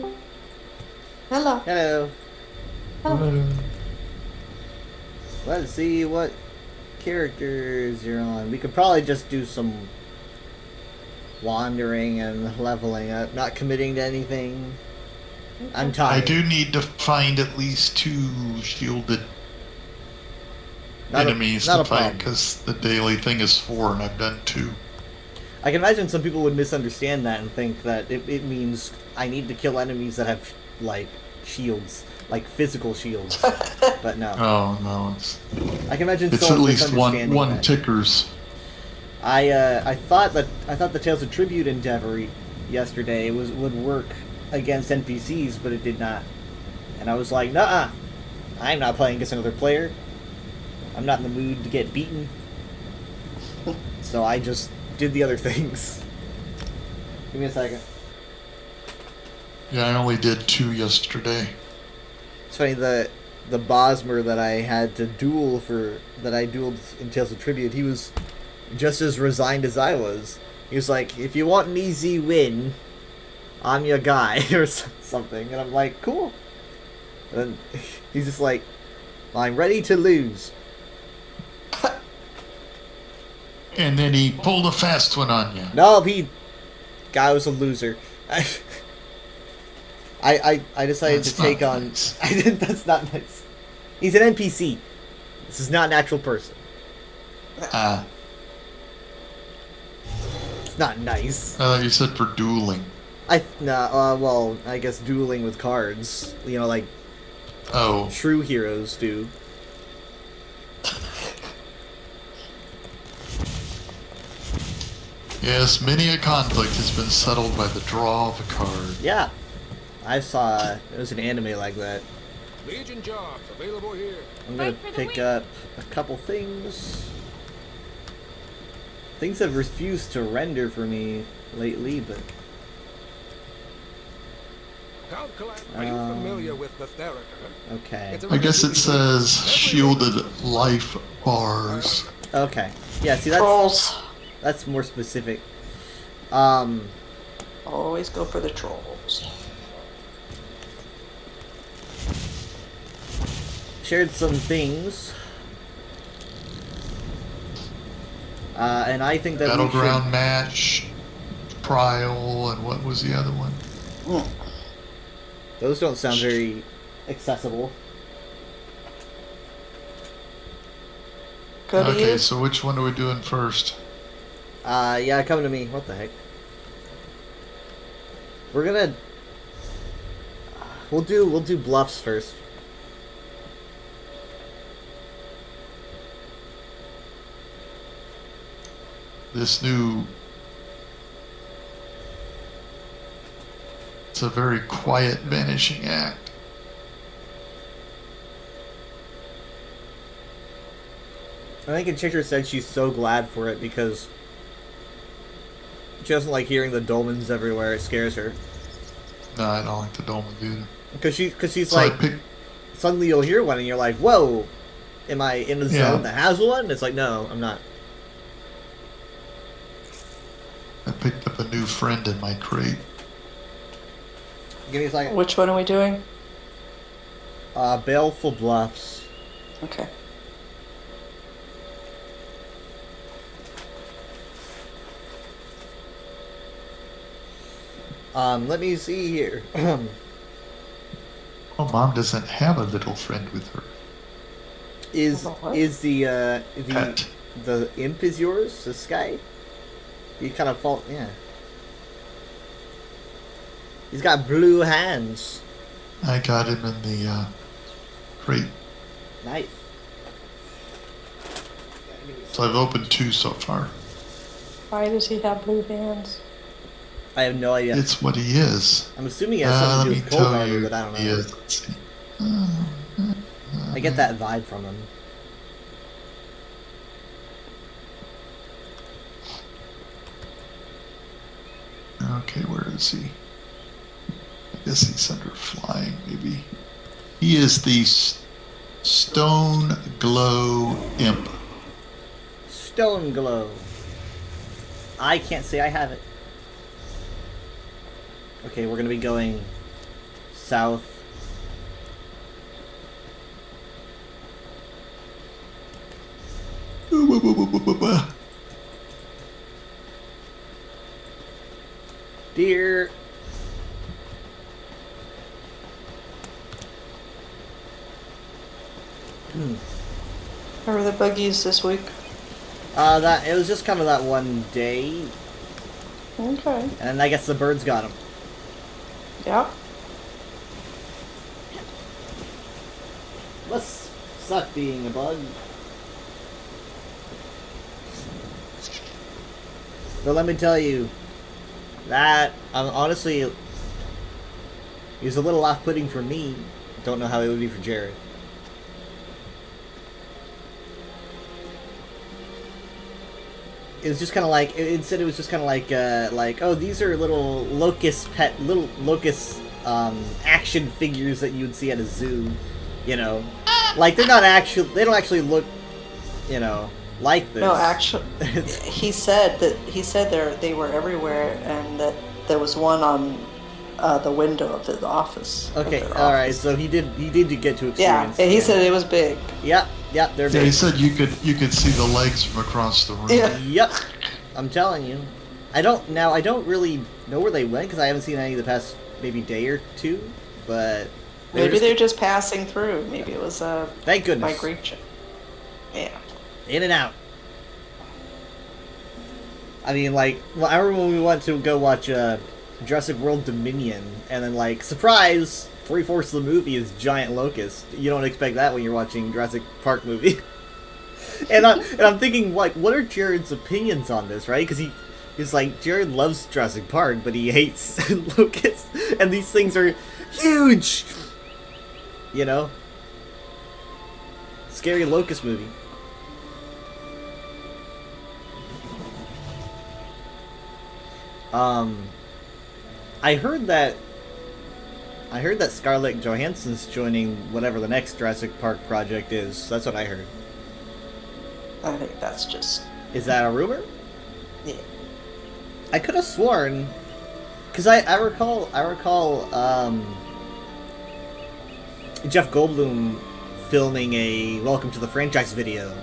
Hello. Hello. Hello. Let's see what characters you're on. We could probably just do some wandering and leveling up, not committing to anything. I'm I tired. do need to find at least 2 shielded enemies not to a fight, problem. because the daily thing is 4 and I've done 2. I can imagine some people would misunderstand that and think that it means I need to kill enemies that have, like, shields. Like, physical shields. But no. Oh, no, I can imagine it's at someone least misunderstanding one that. tickers. I thought the Tales of Tribute endeavor yesterday would work against NPCs, but it did not. And I was like, nuh-uh. I'm not playing against another player. I'm not in the mood to get beaten. So I just did the other things. Give me a second. Yeah, I only did 2 yesterday. It's funny, the Bosmer that I had to duel that I dueled in Tales of Tribute, he was just as resigned as I was. He was like, if you want an easy win, I'm your guy, or something. And I'm like, cool. And he's just like, I'm ready to lose. And then he pulled a fast one on you. No, guy was a loser. I decided That's to take not on. nice. That's not nice. He's an NPC. This is not an actual person. It's not nice. I thought you said for dueling. Well, I guess dueling with cards. You know, like Oh, true heroes do. yes, many a conflict has been settled by the draw of a card. Yeah, I saw it was an anime like that. Legion jobs available here. I'm gonna pick up a couple things. Things have refused to render for me lately, but Count Collab, are you familiar with the Therica? okay. It's a I guess it relatively says shielded life bars. Okay. Yeah, see Trolls. that's more specific. Always go for the trolls. Shared some things. And I think that Battleground match, trial, and what was the other one? those don't sound very accessible. Go to Okay, you. so which one are we doing first? Yeah, come to me. What the heck? We're gonna. We'll do bluffs first. This new... It's a very quiet vanishing act. I think Enchantress said she's so glad for it because she doesn't like hearing the dolmens everywhere. It scares her. No, I don't like the Dolmen either. Because she's So like, I picked... suddenly you'll hear one and you're like, whoa, am I in a Yeah. zone that has one? It's like, no, I'm not. I picked up a new friend in my crate. Give me a second. Which one are we doing? Baleful Bluffs. Okay. Let me see here. Oh, Mom doesn't have a little friend with her. What? Is the Pet. the imp is yours? The sky? You kind of fall, yeah. He's got blue hands. I got him in the crate. Nice. So I've opened 2 so far. Why does he have blue hands? I have no idea. It's what he is. I'm assuming it has something to do let me with cold tell harbor, you but I don't he know. is. Let's see. I get that vibe from him. Okay, where is he? I guess he's under flying, maybe. He is the Stone Glow Imp. Stone Glow. I can't say I have it. Okay, we're gonna be going south. Deer. How were the buggies this week? That it was just kind of that one day, Okay. and I guess the birds got him. Yep. Must suck being a bug. But let me tell you, that honestly is a little off-putting for me. Don't know how it would be for Jared. It was just kind of like it said. It was just kind of like oh, these are little locust action figures that you would see at a zoo, you know, like they don't actually look, you know, like this. No, actually, he said they were everywhere, and that there was one on the window of his office. Okay, of their all right. office. So he did get to Yeah, experience. and he said it was big. Yep, they're Yeah, he big. said you could see the legs from across the room. Yeah. Yep, I'm telling you. I don't really know where they went because I haven't seen any the past maybe day or two, but Maybe they're just passing through. Maybe it was a thank goodness migration. Yeah. in and out. I mean, like, well, I remember when we went to go watch Jurassic World Dominion, and then like surprise, 3/4 of the movie is giant locust. You don't expect that when you're watching Jurassic Park movie. and I'm thinking, like, what are Jared's opinions on this, right? Because he's like, Jared loves Jurassic Park, but he hates locusts, and these things are huge. You know, scary locust movie. I heard that Scarlett Johansson's joining whatever the next Jurassic Park project is. That's what I heard. I think that's just. Is that a rumor? Yeah. I could have sworn, because I recall Jeff Goldblum filming a Welcome to the Franchise video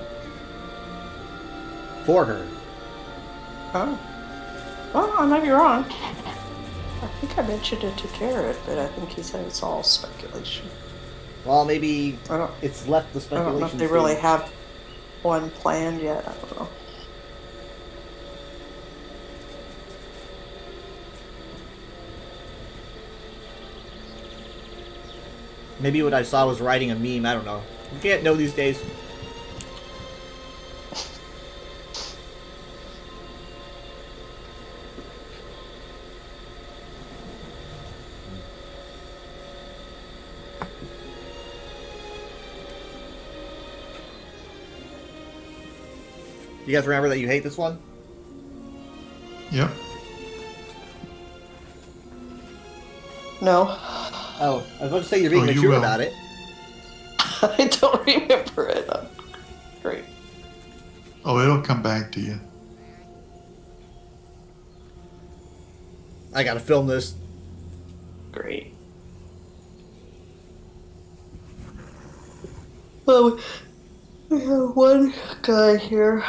for her. Oh. Well, I might be wrong. I think I mentioned it to Jared, but I think he said it's all speculation. Well, maybe I don't. it's left the I speculation. don't know if they really have one planned yet. I don't know. Maybe what I saw was writing a meme. I don't know. You can't know these days. You guys remember that you hate this one? Yep. No, Oh, I was about to say you're being Oh, you mature will. about it. I don't remember it. Great. Oh, it'll come back to you. I gotta film this. Great. Well, we have one guy here.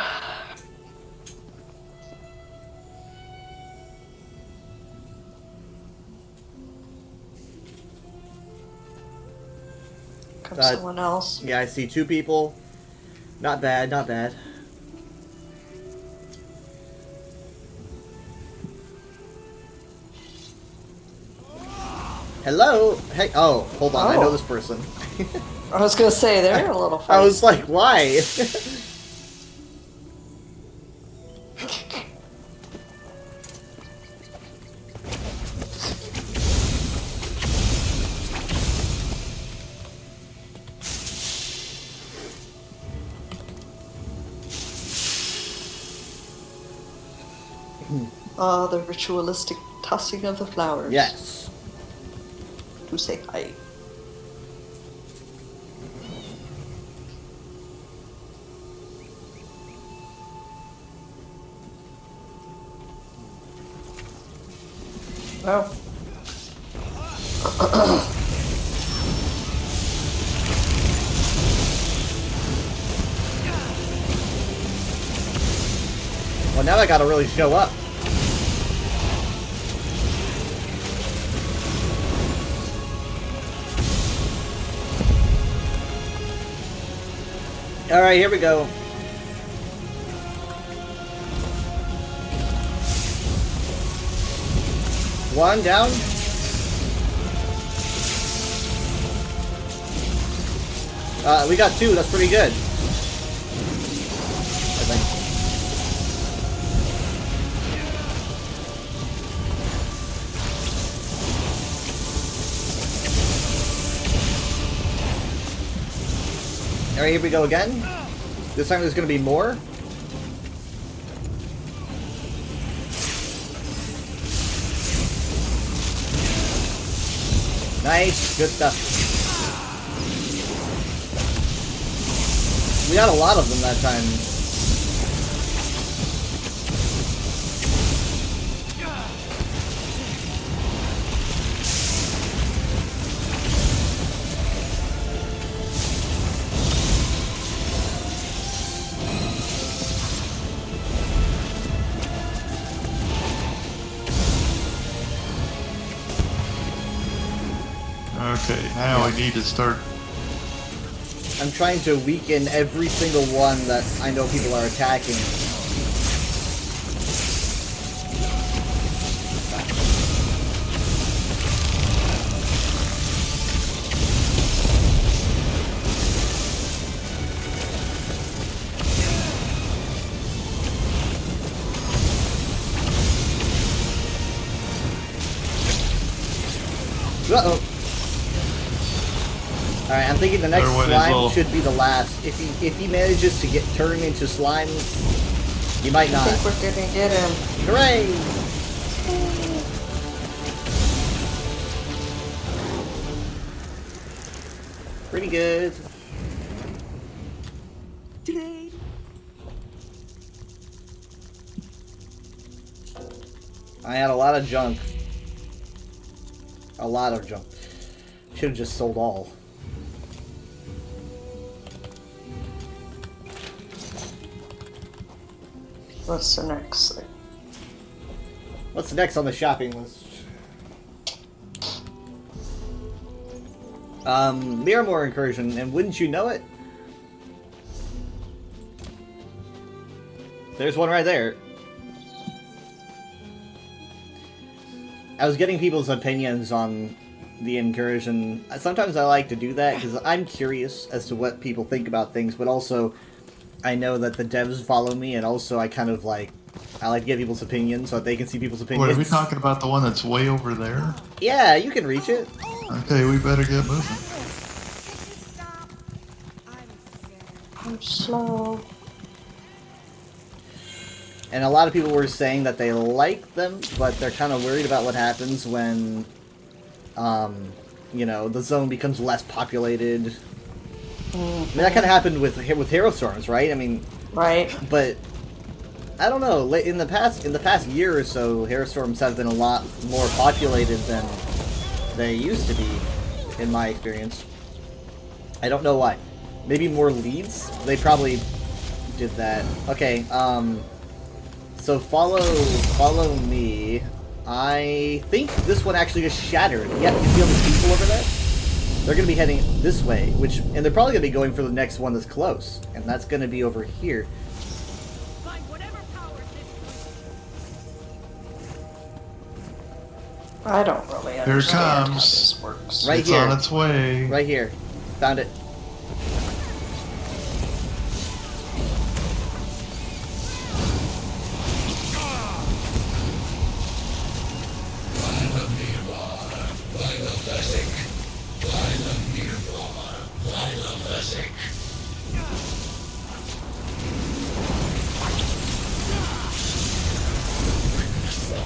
Comes someone else. Yeah, I see 2 people. Not bad, not bad. Hello? Hey, oh, hold on, I know Oh. this person. I was gonna say they're a little. I was like, why? The ritualistic tossing of the flowers. Yes. To say hi. Oh. now I gotta really show up. Alright, here we go. One down. We got two, that's pretty good. I think. Alright, here we go again. This time there's gonna be more. Nice, good stuff. We got a lot of them that time. Okay, now I need to start. I'm trying to weaken every single one that I know people are attacking. Uh-oh. Alright, I'm thinking the next slime should be the last. If he manages to get turned into slimes, he might not. I think we're gonna get him. Hooray! Pretty good. I had a lot of junk. A lot of junk. Should have just sold all. What's the next thing? What's next on the shopping list? Miramore incursion, and wouldn't you know it? There's one right there. I was getting people's opinions on the incursion. Sometimes I like to do that because I'm curious as to what people think about things, but also I know that the devs follow me, and also I kind of like to get people's opinions so that they can see people's opinions. What, are we talking about the one that's way over there? Yeah, you can reach it. Okay, we better get moving. I'm slow. And a lot of people were saying that they like them, but they're kind of worried about what happens when, you know, the zone becomes less populated. I mean, that kind of happened with Hero Storms, right? I mean, right. But I don't know. In the past year or so, Hero Storms have been a lot more populated than they used to be, in my experience. I don't know why. Maybe more leads? They probably did that. Okay. So follow me. I think this one actually just shattered. Yeah, you feel the people over there? They're going to be heading this way, and they're probably going to be going for the next one that's close, and that's going to be over here. I don't really Here it understand comes. how this works. Right It's here. on its way. Right here. Found it.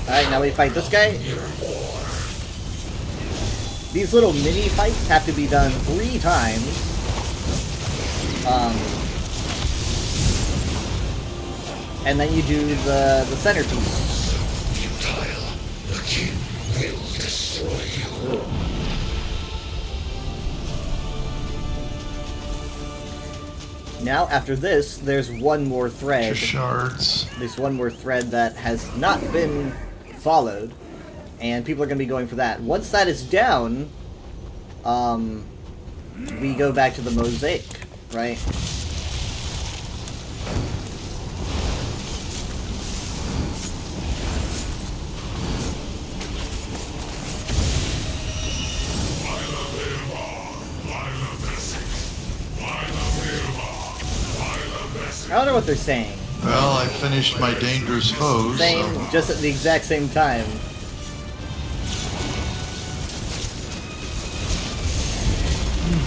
Alright, now we fight this guy. These little mini fights have to be done 3 times. And then you do the centerpiece. The king will destroy you. Ooh. Now, after this, there's one more thread. Shards. There's one more thread that has not been followed, and people are going to be going for that. Once that is down, we go back to the mosaic, right? I don't know what they're saying. Well, I finished my dangerous foes. Same, So. just at the exact same time.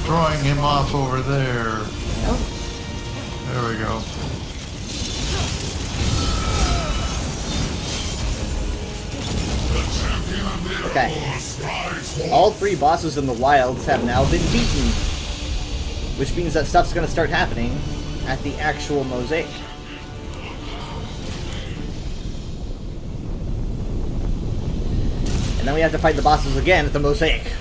Drawing him off over there. Oh, There we go. Okay. All three bosses in the wilds have now been beaten. Which means that stuff's gonna start happening at the actual mosaic. And then we have to fight the bosses again at the mosaic.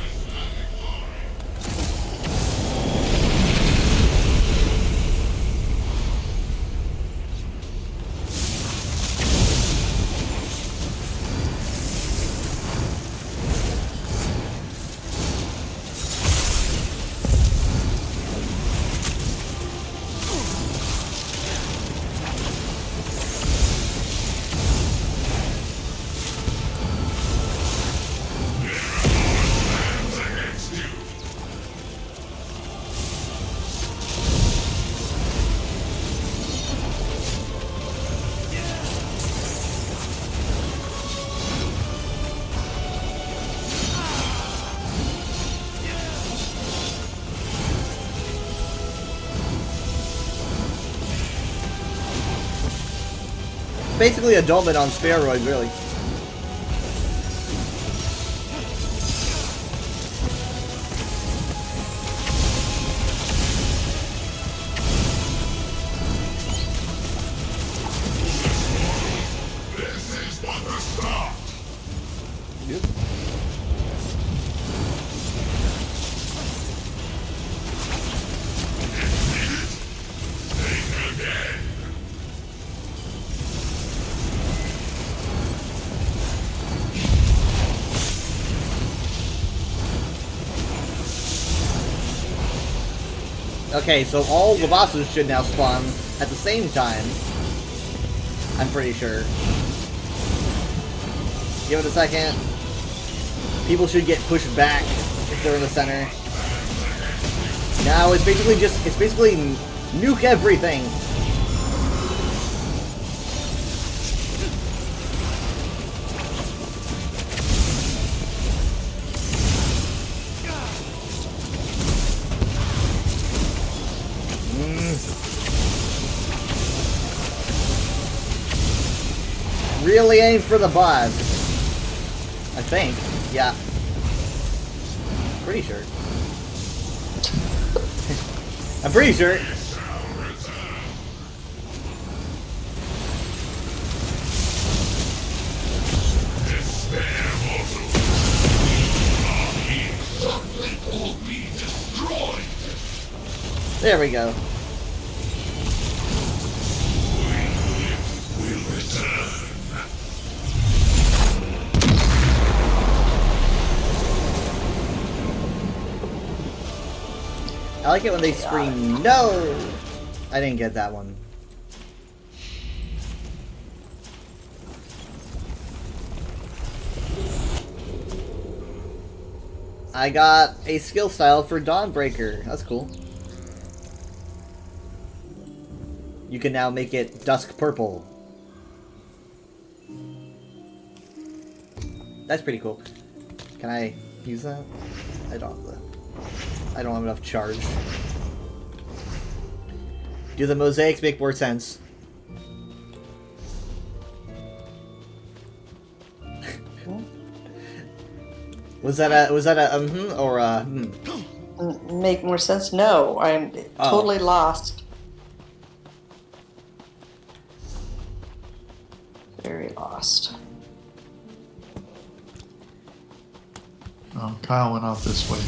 Basically a Dolmen on steroid, really. Yep. Okay, so all the bosses should now spawn at the same time. I'm pretty sure. Give it a second. People should get pushed back if they're in the center. Now it's basically nuke everything. Really aim for the boss. I think. Yeah. Pretty sure. I'm pretty sure. There we go. I like it when they scream, no! I didn't get that one. I got a skill style for Dawnbreaker. That's cool. You can now make it dusk purple. That's pretty cool. Can I use that? I don't have enough charge. Do the mosaics make more sense? Was that a or a make more sense? No, I'm totally lost. Very lost. Oh, Kyle went out this way.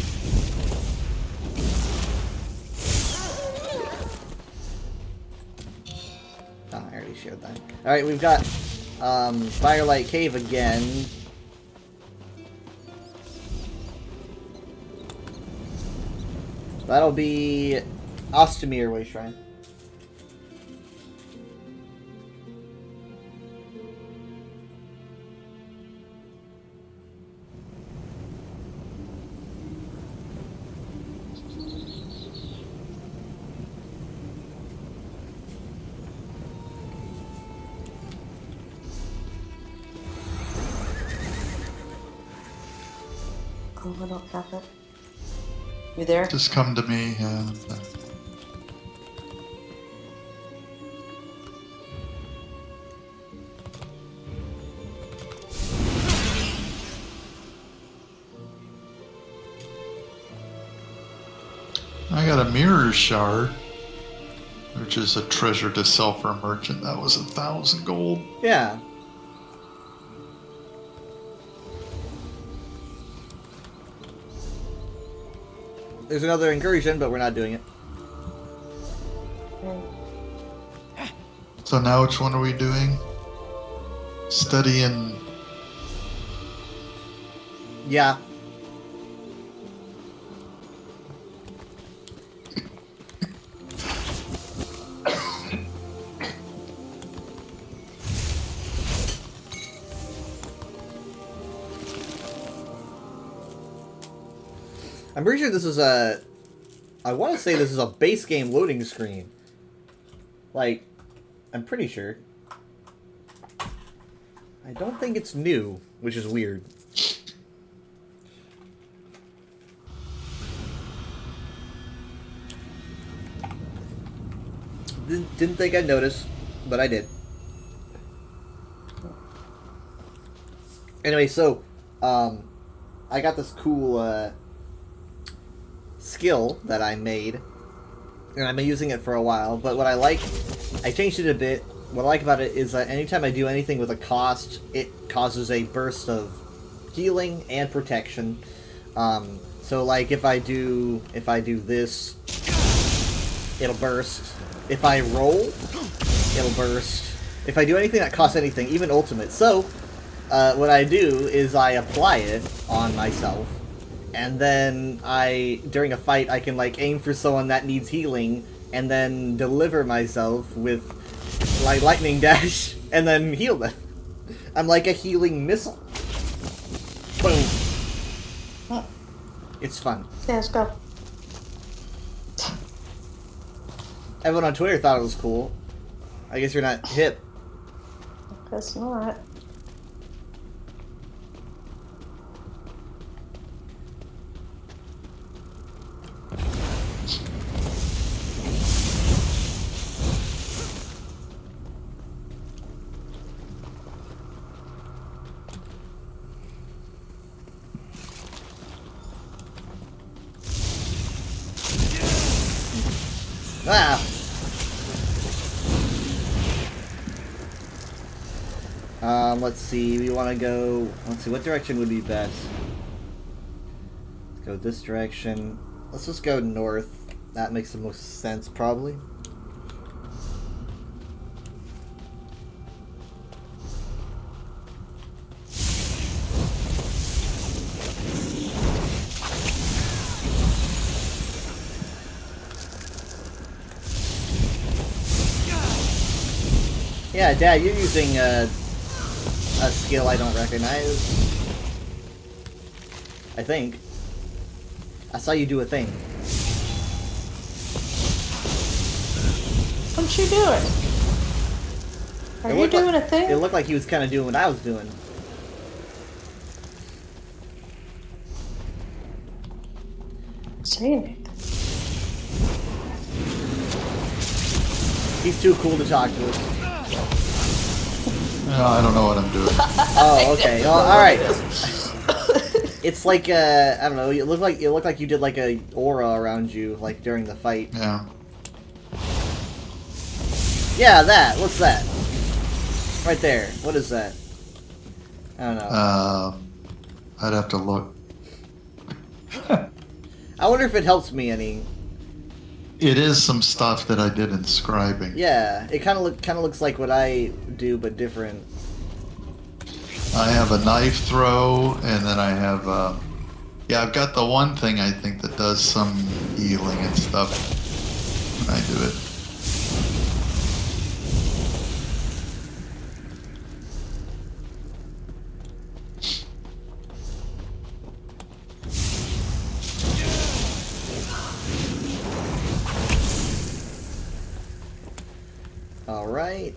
appreciate that. Alright, we've got Firelight Cave again. That'll be Ostomy Way Shrine. Oh, I don't have it. You there? Just come to me. I got a mirror shard, which is a treasure to sell for a merchant. That was 1,000 gold. Yeah. There's another incursion, but we're not doing it. So now which one are we doing? Studying. Yeah. I'm pretty sure this is a... I want to say this is a base game loading screen. Like, I'm pretty sure. I don't think it's new, which is weird. Didn't think I'd notice, but I did. Anyway, so, I got this cool, skill that I made, and I've been using it for a while, but what I like, I changed it a bit. What I like about it is that anytime I do anything with a cost, it causes a burst of healing and protection. So like if I do this, it'll burst. If I roll, it'll burst. If I do anything that costs anything, even ultimate. So, what I do is I apply it on myself, and then during a fight, I can like aim for someone that needs healing, and then deliver myself with like lightning dash, and then heal them. I'm like a healing missile. Boom. Oh. It's fun. Yeah, let's go. Everyone on Twitter thought it was cool. I guess you're not hip. Guess not. Ah! Let's see, we want to go... Let's see, what direction would be best? Let's go this direction. Let's just go north. That makes the most sense, probably. Yeah, Dad, you're using a skill I don't recognize. I think. I saw you do a thing. What'd you do it? Are It you looked like- doing a thing? It looked like he was kind of doing what I was doing. Say anything. He's too cool to talk to us. No, I don't know what I'm doing. Oh, okay. Well, all right. It's like I don't know. It looked like you did like a aura around you, like during the fight. Yeah. Yeah, that. What's that? Right there. What is that? I don't know. I'd have to look. I wonder if it helps me any. It is some stuff that I did in scribing. Yeah, it kind of looks like what I do, but different. I have a knife throw, and then I have, yeah, I've got the one thing I think that does some healing and stuff when I do it. All right,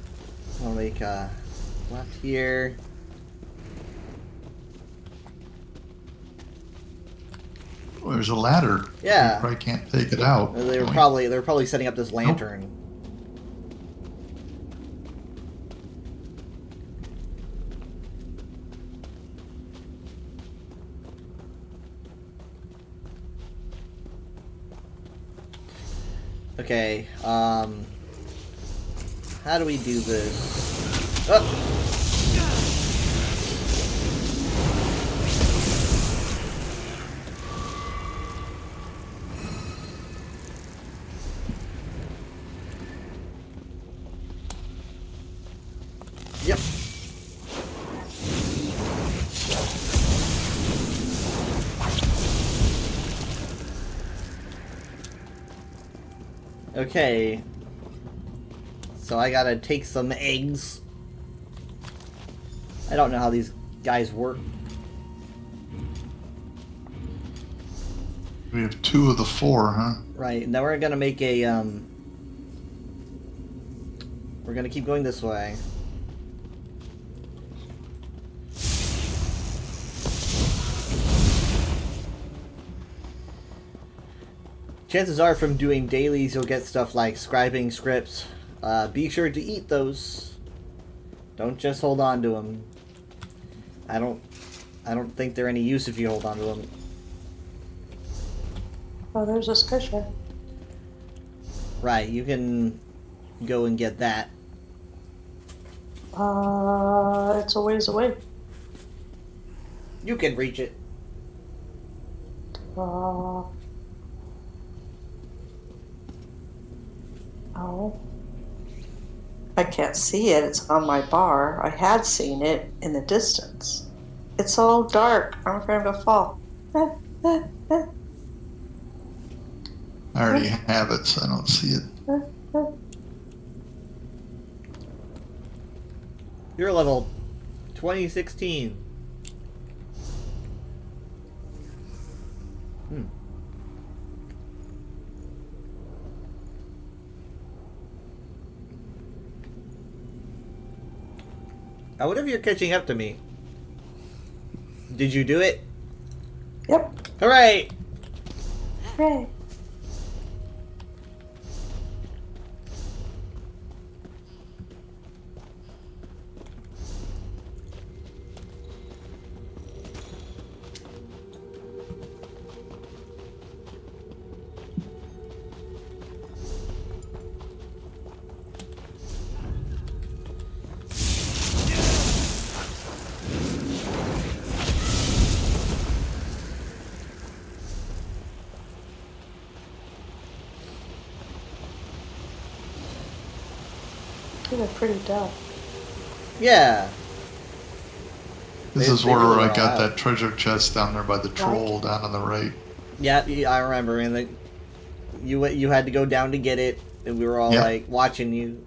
I'll make a left here. Oh, there's a ladder. Yeah. You probably can't take it out. They were can we? probably setting up this lantern. Okay, how do we do this? Oh! Yep. Okay. So I gotta take some eggs. I don't know how these guys work. We have 2 of the 4, huh? Right, now we're gonna make a, we're gonna keep going this way. Chances are from doing dailies you'll get stuff like scribing scripts. Be sure to eat those. Don't just hold on to them. I don't think they're any use if you hold on to them. Oh, there's a Skisher. Right, you can go and get that. It's a ways away. You can reach it. Oh. I can't see it. It's on my bar. I had seen it in the distance. It's so dark. I'm afraid I'm gonna fall. I already have it, so I don't see it. You're level 2016. I wonder if you're catching up to me. Did you do it? Yep. Hooray! Hooray. They're pretty dull. Yeah. This They- is they where really I are got out. that treasure chest down there by the troll down on the right. Yeah, I remember. And you had to go down to get it, and we were all Yep. like watching you.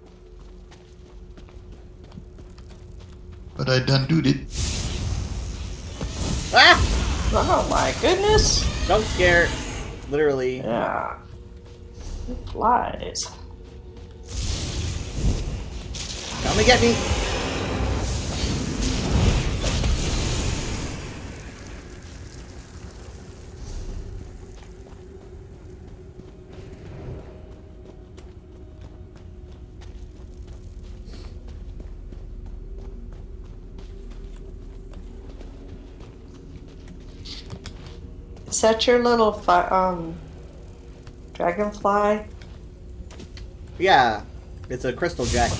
But I done doed it. Ah! Oh my goodness. Jump scare. Literally. Yeah. Flies. Come and get me. Is that your little dragonfly? Yeah. It's a crystal jack.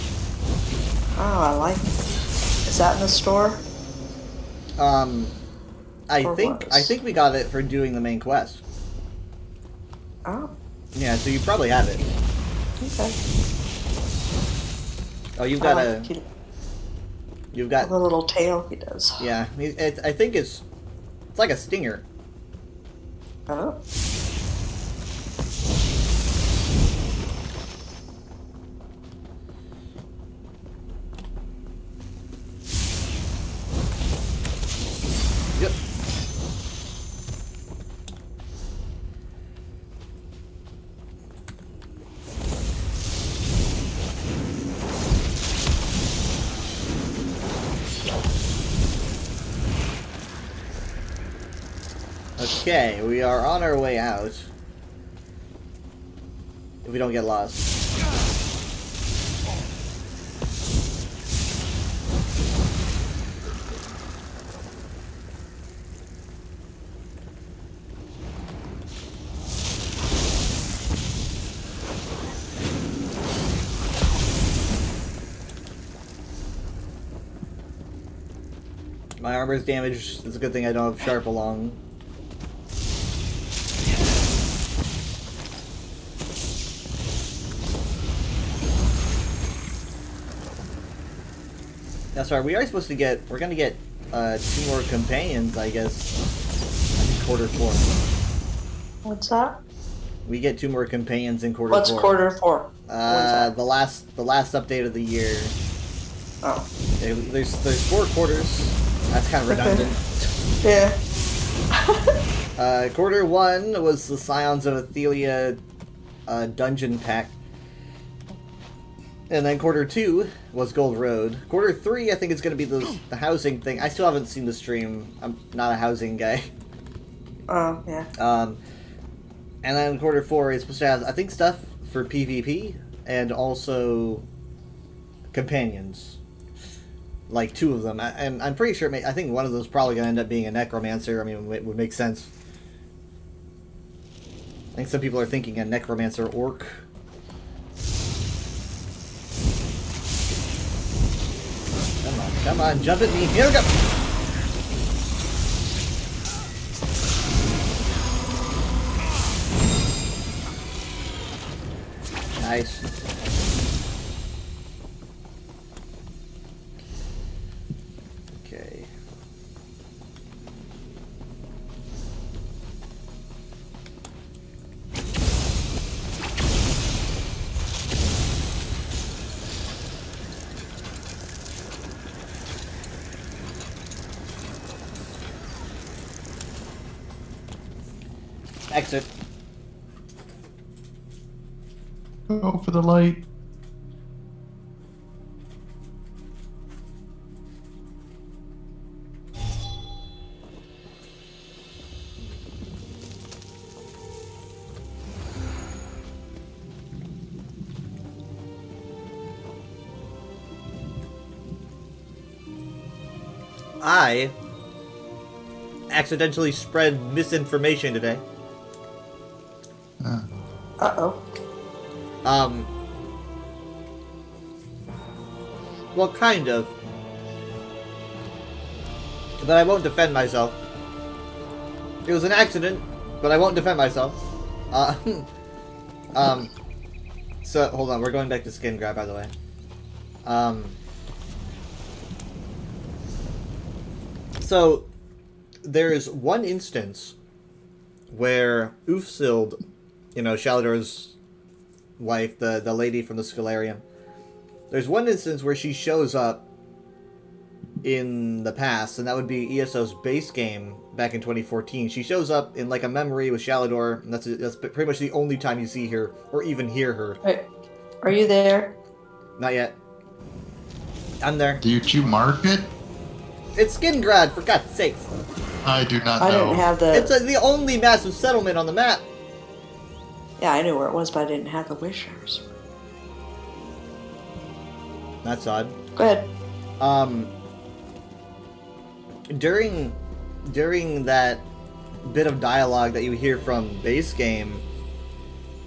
Oh, I like it. Is that in the store? I Or think was. we got it for doing the main quest. Oh. Yeah, so you probably have it. Okay. Oh, you've I got like You've the got. little tail he does. Yeah, I think it's like a stinger. Oh. Yep. Okay, we are on our way out. If we don't get lost. My armor's damaged. It's a good thing I don't have Sharp along. That's right. We are supposed to get. We're gonna get 2 more companions, I guess. I think quarter 4. What's that? We get 2 more companions in quarter What's 4. quarter 4? What's that? The last update of the year. Oh. There's 4 quarters. That's kind of redundant. Yeah. Quarter 1 was the Scions of Athelia dungeon pack. And then quarter 2 was Gold Road. Quarter 3, I think, is going to be the housing thing. I still haven't seen the stream. I'm not a housing guy. Oh, yeah. And then quarter 4 is supposed to have, I think, stuff for PvP and also companions. Like 2 of them. And I'm pretty sure, I think one of those is probably going to end up being a Necromancer. I mean, it would make sense. I think some people are thinking a Necromancer Orc. Come on, jump at me. Here we go. Nice. Okay. Exit. Go for the light. I accidentally spread misinformation today. Uh-oh. Well, kind of. But I won't defend myself. It was an accident, but I won't defend myself. So, hold on, we're going back to Skin Grab, by the way. So, there's one instance where Ufsild, you know, Shalador's wife, the lady from the Scalarium, there's one instance where she shows up in the past, and that would be ESO's base game back in 2014. She shows up in like a memory with Shalador, and that's pretty much the only time you see her or even hear her. Wait, are you there? Not yet. I'm there. Did you mark it? It's Skingrad, for God's sake. I do not know. I didn't have the... It's the only massive settlement on the map. Yeah, I knew where it was, but I didn't have the wishers. That's odd. Go ahead. During that bit of dialogue that you hear from base game,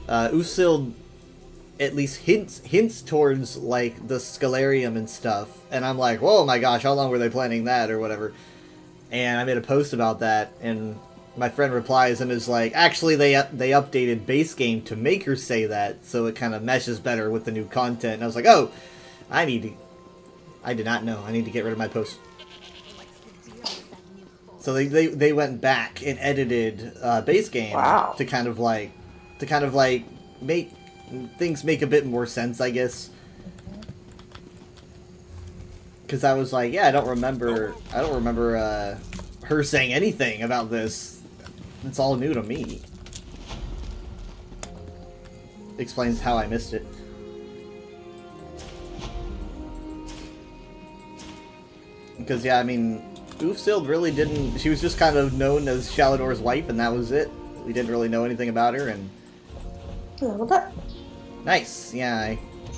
Usild at least hints towards like the Scalarium and stuff, and I'm like, whoa, my gosh, how long were they planning that or whatever? And I made a post about that, and my friend replies and is like, actually, they updated base game to make her say that, so it kind of meshes better with the new content. And I was like, oh, I did not know. I need to get rid of my post. So they went back and edited base game Wow. to kind of like make things make a bit more sense, I guess. Because I was like, yeah, I don't remember her saying anything about this. It's all new to me. Explains how I missed it. Because, yeah, I mean, Ulfsild really didn't... She was just kind of known as Shalador's wife, and that was it. We didn't really know anything about her, and... Leveled up. Nice, yeah,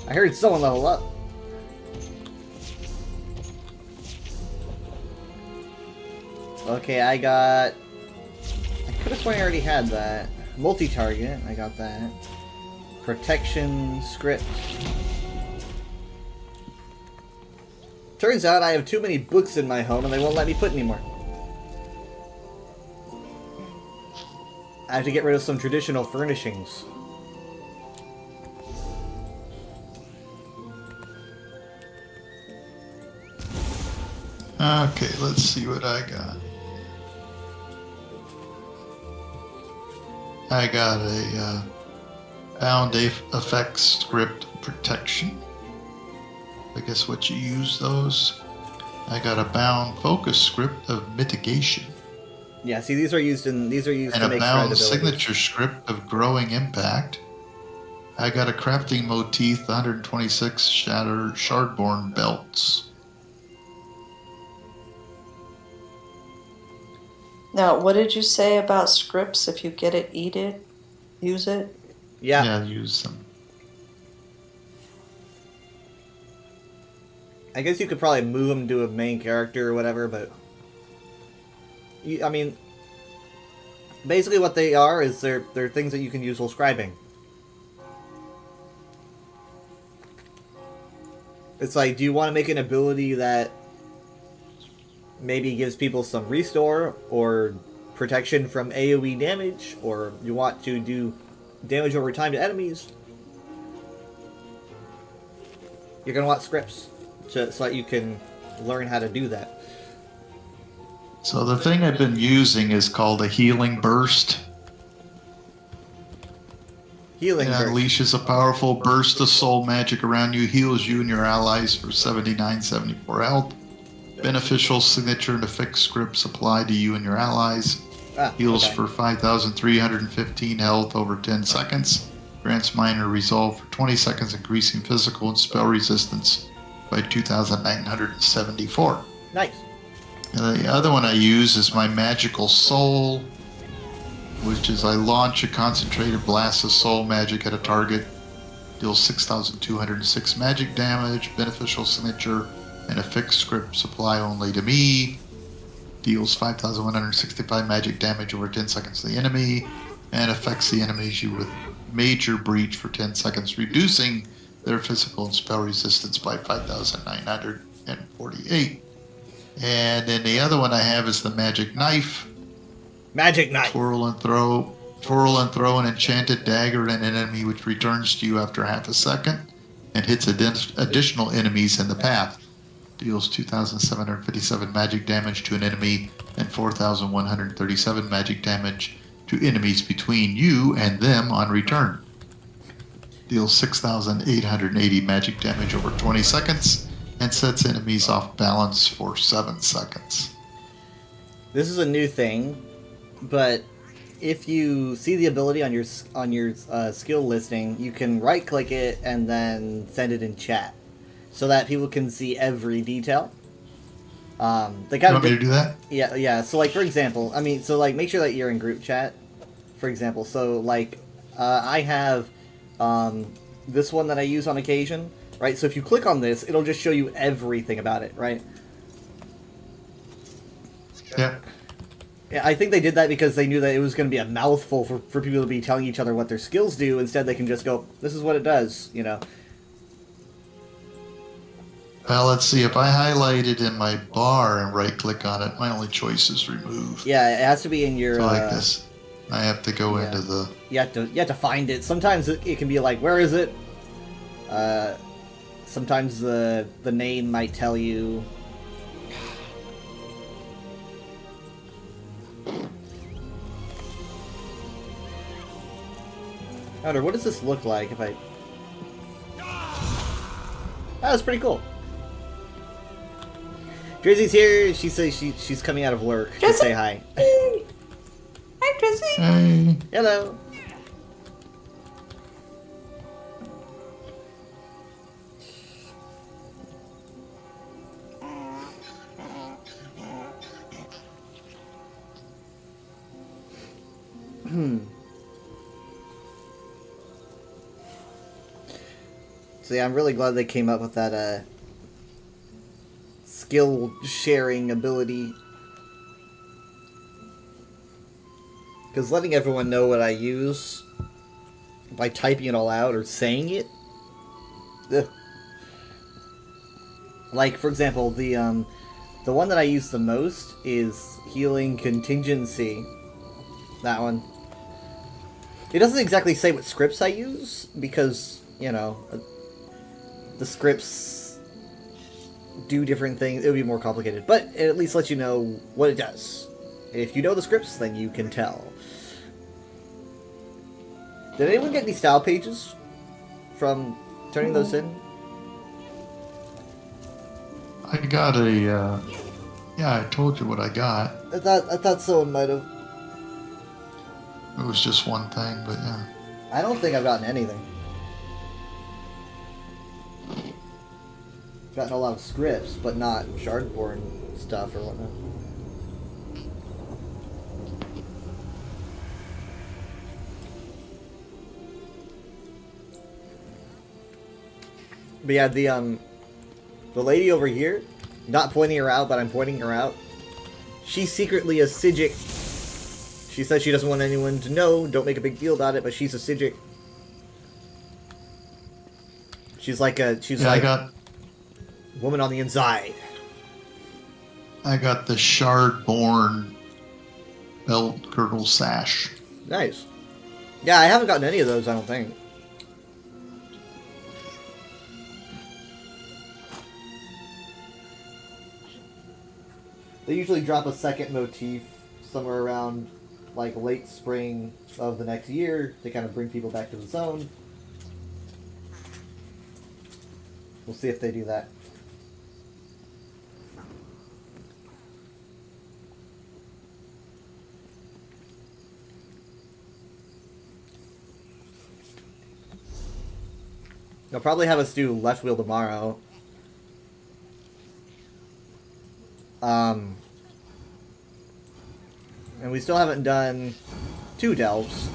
I heard someone level up. Okay, I got... I could have sworn I already had that. Multi-target, I got that. Protection, script. Turns out I have too many books in my home and they won't let me put any more. I have to get rid of some traditional furnishings. Okay, let's see what I got. I got a bound effects script protection. I guess what you use those. I got a bound focus script of mitigation. Yeah, see, these are used And to a make bound spreadability. signature script of growing impact. I got a crafting motif 126 shardborn belts. Now, what did you say about scripts? If you get it, eat it, use it. Yeah, Use them. I guess you could probably move them to a main character or whatever, but... I mean... Basically what they are is they're things that you can use while scribing. It's like, do you want to make an ability that maybe gives people some restore or protection from AoE damage, or you want to do damage over time to enemies? You're going to want scripts so that you can learn how to do that. So the thing I've been using is called a healing burst. Healing It burst. unleashes a powerful burst of soul magic around you, heals you and your allies for 74 health. Beneficial signature and affix scripts apply to you and your allies. Heals okay. for 5,315 health over 10 seconds. Grants minor resolve for 20 seconds, increasing physical and spell resistance by 2,974. Nice. And the other one I use is my magical soul, which is I launch a concentrated blast of soul magic at a target, deals 6,206 magic damage, beneficial signature, and a fixed script apply only to me, deals 5,165 magic damage over 10 seconds to the enemy, and affects the enemies you with major breach for 10 seconds, reducing their physical and spell resistance by 5,948. And then the other one I have is the magic knife. Magic knife. Twirl and throw an enchanted dagger at an enemy, which returns to you after half a second and hits additional enemies in the path. Deals 2,757 magic damage to an enemy and 4,137 magic damage to enemies between you and them on return. Deals 6,880 magic damage over 20 seconds and sets enemies off balance for 7 seconds. This is a new thing, but if you see the ability on your skill listing, you can right-click it and then send it in chat, so that people can see every detail. They kind You of want me to do that? yeah. So like for example, make sure that you're in group chat. For example, so like I have this one that I use on occasion. Right, so if you click on this, it'll just show you everything about it, right? Yeah. Yeah, I think they did that because they knew that it was going to be a mouthful for people to be telling each other what their skills do. Instead, they can just go, this is what it does, you know? Well, let's see. If I highlight it in my bar and right-click on it, my only choice is remove. Yeah, it has to be in your. So like this, I have to go yeah. into the. You have to find it. Sometimes it can be like, where is it? Sometimes the name might tell you. I wonder, what does this look like if I... Oh, that's pretty cool. Drizzy's here. She says she's coming out of work to say hi. Hi, Drizzy. Hey. Hello. So yeah, I'm really glad they came up with that skill sharing ability. Because letting everyone know what I use by typing it all out or saying it, ugh. Like for example, the one that I use the most is healing contingency. That one. It doesn't exactly say what scripts I use because, you know, the scripts do different things. It would be more complicated, but it at least lets you know what it does. If you know the scripts, then you can tell. Did anyone get any style pages from turning those in? I got a. Yeah, I told you what I got. I thought someone might have. It was just one thing, but yeah. I don't think I've gotten anything. I've gotten a lot of scripts, but not Shardborn stuff or whatnot. But yeah, the lady over here, not pointing her out, but I'm pointing her out. She's secretly a Psijic. She says she doesn't want anyone to know, don't make a big deal about it, but she's a Psijic. She's like a, I got woman on the inside. the Shardborn belt girdle sash. Nice. Yeah, I haven't gotten any of those, I don't think. They usually drop a second motif somewhere around like late spring of the next year to kind of bring people back to the zone. We'll see if they do that. They'll probably have us do left wheel tomorrow. And we still haven't done 2 delves.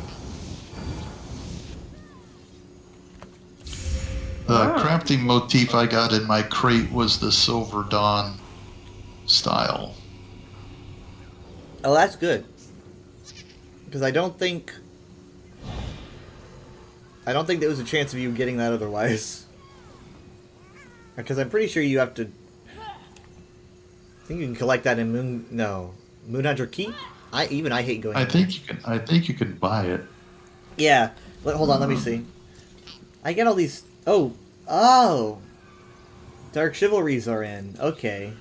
The crafting motif I got in my crate was the Silver Dawn style. Oh, that's good. Because I don't think there was a chance of you getting that otherwise. Because I'm pretty sure you have to. I think you can collect that in Moonhunter Keep. I hate going. I think you can buy it. Yeah. Hold on. Let me see. I get all these. Oh. Dark Chivalries are in. Okay.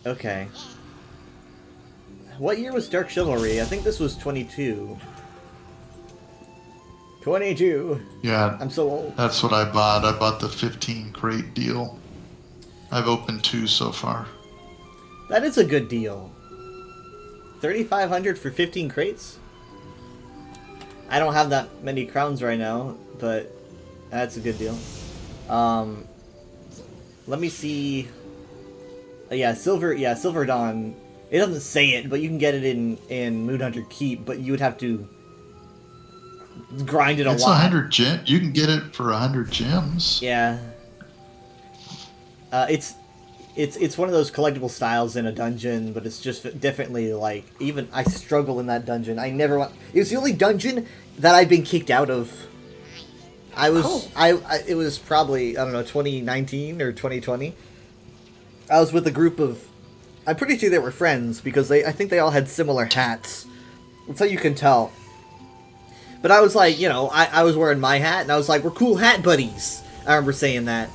Okay. What year was Dark Chivalry? I think this was 22. 22. Yeah. I'm so old. That's what I bought. I bought the 15 crate deal. I've opened 2 so far. That is a good deal. 3,500 for 15 crates? I don't have that many crowns right now, but that's a good deal. Let me see. Silver Dawn. It doesn't say it, but you can get it in Moonhunter Keep, but you would have to grind it a lot. It's 100 gem. You can get it for 100 gems. Yeah. It's one of those collectible styles in a dungeon, but it's just definitely like, even I struggle in that dungeon. I never want. It was the only dungeon that I've been kicked out of I was Oh. it was probably, I don't know, 2019 or 2020. I was with a group of, I'm pretty sure they were friends because I think they all had similar hats. That's how you can tell. But I was like, I was wearing my hat and I was like, we're cool hat buddies. I remember saying that.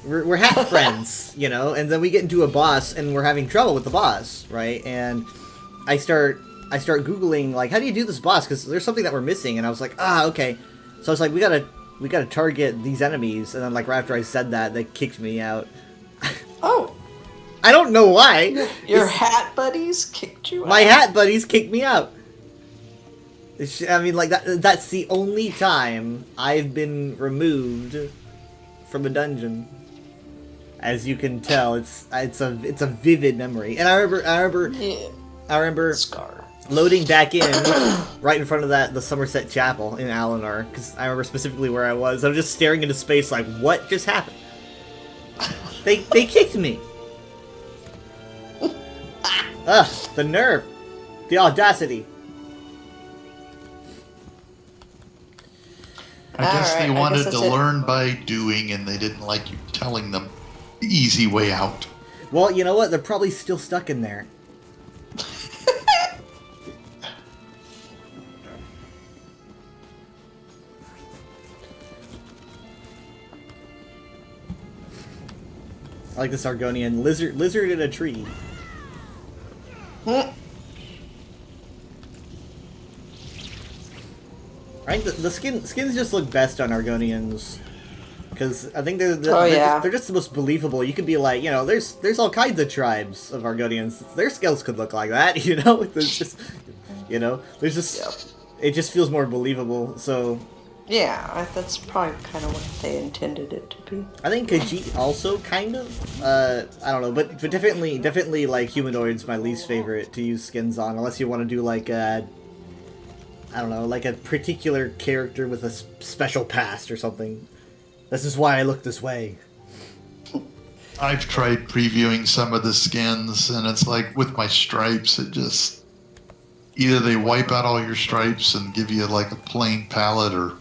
We're hat friends, and then we get into a boss and we're having trouble with the boss, right? And I start Googling, like, how do you do this boss? Because there's something that we're missing. And I was like, okay. So I was like, we gotta target these enemies. And then, like, right after I said that, they kicked me out. Oh, I don't know why. your hat buddies kicked you out? My hat buddies kicked me out. I mean, like, that's the only time I've been removed from a dungeon. As you can tell, it's a vivid memory. And I remember Scar. loading back in right in front of the Somerset Chapel in Alinar, because I remember specifically where I was. I was just staring into space like, what just happened? They kicked me. Ugh, the nerve. The audacity. I guess Alright, they I wanted guess to that's it. learn by doing, and they didn't like you telling them the easy way out. Well, you know what? They're probably still stuck in there. I like this Argonian lizard in a tree. Right, the skins just look best on Argonians, because I think they're just the most believable. You could be like, there's all kinds of tribes of Argonians. Their skills could look like that, There's just, there's just, it just feels more believable. So Yeah, that's probably kind of what they intended it to be. I think Khajiit also kind of. I don't know, but definitely like humanoids my least favorite to use skins on, unless you want to do like I don't know, like a particular character with a special past or something. This is why I look this way. I've tried previewing some of the skins, and it's like with my stripes, it just either they wipe out all your stripes and give you like a plain palette, or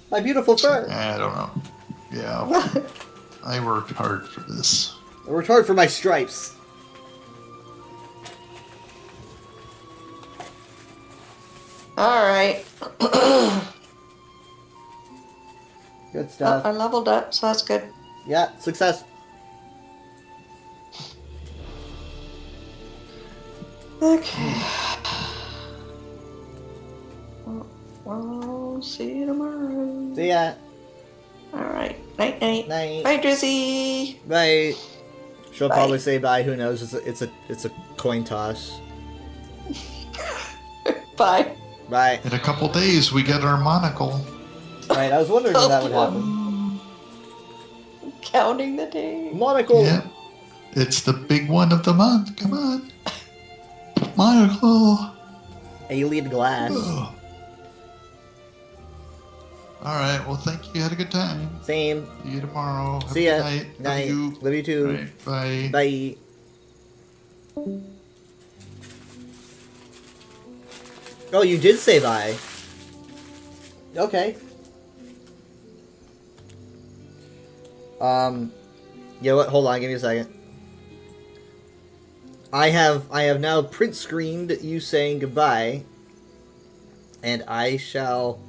My beautiful fur. I don't know. Yeah, I worked hard for this. I worked hard for my stripes. Alright. Good stuff. I leveled up, so that's good. Yeah, success. Okay. Well, see you tomorrow. See ya. Alright. Night, night. Night. Bye, Drizzy. Bye. She'll Bye. probably say bye. Who knows? It's a coin toss. Bye. Bye. In a couple days, we get our monocle. Right. I was wondering when that would happen. Counting the days. Monocle. Yeah, it's the big one of the month. Come on, monocle. Alien glass. Ugh. All right. Well, thank you. Had a good time. Same. See you tomorrow. Have See a ya. good night. Night. Love you. Love you too. Right, bye. Bye. Oh, you did say bye. Okay. You know what? Hold on, give me a second. I have now print screened you saying goodbye, and I shall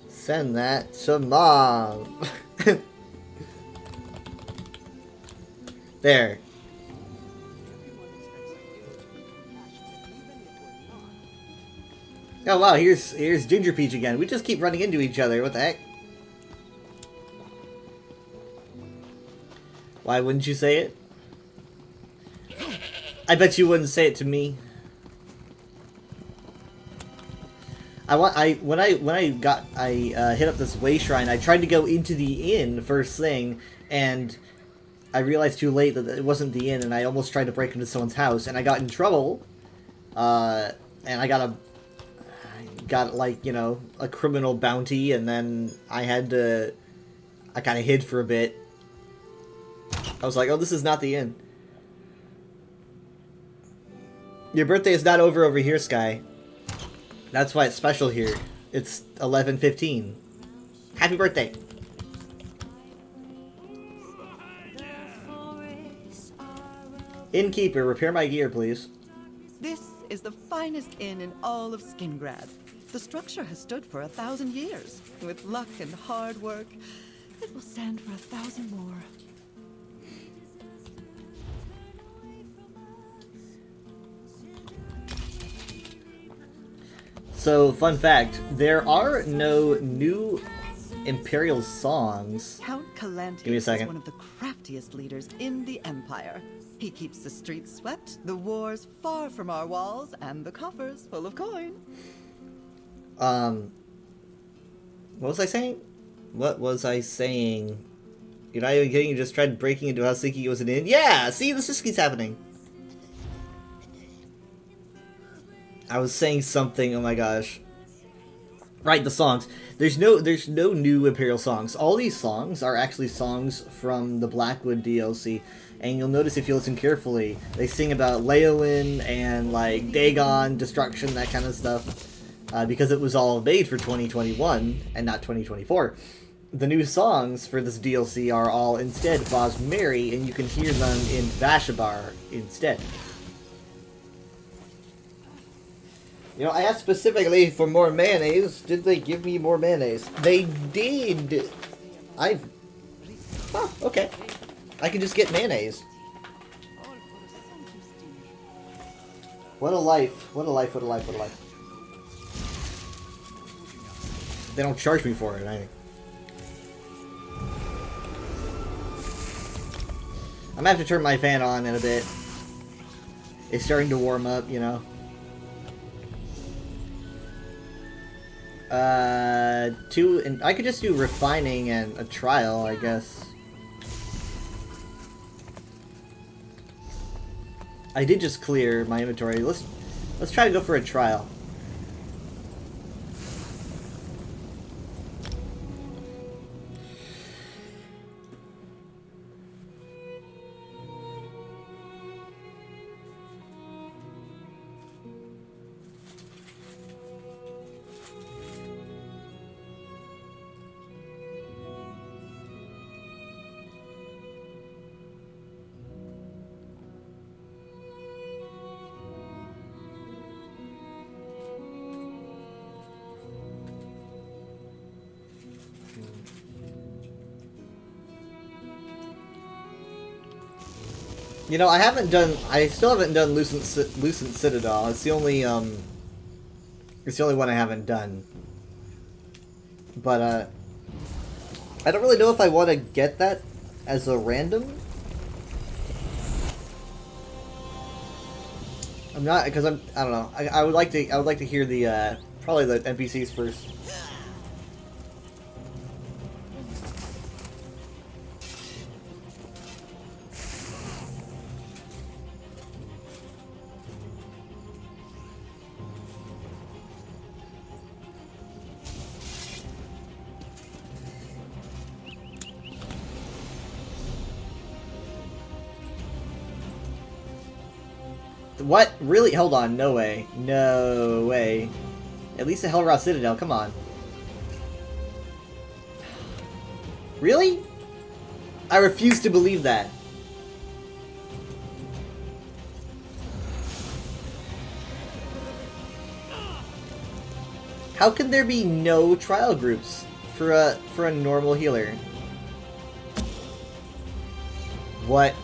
send that to Mom. There. Oh wow, here's Ginger Peach again. We just keep running into each other. What the heck? Why wouldn't you say it? I bet you wouldn't say it to me. When I hit up this way shrine, I tried to go into the inn first thing, and I realized too late that it wasn't the inn, and I almost tried to break into someone's house, and I got in trouble. And I got like, a criminal bounty, and then I kind of hid for a bit. I was like, oh, this is not the inn. Your birthday is not over here, Sky. That's why it's special here. It's 11:15. Happy birthday. Innkeeper, repair my gear, please. This is the finest inn in all of Skingrad. The structure has stood for 1,000 years. With luck and hard work, it will stand for 1,000 more. So, fun fact, there are no new Imperial songs. Count Calantius Give me a is second. one of the craftiest leaders in the Empire. He keeps the streets swept, the wars far from our walls, and the coffers full of coin. What was I saying? What was I saying? You're not even kidding, you just tried breaking into a house thinking it was an inn? Yeah! See, this just keeps happening. I was saying something, oh my gosh. Right, the songs. There's no new Imperial songs. All these songs are actually songs from the Blackwood DLC. And you'll notice if you listen carefully, they sing about Leowyn and like Dagon, destruction, that kind of stuff. Because it was all made for 2021 and not 2024. The new songs for this DLC are all instead Bosmeri, and you can hear them in Vashabar instead. You know, I asked specifically for more mayonnaise. Did they give me more mayonnaise? They did! Huh, okay. I can just get mayonnaise. What a life. What a life, what a life, what a life. They don't charge me for it, I think. I'm gonna have to turn my fan on in a bit. It's starting to warm up, you know. And I could just do refining and a trial, I guess. I did just clear my inventory. Let's try to go for a trial. You know, I still haven't done Lucent Citadel. It's the only one I haven't done. But, I don't really know if I want to get that as a random. I'm not, because I don't know. I would like to hear the, probably the NPCs first. What? Really? Hold on. No way. No way. At least the Hellrot Citadel. Come on. Really? I refuse to believe that. How can there be no trial groups for a normal healer? What?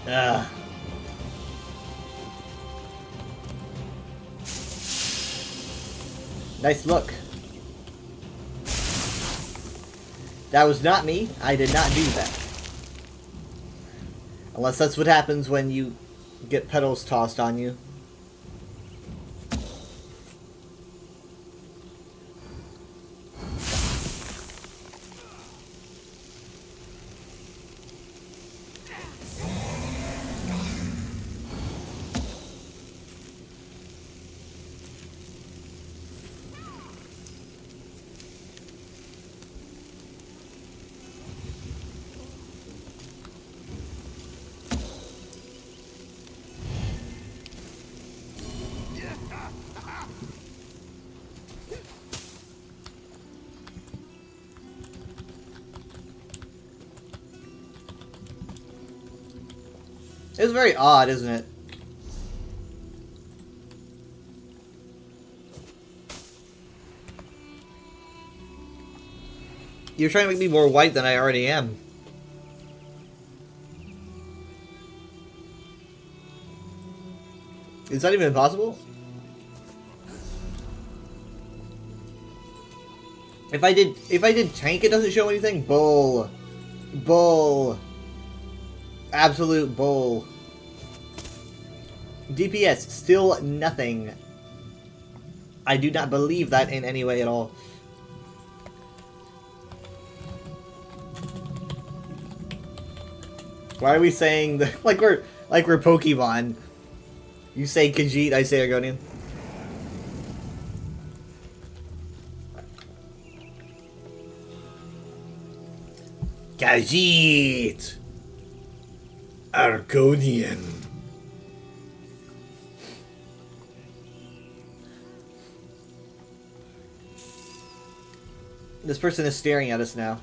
Ugh. Nice look. That was not me. I did not do that. Unless that's what happens when you get petals tossed on you. It's very odd, isn't it? You're trying to make me more white than I already am. Is that even possible? If I did tank, it doesn't show anything. Bull. Bull. Absolute bull. DPS, still nothing. I do not believe that in any way at all. Why are we saying that, like we're Pokemon? You say Khajiit, I say Argonian. Khajiit! Argonian. This person is staring at us now.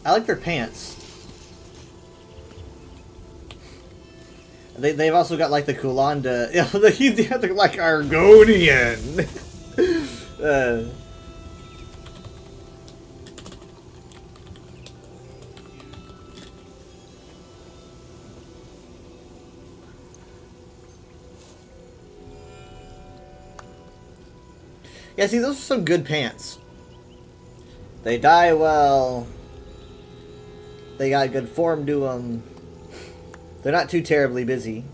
I like their pants. They've also got like the Kulanda. They're like Argonian. Yeah, see, those are some good pants. They dye well. They got good form to them. They're not too terribly busy.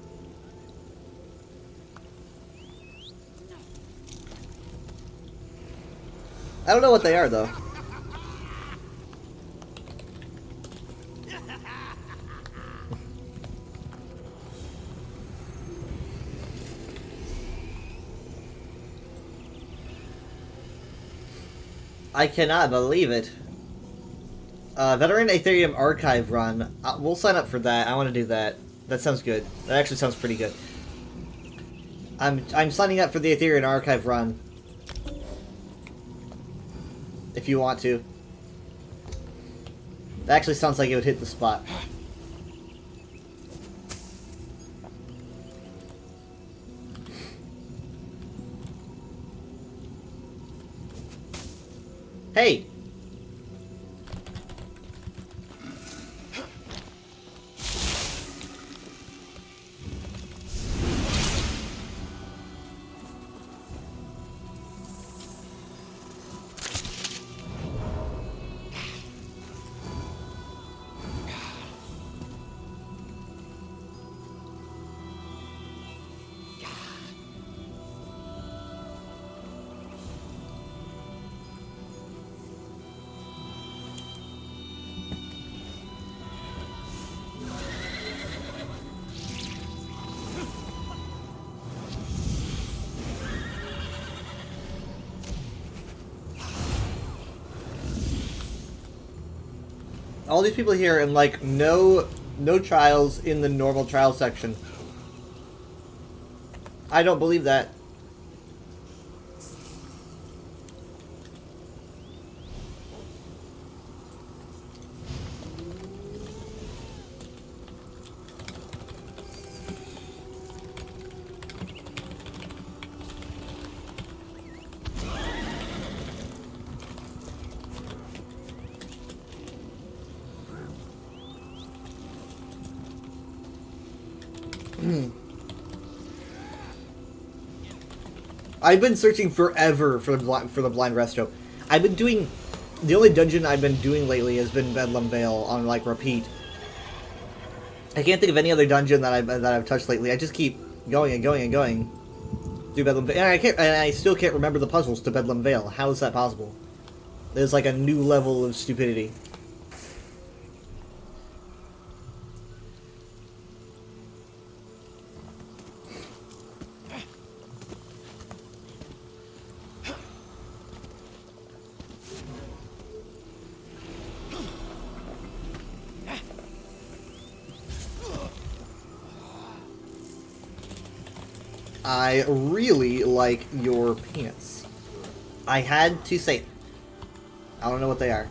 I don't know what they are, though. I cannot believe it. Veteran Aetherium Archive run. We'll sign up for that. I want to do that. That sounds good. That actually sounds pretty good. I'm signing up for the Aetherium Archive run. If you want to. That actually sounds like it would hit the spot. Hey! All these people here and like no trials in the normal trial section. I don't believe that. I've been searching forever for the blind resto. I've been doing the only dungeon I've been doing lately has been Bedlam Vale on like repeat. I can't think of any other dungeon that I've touched lately. I just keep going and going and going through Bedlam Vale, and I still can't remember the puzzles to Bedlam Vale. How is that possible? There's like a new level of stupidity. I really like your pants. I had to say it. I don't know what they are.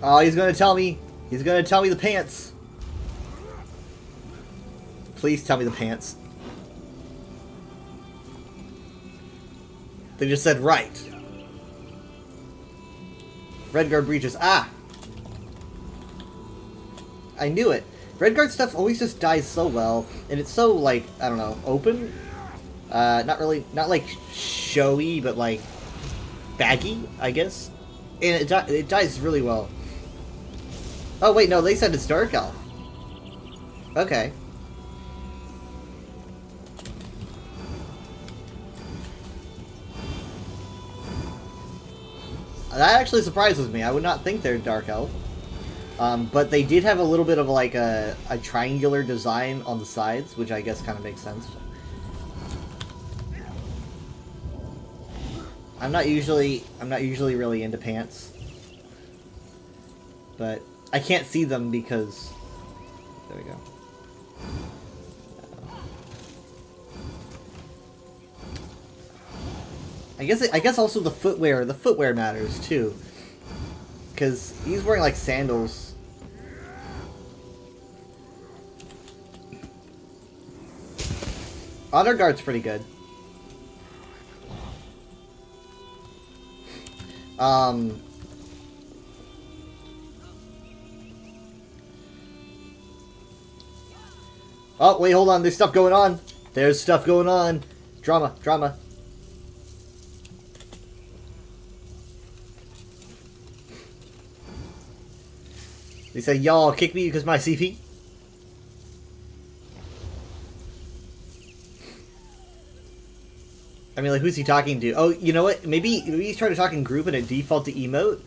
Oh, he's gonna tell me. He's gonna tell me the pants. Please tell me the pants. They just said right. Redguard breaches. Ah! I knew it. Redguard stuff always just dies so well, and it's so, like, I don't know, open? Not really, not like showy, but like baggy, I guess. And it dies really well. Oh wait, no, they said it's Dark Elf. Okay. That actually surprises me. I would not think they're Dark Elf. But they did have a little bit of like a triangular design on the sides, which I guess kind of makes sense. I'm not usually really into pants, but I can't see them because there we go. I guess also the footwear matters too, because he's wearing like sandals. Honor Guard's pretty good. Oh, wait, hold on. There's stuff going on. There's stuff going on. Drama, drama. They say, y'all kick me because my CP? I mean, like, who's he talking to? Oh, you know what? Maybe he's trying to talk in group and it default to emote.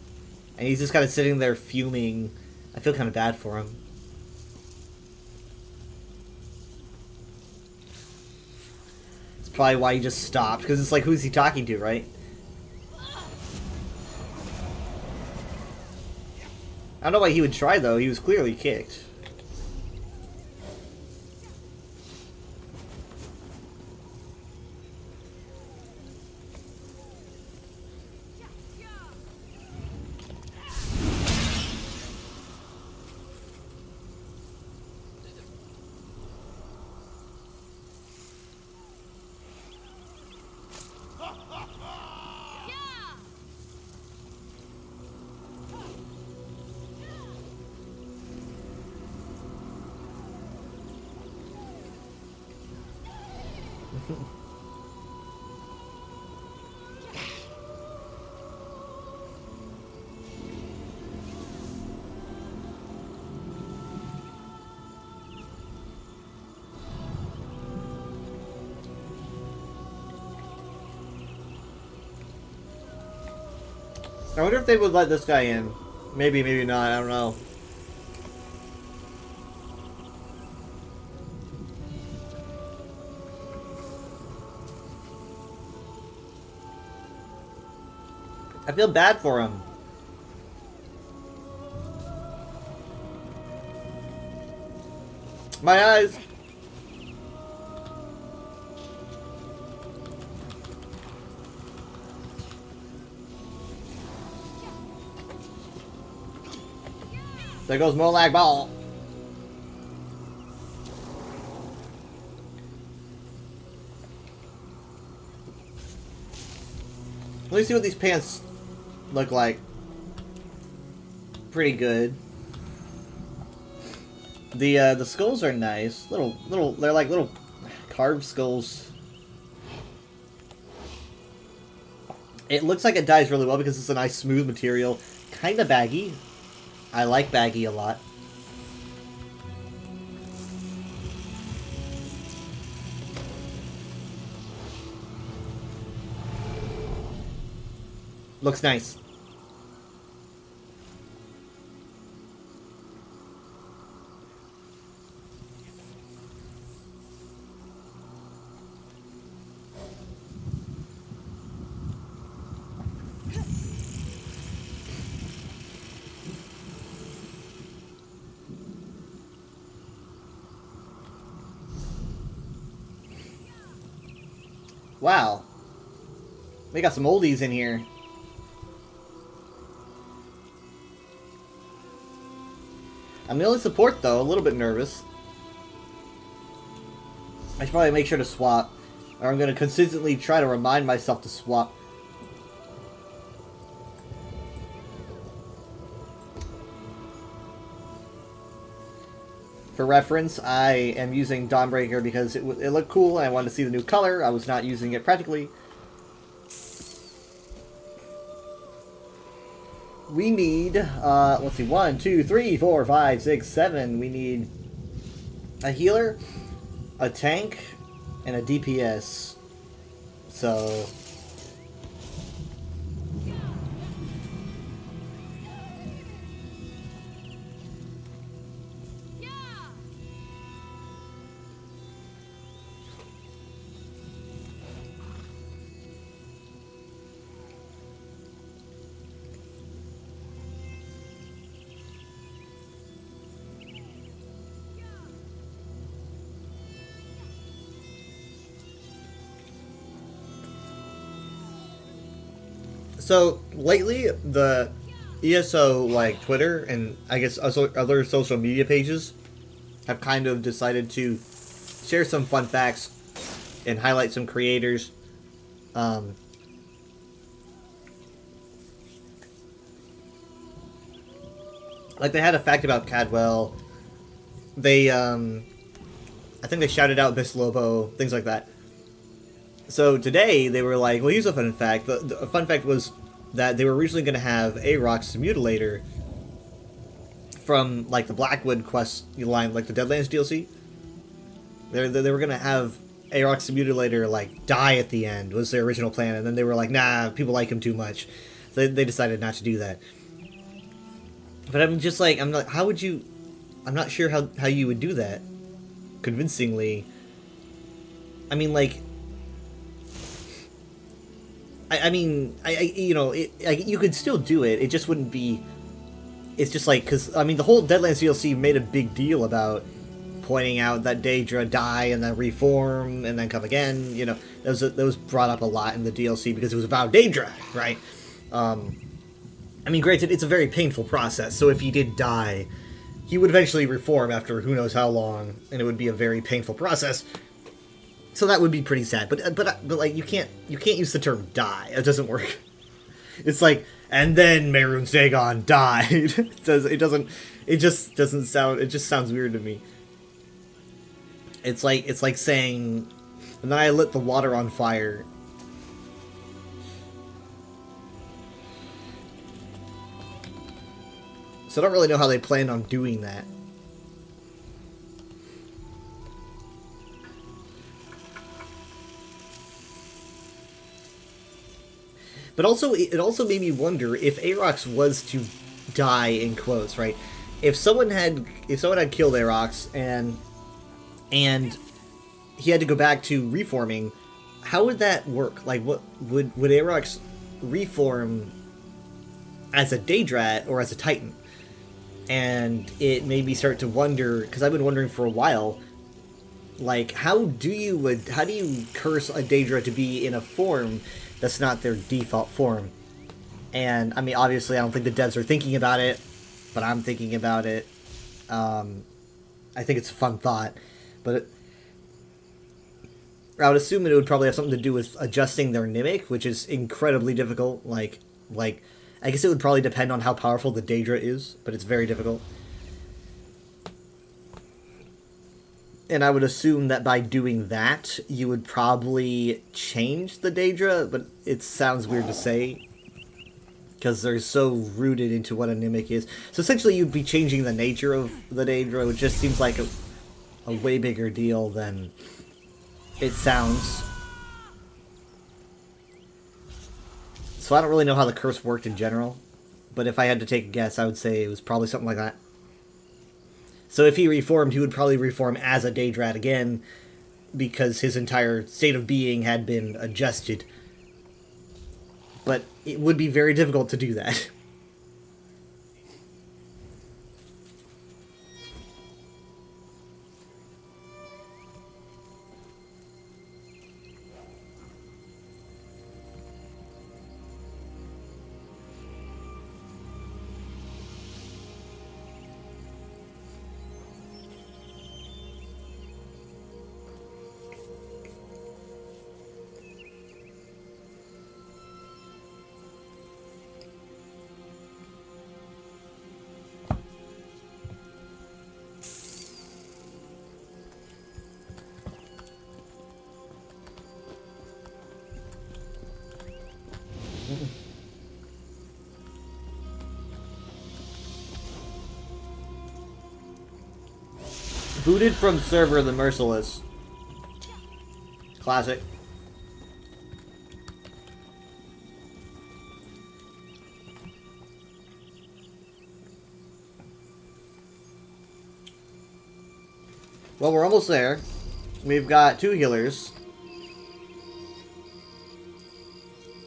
And he's just kind of sitting there fuming. I feel kind of bad for him. It's probably why he just stopped. Because it's like, who's he talking to, right? I don't know why he would try, though. He was clearly kicked. I wonder if they would let this guy in. Maybe, maybe not. I don't know. I feel bad for him. My eyes. There goes Molag Ball. Let me see what these pants look like. Pretty good. The skulls are nice. They're like little carved skulls. It looks like it dies really well because it's a nice smooth material. Kinda baggy. I like baggy a lot. Looks nice. Wow. We got some oldies in here. I'm the only support, though. A little bit nervous. I should probably make sure to swap. Or I'm going to consistently try to remind myself to swap. For reference, I am using Dawnbreaker because it looked cool and I wanted to see the new color. I was not using it practically. We need, let's see, 1, 2, 3, 4, 5, 6, 7. We need a healer, a tank, and a DPS. So... So, lately, the ESO, like, Twitter, and I guess other social media pages have kind of decided to share some fun facts and highlight some creators. Like, they had a fact about Cadwell. They, I think they shouted out Bislobo, things like that. So today, they were like, well, here's a fun fact. The fun fact was that they were originally going to have Aarox Mutilator from, like, the Blackwood quest line, like the Deadlands DLC. They were going to have Aarox Mutilator, like, die at the end, was their original plan, and then they were like, nah, people like him too much. So they decided not to do that. But I'm just like, I'm how would you... I'm not sure how you would do that convincingly. I mean, like... I mean, you know, you could still do it. It just wouldn't be. It's just like, because I mean, the whole Deadlands DLC made a big deal about pointing out that Daedra die and then reform and then come again. You know, that was brought up a lot in the DLC because it was about Daedra, right? I mean, granted, it's a very painful process. So if he did die, he would eventually reform after who knows how long, and it would be a very painful process. So that would be pretty sad, but like you can't use the term die. It doesn't work. It's like, and then Mehrunes Dagon died. It just doesn't sound. It just sounds weird to me. It's like saying, and then I lit the water on fire. So I don't really know how they plan on doing that. But also, it also made me wonder if Aarox was to die, in quotes, right? If someone had killed Aarox and he had to go back to reforming, how would that work? Like, what would Aarox reform as a Daedrat or as a Titan? And it made me start to wonder, because I've been wondering for a while, like, how do you curse a Daedra to be in a form that's not their default form? And, I mean, obviously, I don't think the devs are thinking about it, but I'm thinking about it. I think it's a fun thought, but I would assume it would probably have something to do with adjusting their Mimic, which is incredibly difficult. Like, I guess it would probably depend on how powerful the Daedra is, but it's very difficult. And I would assume that by doing that, you would probably change the Daedra, but it sounds weird to say, because they're so rooted into what a Mimic is. So essentially you'd be changing the nature of the Daedra, which just seems like a way bigger deal than it sounds. So I don't really know how the curse worked in general, but if I had to take a guess, I would say it was probably something like that. So if he reformed, he would probably reform as a Daedrat again, because his entire state of being had been adjusted. But it would be very difficult to do that. Booted from server, the Merciless. Classic. Well, we're almost there. We've got 2 healers.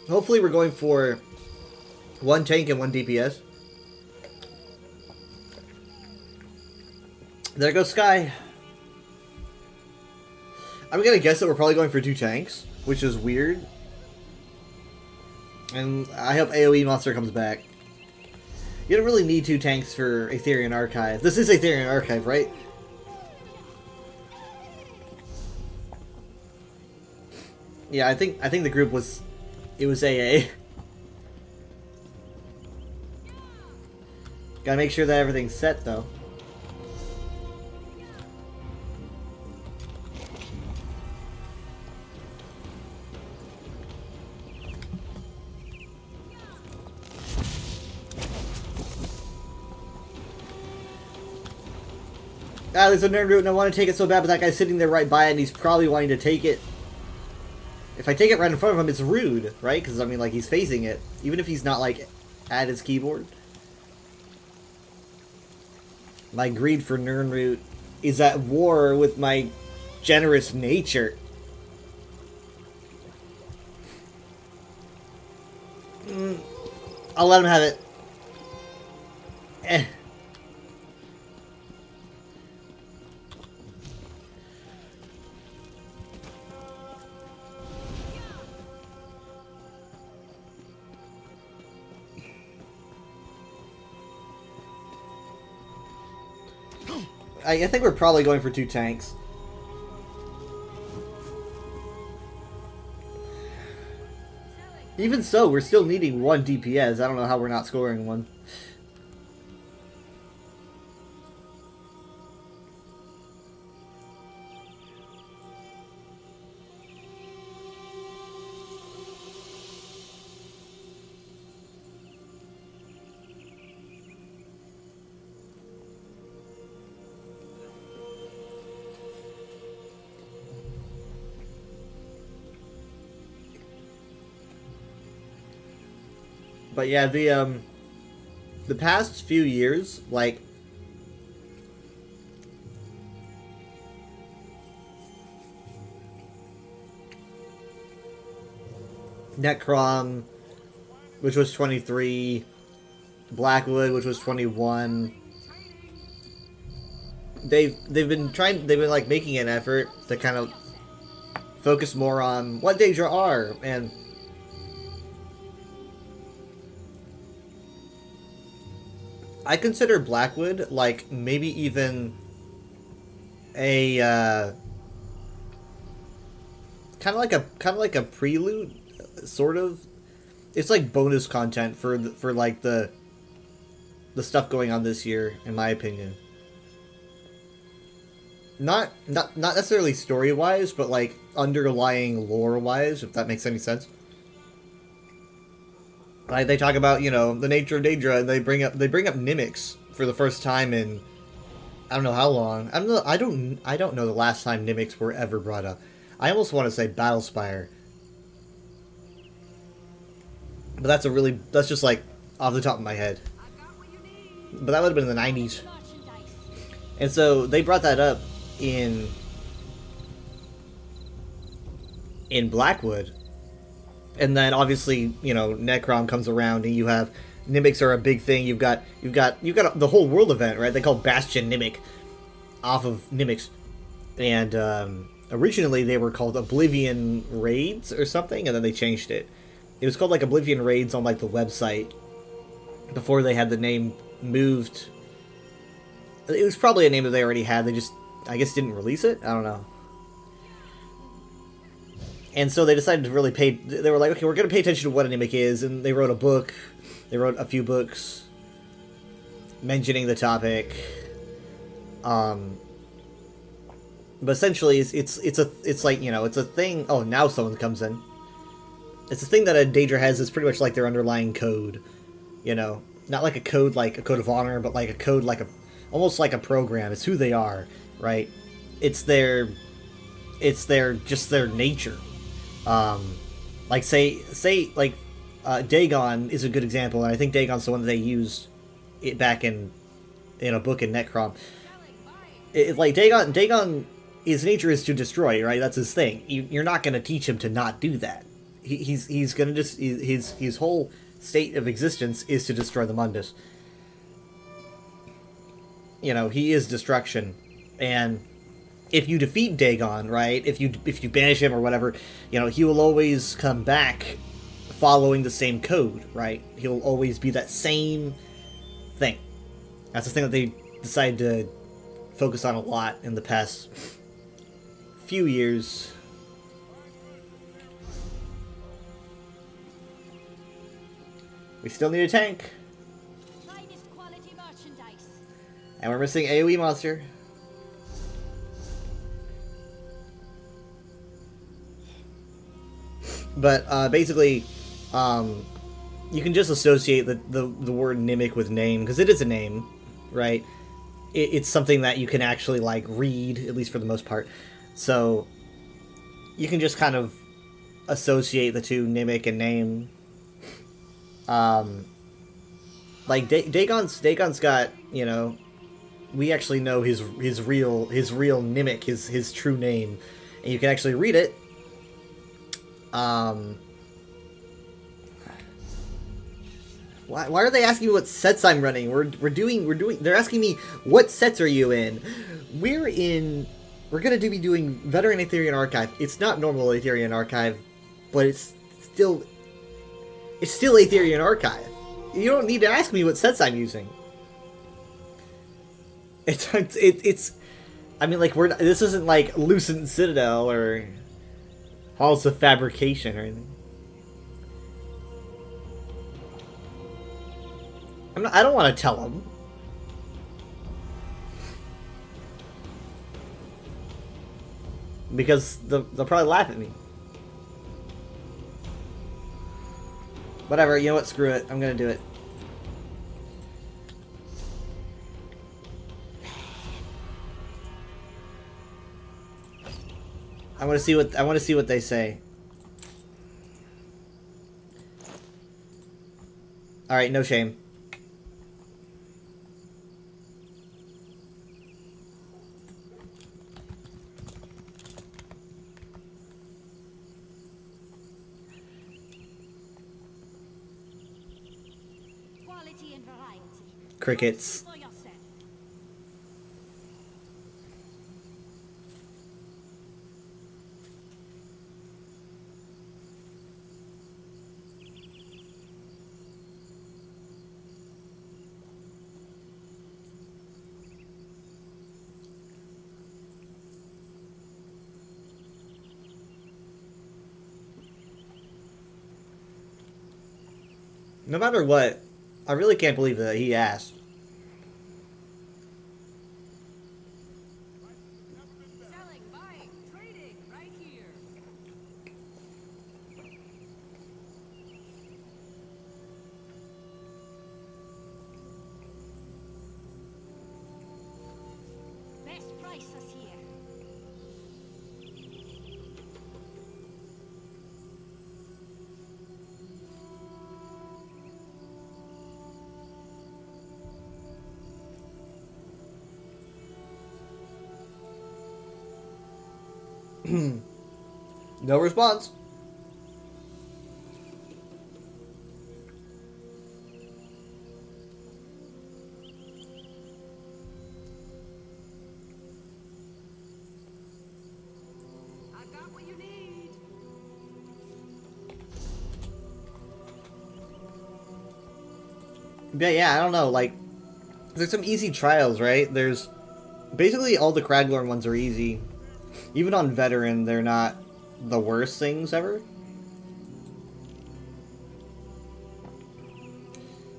Hopefully we're going for 1 tank and 1 DPS. There goes Sky. I'm gonna guess that we're probably going for 2 tanks, which is weird. And I hope AoE Monster comes back. You don't really need 2 tanks for Aetherian Archive. This is Aetherian Archive, right? Yeah, I think the group was... It was AA. Gotta make sure that everything's set, though. Ah, there's a nerd route and I want to take it so bad, but that guy's sitting there right by it and he's probably wanting to take it. If I take it right in front of him, it's rude, right? Because, I mean, like, he's facing it. Even if he's not, like, at his keyboard. My greed for Nirnroot is at war with my generous nature. I'll let him have it. Eh. I think we're probably going for 2 tanks. Even so, we're still needing 1 DPS. I don't know how we're not scoring 1. But yeah, the past few years, like, Necrom, which was 23, Blackwood, which was 21. They've been like making an effort to kind of focus more on what Daedra are, and I consider Blackwood like maybe even a kind of like a prelude, sort of. It's like bonus content for like the stuff going on this year, in my opinion. Not necessarily story wise, but like underlying lore wise, if that makes any sense. Like, they talk about, you know, the nature of Daedra, and they bring up Nimics for the first time in I don't know how long. I don't know the last time Nimics were ever brought up. I almost want to say Battlespire. But that's just like off the top of my head. But that would have been in the 90s. And so they brought that up in Blackwood. And then obviously, you know, Necrom comes around and you have Nimics are a big thing. You've got the whole world event, right? They call Bastion Nimic off of Nimics. And originally they were called Oblivion Raids or something, and then they changed it. It was called like Oblivion Raids on like the website before they had the name moved. It was probably a name that they already had. They just, I guess, didn't release it. I don't know. And so they decided to really pay... They were like, okay, we're going to pay attention to what a Nimic is. And they wrote a book. They wrote a few books mentioning the topic. But essentially, it's like, you know, it's a thing... Oh, now someone comes in. It's a thing that a Daedra has is pretty much like their underlying code. You know? Not like a code of honor, but like a code like a... Almost like a program. It's who they are, right? It's their just their nature. Like say like Dagon is a good example, and I think Dagon's the one that they used it back in a book in Necrom. Like Dagon, his nature is to destroy, right? That's his thing. You're not going to teach him to not do that. He's going to just his whole state of existence is to destroy the Mundus. You know, he is destruction, and if you defeat Dagon, right? If you banish him or whatever, you know, he will always come back following the same code, right? He'll always be that same thing. That's the thing that they decided to focus on a lot in the past few years. We still need a tank. Finest quality merchandise. And we're missing AoE monster. But basically, you can just associate the word Nimic with name, because it is a name, right? It's something that you can actually, like, read, at least for the most part. So, you can just kind of associate the two, Nimic and name. Like, Dagon's got, you know, we actually know his real Nimic, his true name. And you can actually read it. Why are they asking me what sets I'm running? We're doing. They're asking me what sets are you in. We're gonna be doing Veteran Aetherian Archive. It's not normal Aetherian Archive, but it's still Aetherian Archive. You don't need to ask me what sets I'm using. It's. I mean, like this isn't like Lucent Citadel or Halls of Fabrication or anything. I don't want to tell them. Because they'll probably laugh at me. Whatever, you know what? Screw it. I'm gonna do it. I want to see what they say. All right, no shame. Quality and variety. Crickets. For yourself. No matter what, I really can't believe that he asked. Selling, buying, trading, right here. Best prices here. No response. I got what you need. Yeah, I don't know, like, there's some easy trials, right? There's, basically all the Craglorn ones are easy. Even on Veteran, they're not the worst things ever.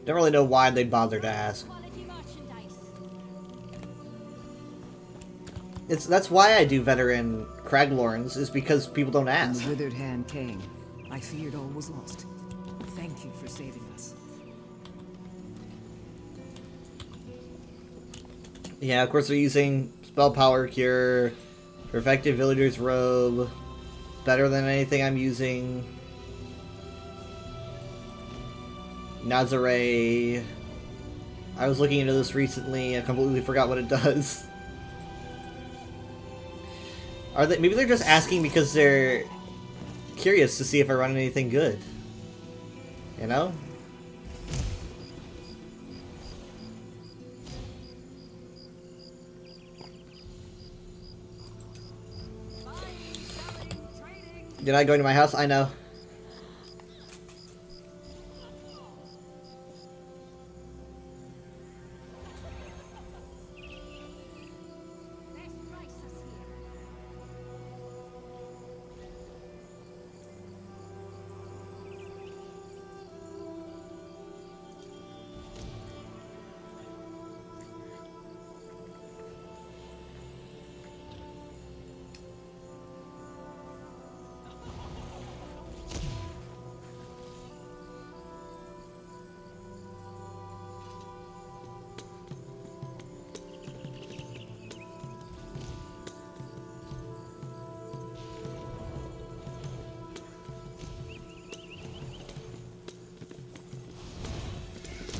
Don't really know why they'd bother to ask. Quality merchandise. That's why I do Veteran Craglorns, is because people don't When ask. the withered hand came, I feared all was lost. Thank you for saving us. Yeah, of course they're using Spell Power Cure. Perfected Villager's Robe. Better than anything I'm using. Nazare. I was looking into this recently. I completely forgot what it does. Are they? Maybe they're just asking because they're curious to see if I run anything good. You know? You're not going to my house? I know.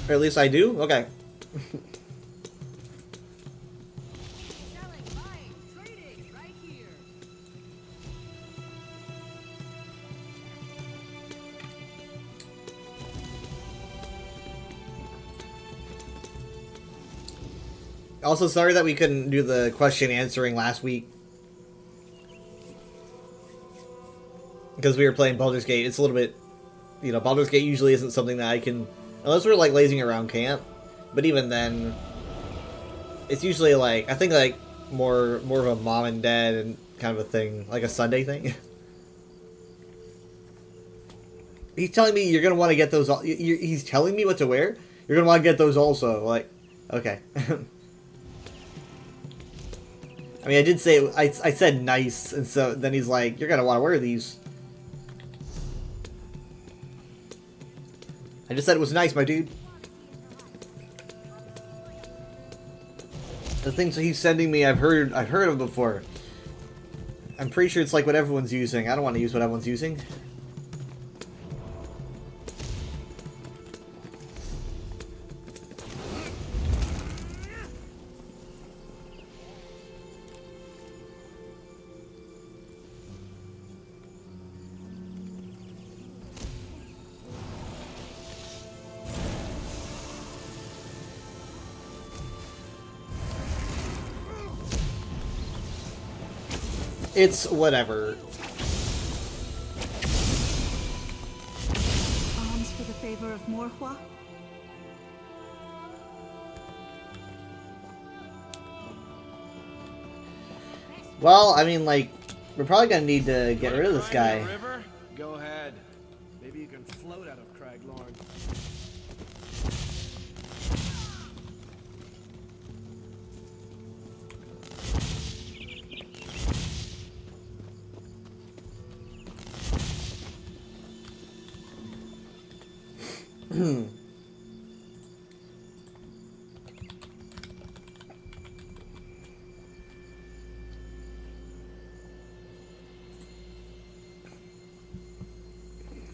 Or at least I do? Okay. Selling, buying, trading, right here. Also, sorry that we couldn't do the question answering last week. Because we were playing Baldur's Gate. It's a little bit... You know, Baldur's Gate usually isn't something that I can... Unless we're, like, lazing around camp. But even then... It's usually, like... I think, like, more of a mom and dad and kind of a thing. Like a Sunday thing. He's telling me you're going to want to get those... He's telling me what to wear? You're going to want to get those also. Like, okay. I mean, I did say... I said nice. And so then he's like, you're going to want to wear these. I just said it was nice, my dude. The things that he's sending me, I've heard of before. I'm pretty sure it's like what everyone's using. I don't want to use what everyone's using. It's whatever. Alms for the favor of Morhua? Well, I mean, like, we're probably gonna need to get rid of this guy. River? Go ahead. Maybe you can float out of Craglorn.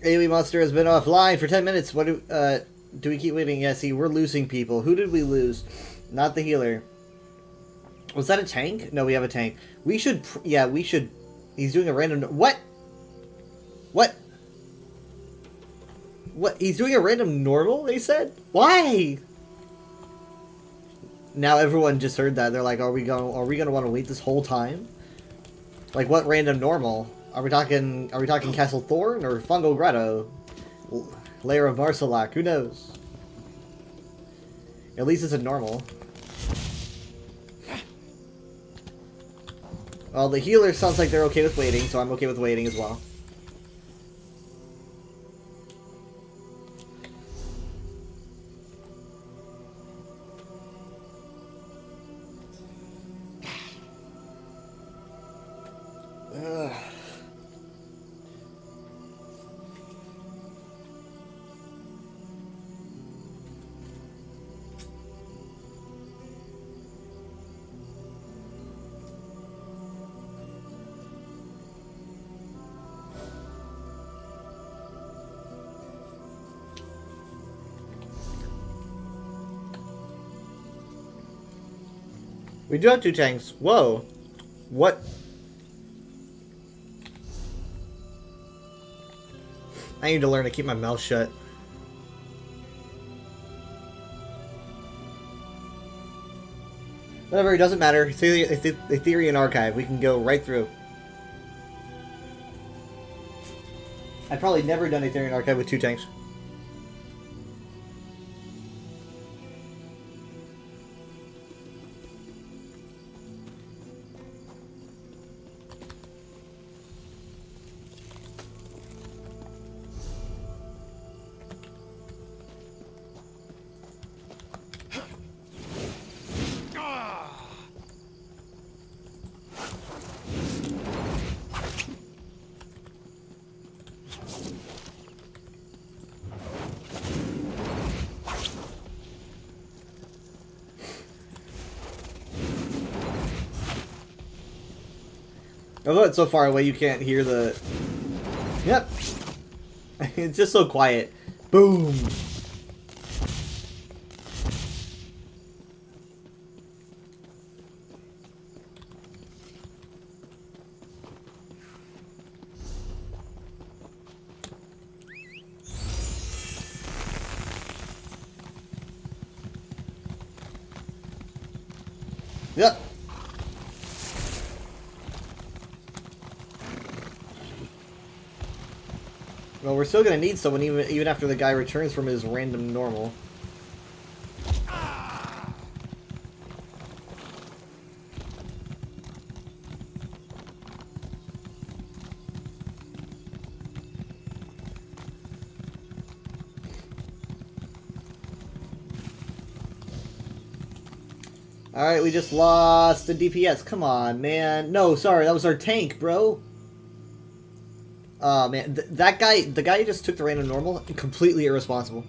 AoE Monster has been offline for 10 minutes. What do we keep waiting? Yeah, see, we're losing people. Who did we lose? Not the healer. Was that a tank? No, we have a tank. We should, yeah, we should. He's doing a random, what? What? What? He's doing a random normal, they said? Why? Now everyone just heard that. They're like, are we gonna want to wait this whole time? Like, what random normal? Are we talking Castle Thorn or Fungo Grotto? Lair of Marsalak, who knows? At least it's a normal. Well, the healer sounds like they're okay with waiting, so I'm okay with waiting as well. Ugh. We do have 2 tanks. Whoa. What? I need to learn to keep my mouth shut. Whatever, it doesn't matter. It's the Aetherian Archive. We can go right through. I've probably never done Aetherian Archive with 2 tanks. Although it's so far away, you can't hear the... Yep. It's just so quiet. Boom. Yep. Well, we're still gonna need someone even after the guy returns from his random normal. Alright, we just lost the DPS. Come on, man. No, sorry, that was our tank, bro. Oh, man. That guy, the guy who just took the random normal, completely irresponsible.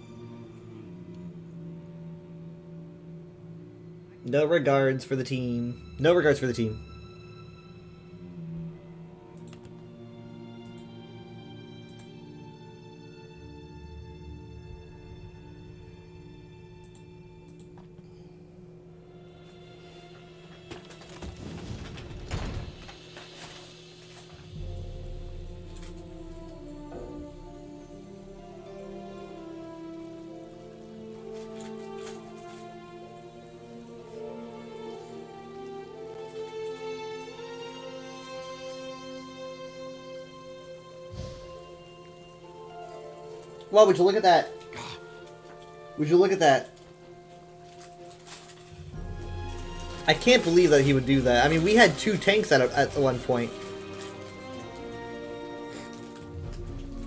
No regards for the team. No regards for the team. Well, would you look at that? Would you look at that? I can't believe that he would do that. I mean, we had 2 tanks at one point.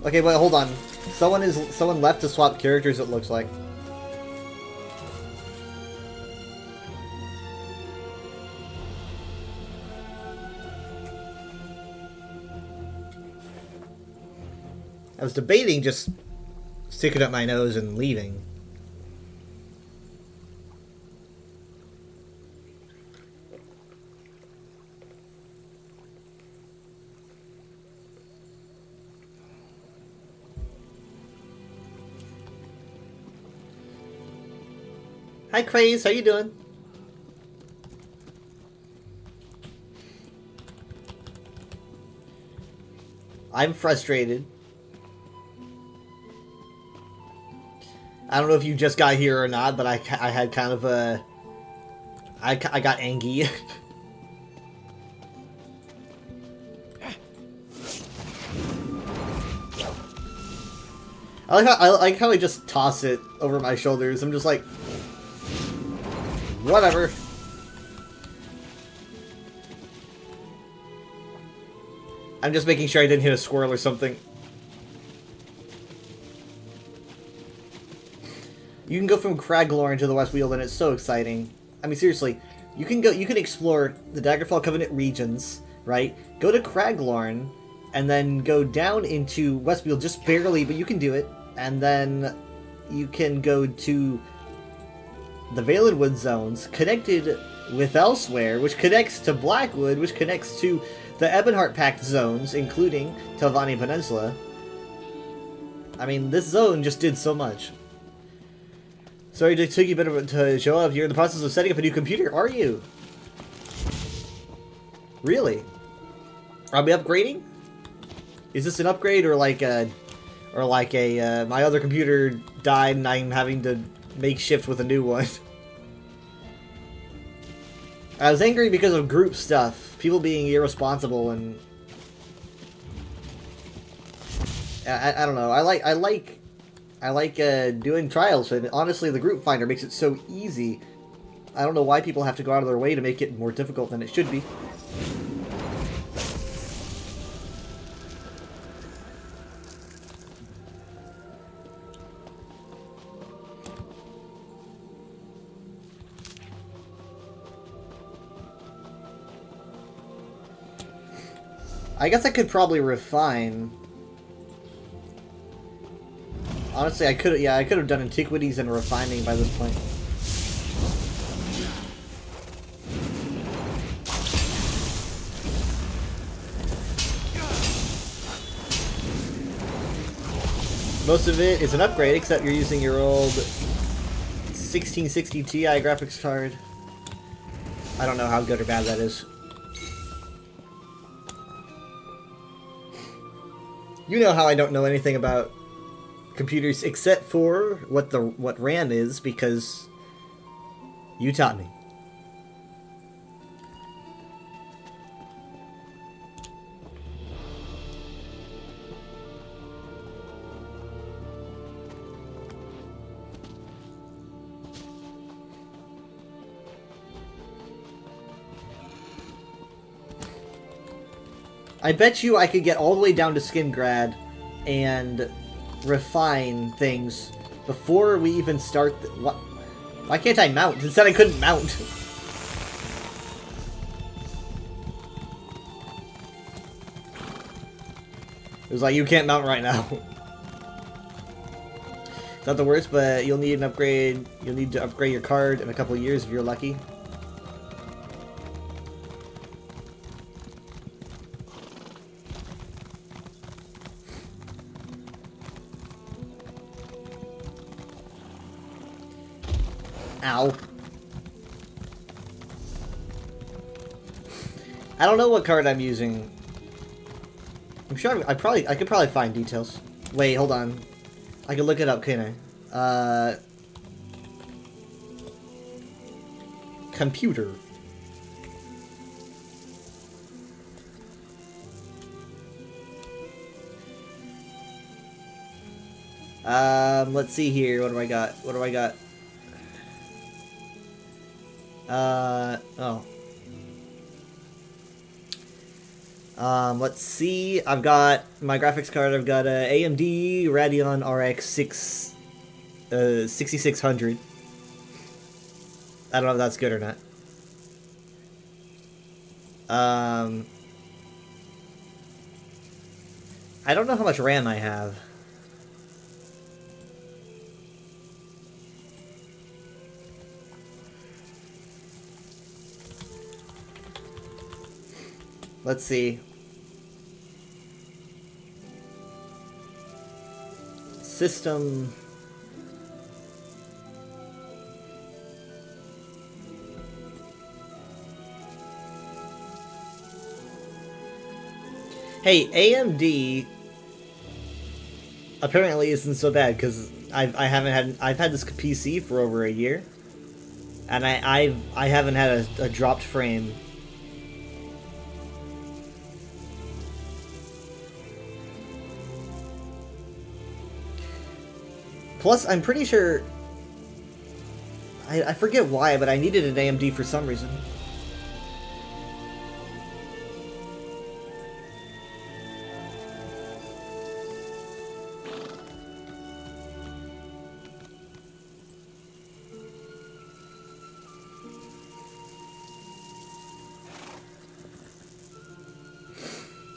Okay, but hold on. Someone left to swap characters, it looks like. I was debating just sticking up my nose and leaving. Hi, Craze. How you doing? I'm frustrated. I don't know if you just got here or not, but I had kind of a... I got angry. I like how I just toss it over my shoulders. I'm just like... Whatever. I'm just making sure I didn't hit a squirrel or something. You can go from Craglorn to the Westweald, and it's so exciting. I mean, seriously, you can explore the Daggerfall Covenant regions, right? Go to Craglorn, and then go down into Westweald, just barely, but you can do it. And then you can go to the Valenwood zones, connected with Elsewhere, which connects to Blackwood, which connects to the Ebonheart Pact zones, including Telvanni Peninsula. I mean, this zone just did so much. Sorry, it took you a bit to show up. You're in the process of setting up a new computer, are you? Really? Are we upgrading? Is this an upgrade or like a my other computer died and I'm having to make shift with a new one? I was angry because of group stuff, people being irresponsible, and I don't know. I like doing trials, and honestly, the group finder makes it so easy. I don't know why people have to go out of their way to make it more difficult than it should be. I guess I could probably refine. Honestly, I could have done antiquities and refining by this point. Most of it is an upgrade, except you're using your old 1660 Ti graphics card. I don't know how good or bad that is. You know how I don't know anything about computers except for what RAM is, because you taught me. I bet you I could get all the way down to Skingrad and refine things before we even start. Why can't I mount? It said I couldn't mount. It was like, you can't mount right now. It's not the worst, but you'll need an upgrade. You'll need to upgrade your card in a couple of years if you're lucky. Ow. I don't know what card I'm using. I'm sure I could probably find details. Wait, hold on. I can look it up, can't I? Computer. Let's see here. What do I got? What do I got? Oh. Let's see. I've got my graphics card. I've got a AMD Radeon RX 6600. I don't know if that's good or not. I don't know how much RAM I have. Let's see. System. Hey, AMD apparently isn't so bad, because I've had this PC for over a year, and I haven't had a dropped frame. Plus, I'm pretty sure... I forget why, but I needed an AMD for some reason.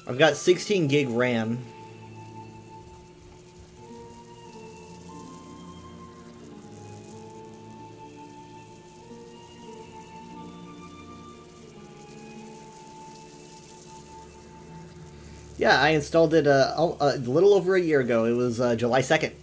I've got 16 gig RAM. Yeah, I installed it a little over a year ago. It was July 2nd.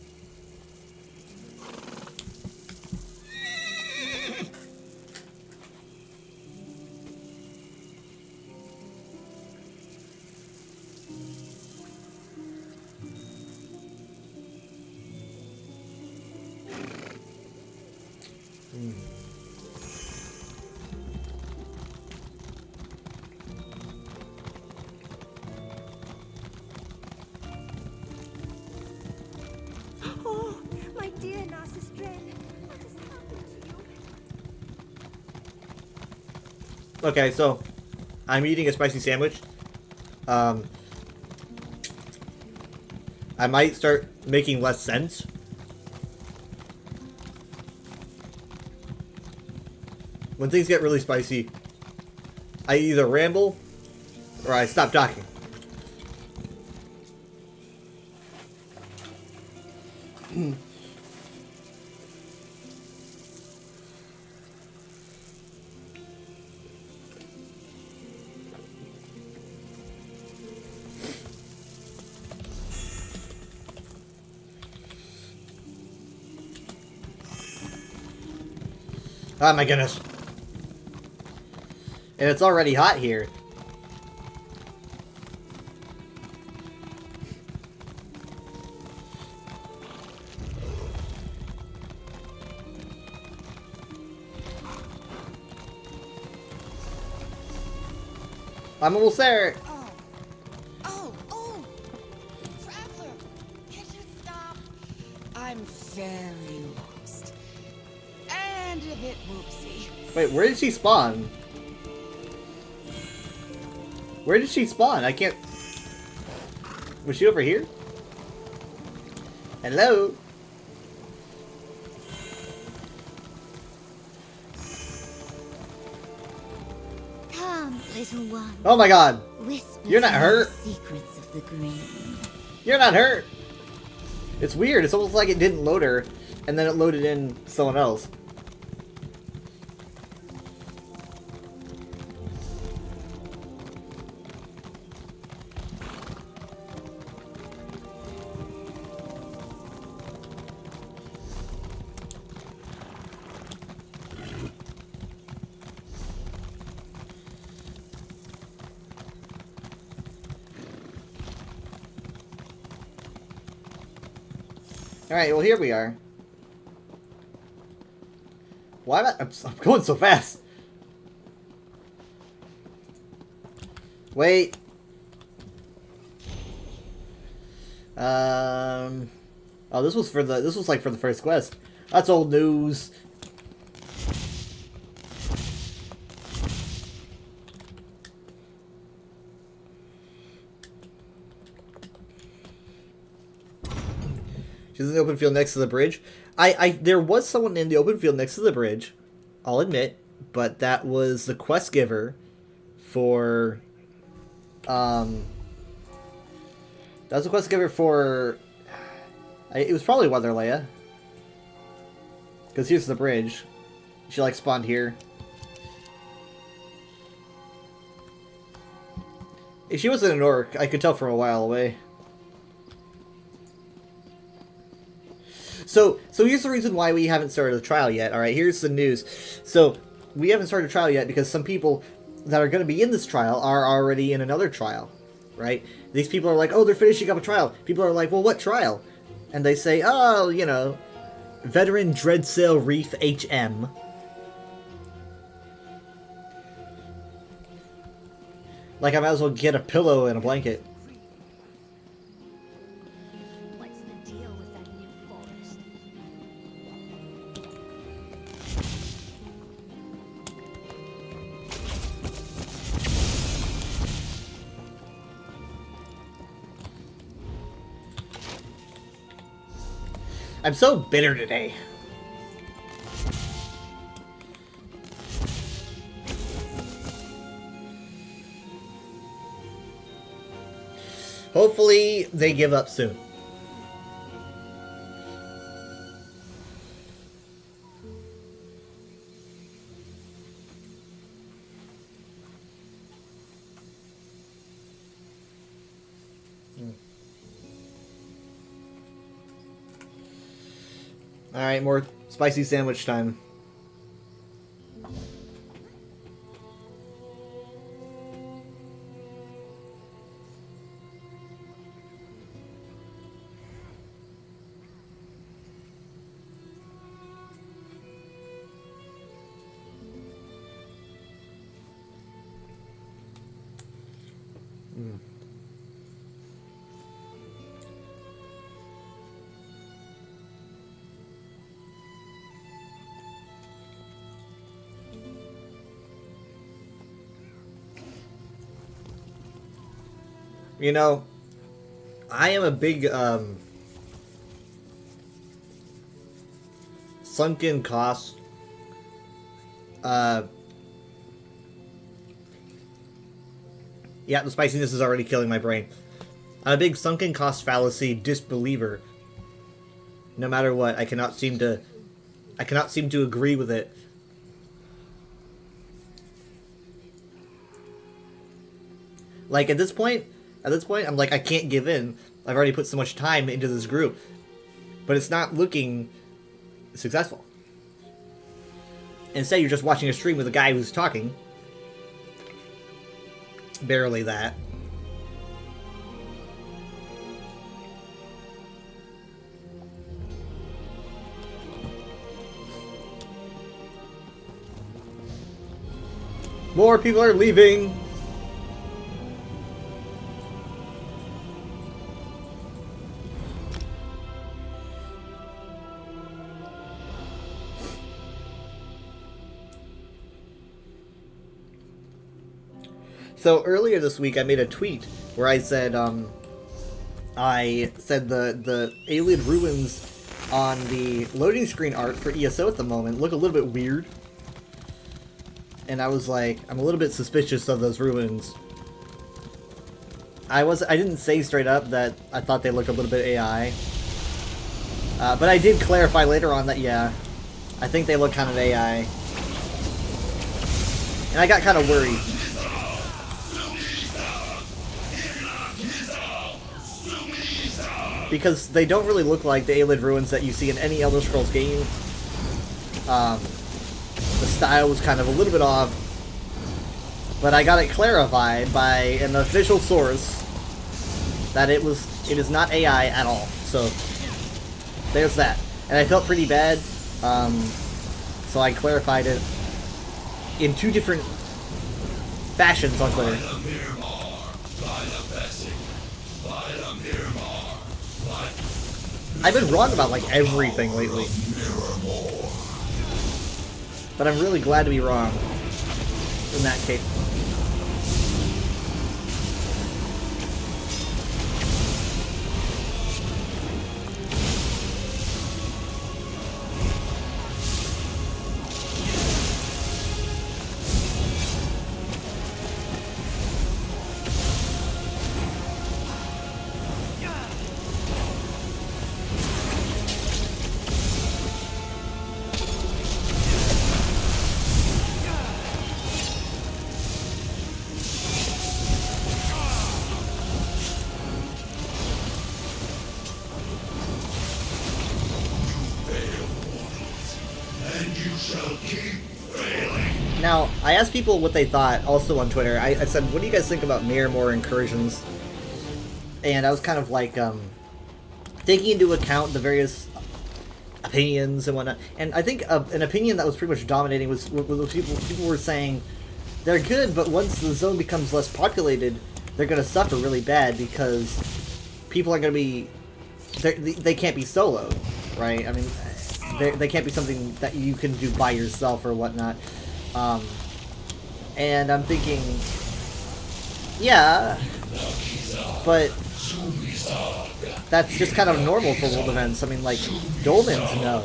Okay, so I'm eating a spicy sandwich. I might start making less sense. When things get really spicy, I either ramble or I stop talking. Oh my goodness. And it's already hot here. I'm almost there. Oh! Traveler! Can you stop? I'm very lost. And a bit whoopsie. Wait, where did she spawn? Where did she spawn? I can't... Was she over here? Hello? Come, little one. Oh my god. Whisper You're not to me hurt. the secrets of the green. You're not hurt. It's weird. It's almost like it didn't load her, and then it loaded in someone else. Alright, well here we are. Why am I'm going so fast? Wait. Oh, this was like for the first quest. That's old news. She's in the open field next to the bridge. There was someone in the open field next to the bridge, I'll admit, but that was the quest giver for, that was the quest giver for, it was probably Weatherleia. Because here's the bridge. She, like, spawned here. If she wasn't an orc, I could tell from a while away. So here's the reason why we haven't started a trial yet. All right, here's the news. So we haven't started a trial yet because some people that are going to be in this trial are already in another trial, right? These people are like, oh, they're finishing up a trial. People are like, well, what trial? And they say, oh, you know, Veteran Dreadsail Reef HM. Like I might as well get a pillow and a blanket. What's the deal with that new forest? I'm so bitter today. Hopefully, they give up soon. Alright, more spicy sandwich time. You know, I am a big sunken cost yeah, the spiciness is already killing my brain. I'm a big sunken cost fallacy disbeliever. No matter what, I cannot seem to agree with it. Like at this point, I'm like, I can't give in. I've already put so much time into this group, but it's not looking successful. Instead, you're just watching a stream with a guy who's talking. Barely that. More people are leaving. So earlier this week, I made a tweet where I said, the Ayleid ruins on the loading screen art for ESO at the moment look a little bit weird. And I was like, I'm a little bit suspicious of those ruins. I didn't say straight up that I thought they looked a little bit AI. But I did clarify later on that, yeah, I think they look kind of AI. And I got kind of worried. Because they don't really look like the Ayleid ruins that you see in any Elder Scrolls game. The style was kind of a little bit off. But I got it clarified by an official source that it is not AI at all. So there's that. And I felt pretty bad. So I clarified it in two different fashions on Twitter. I've been wrong about, like, everything lately. But I'm really glad to be wrong in that case. Now, I asked people what they thought, also on Twitter. I said, what do you guys think about Miramor incursions? And I was kind of like, taking into account the various opinions and whatnot. And I think an opinion that was pretty much dominating was people were saying, they're good, but once the zone becomes less populated, they're going to suffer really bad because people are going to be... They can't be solo, right? I mean, they can't be something that you can do by yourself or whatnot. And I'm thinking, yeah, but that's just kind of normal for world events. I mean, like, dolmens, no.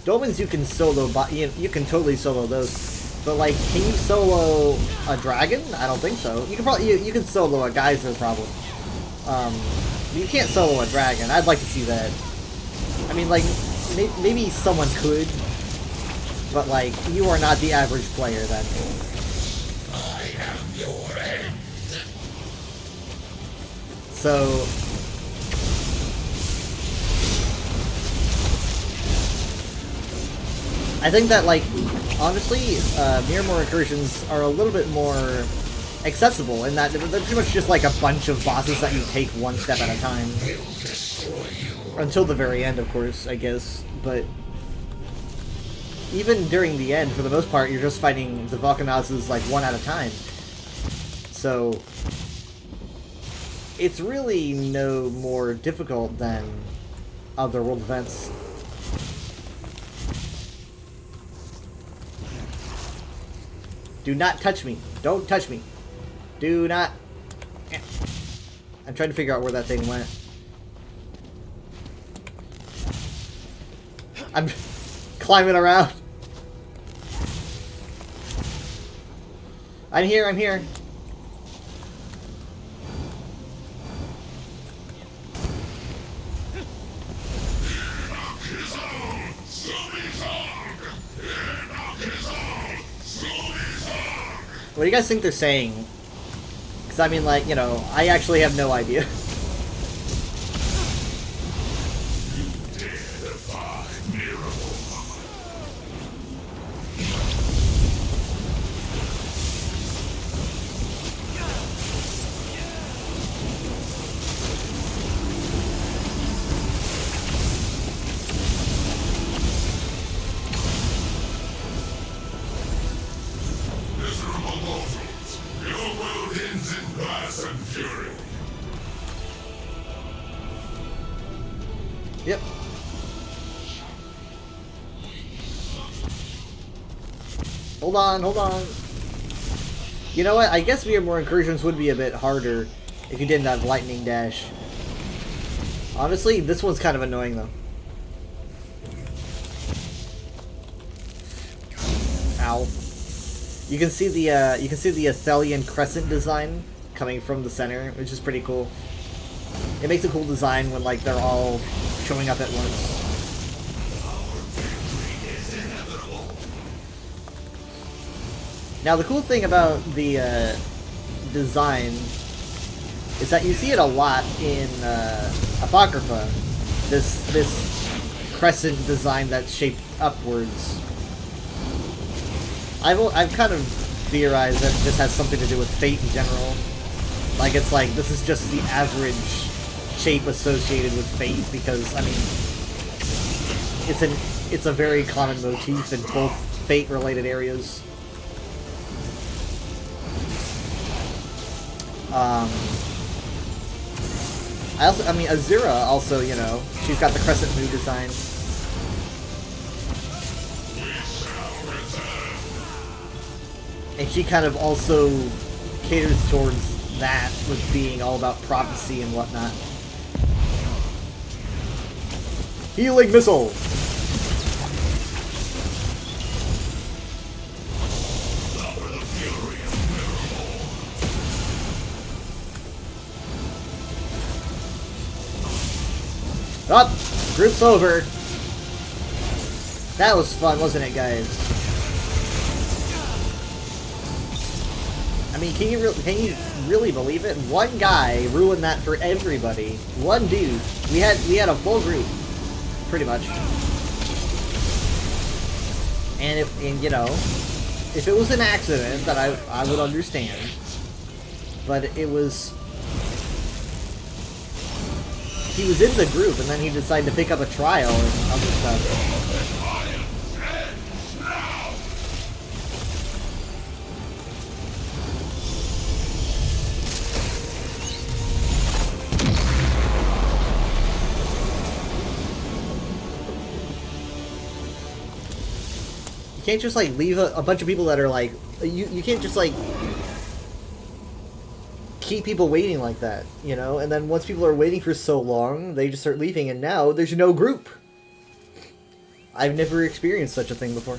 Dolmens you can solo, you can totally solo those. But, like, can you solo a dragon? I don't think so. You can probably, you can solo a geyser, probably. You can't solo a dragon. I'd like to see that. I mean, like, maybe someone could. But, like, you are not the average player, then. I am your end. So... I think that, like, honestly, Miramor incursions are a little bit more accessible in that they're pretty much just like a bunch of bosses that you take one step at a time. Until the very end, of course, I guess. But... even during the end, for the most part, you're just fighting the Valkanazes, like, one at a time. So, it's really no more difficult than other world events. Do not touch me. Don't touch me. Do not... I'm trying to figure out where that thing went. I'm climbing around. I'm here, I'm here. What do you guys think they're saying? Because I mean, like, you know, I actually have no idea. Yep. Hold on, hold on. You know what? I guess more incursions would be a bit harder if you didn't have lightning dash. Honestly, this one's kind of annoying though. Ow. You can see the Athelian crescent design coming from the center, which is pretty cool. It makes a cool design when like they're all showing up at once. Now the cool thing about the design is that you see it a lot in Apocrypha. This crescent design that's shaped upwards. I've kind of theorized that this has something to do with Fate in general. Like it's like this is just the average shape associated with Fate because I mean it's a very common motif in both Fate related areas. I mean Azura also, you know, she's got the crescent moon design. And she kind of also caters towards that with being all about prophecy and whatnot. Healing missile! Up! Group's over. That was fun, wasn't it, guys? I mean, can you really believe it? One guy ruined that for everybody. One dude. We had a full group, pretty much. And you know, if it was an accident, then I would understand. But it was. He was in the group, and then he decided to pick up a trial and other stuff. You can't just like leave a bunch of people that are like you can't just like keep people waiting like that, you know? And then once people are waiting for so long, they just start leaving, and now there's no group. I've never experienced such a thing before.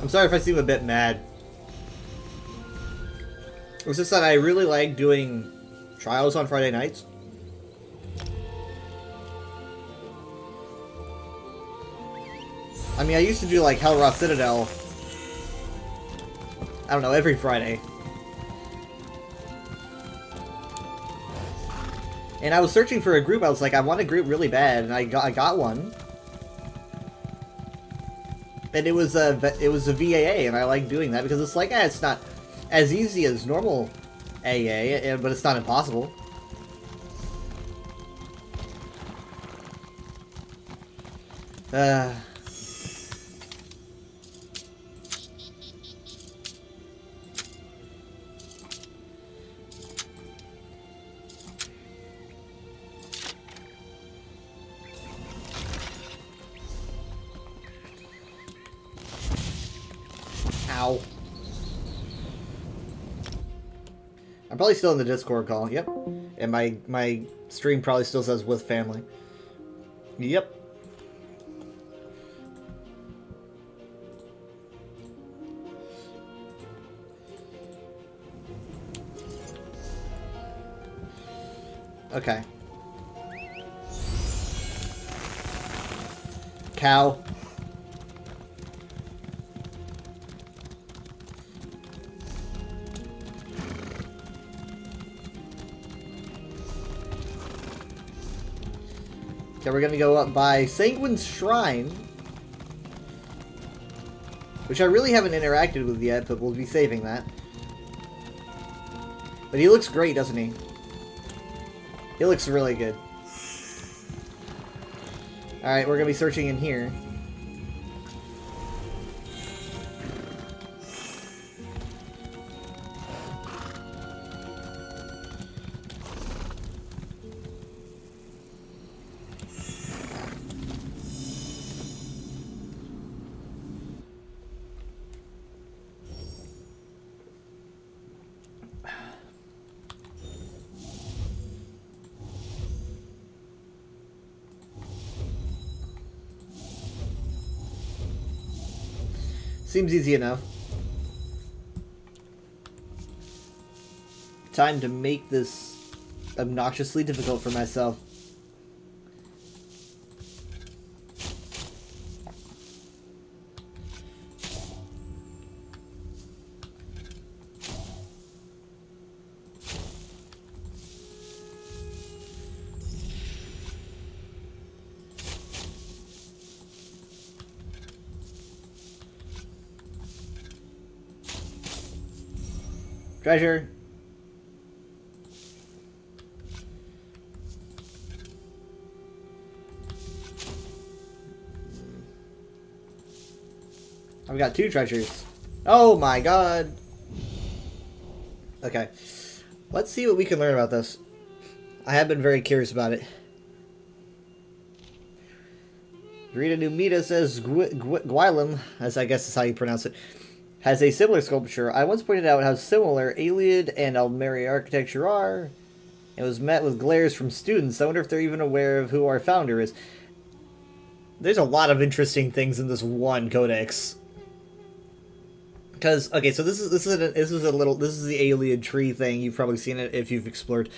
I'm sorry if I seem a bit mad. It's just that I really like doing trials on Friday nights. I mean, I used to do like Hellroth Citadel, I don't know, every Friday. And I was searching for a group. I was like, I want a group really bad, and I got one. And it was a VAA, and I like doing that because it's like, it's not as easy as normal AA, but it's not impossible. Ow. I'm probably still in the Discord call, yep. And my stream probably still says with family. Yep. Okay. Cow. Okay, we're gonna go up by Sanguine's Shrine, which I really haven't interacted with yet, but we'll be saving that. But he looks great, doesn't he? He looks really good. Alright, we're gonna be searching in here. Seems easy enough. Time to make this obnoxiously difficult for myself. Treasure. I've got 2 treasures. Oh my god. Okay. Let's see what we can learn about this. I have been very curious about it. Rita Numita says Gwylem, as I guess is how you pronounce it, has a similar sculpture. I once pointed out how similar Ayleid and Aldmeri architecture are. It was met with glares from students. I wonder if they're even aware of who our founder is. There's a lot of interesting things in this one codex. Because, okay, so this is the Ayleid tree thing. You've probably seen it if you've explored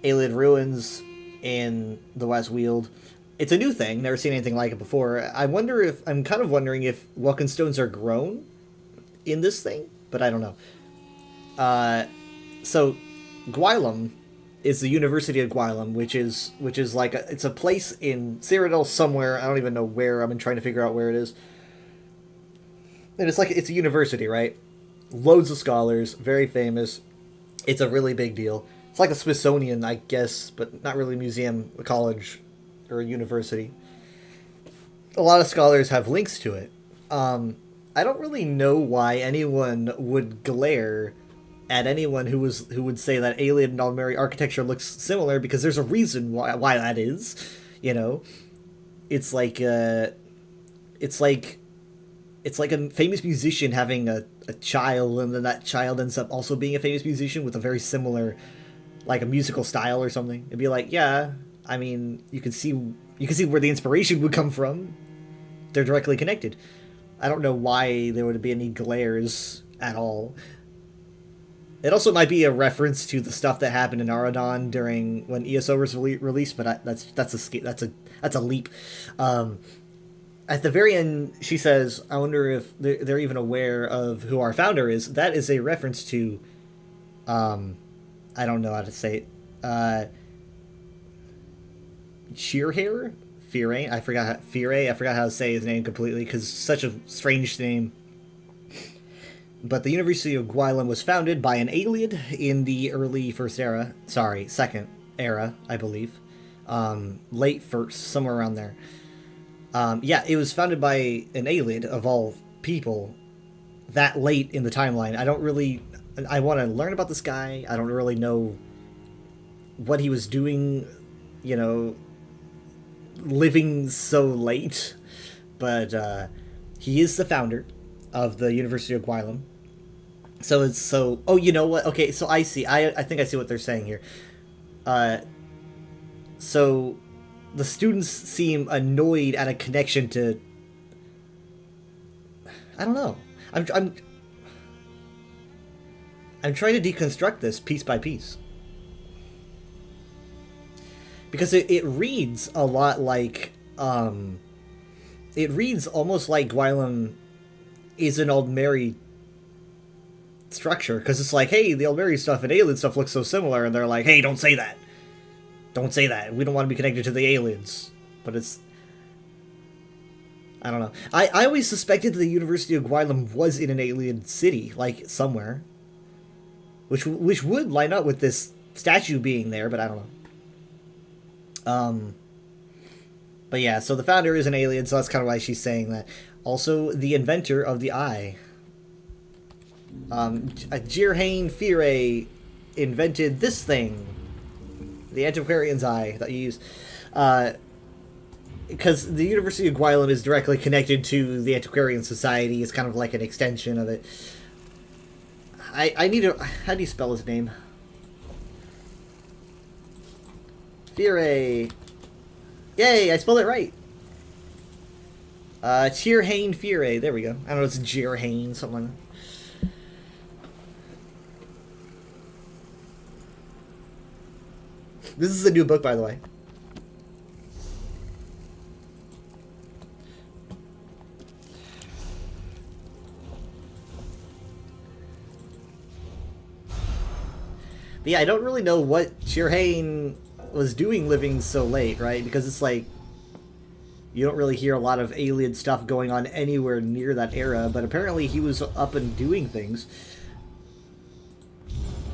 Ayleid ruins in the West Weald. It's a new thing. Never seen anything like it before. I'm kind of wondering if Welkin-stones are grown in this thing, but I don't know. So Gwylem is the University of Gwylem, which is like it's a place in Cyrodiil somewhere. I don't even know where. I've been trying to figure out where it is. And it's a university, right? Loads of scholars, very famous. It's a really big deal. It's like the Smithsonian, I guess, but not really a museum, a college, or a university. A lot of scholars have links to it. I don't really know why anyone would glare at anyone who would say that Ayleid and Aldmeri architecture looks similar, because there's a reason why that is. You know, it's like a famous musician having a child, and then that child ends up also being a famous musician with a very similar, like, a musical style or something. It'd be like, yeah, I mean, you can see where the inspiration would come from. They're directly connected. I don't know why there would be any glares at all. It also might be a reference to the stuff that happened in Aradon during when ESO was released, but that's a leap. at the very end, she says, I wonder if they're even aware of who our founder is. That is a reference to, I don't know how to say it, Sheerhair? Fire? I forgot how to say his name completely, because it's such a strange name. But the University of Gwylem was founded by an alien in the second era, I believe. Late first, somewhere around there. Yeah, it was founded by an alien of all people that late in the timeline. I want to learn about this guy. I don't really know what he was doing, living so late. But he is the founder of the University of Gwylem. Oh, you know what? Okay, so I see. I think I see what they're saying here. So the students seem annoyed at a connection to... I don't know. I'm trying to deconstruct this piece by piece. Because it reads a lot like... it reads almost like Gwylem is an Aldmeri structure. Because it's like, hey, the Aldmeri stuff and alien stuff looks so similar. And they're like, hey, don't say that. Don't say that. We don't want to be connected to the aliens. But it's... I don't know. I always suspected the University of Gwylem was in an alien city, like, somewhere. Which would line up with this statue being there, but I don't know. But yeah, so the founder is an alien, so that's kind of why she's saying that. Also, the inventor of the eye. Jirhain Fire invented this thing. The Antiquarian's Eye that you use. Because the University of Gwylem is directly connected to the Antiquarian Society. It's kind of like an extension of it. I need to... How do you spell his name? Fire. Yay, I spelled it right. Jirhain Fire. There we go. I don't know, it's Jirhain, something like that. This is a new book, by the way. But yeah, I don't really know what Jirhain was doing living so late, right? Because it's like, you don't really hear a lot of alien stuff going on anywhere near that era, but apparently he was up and doing things.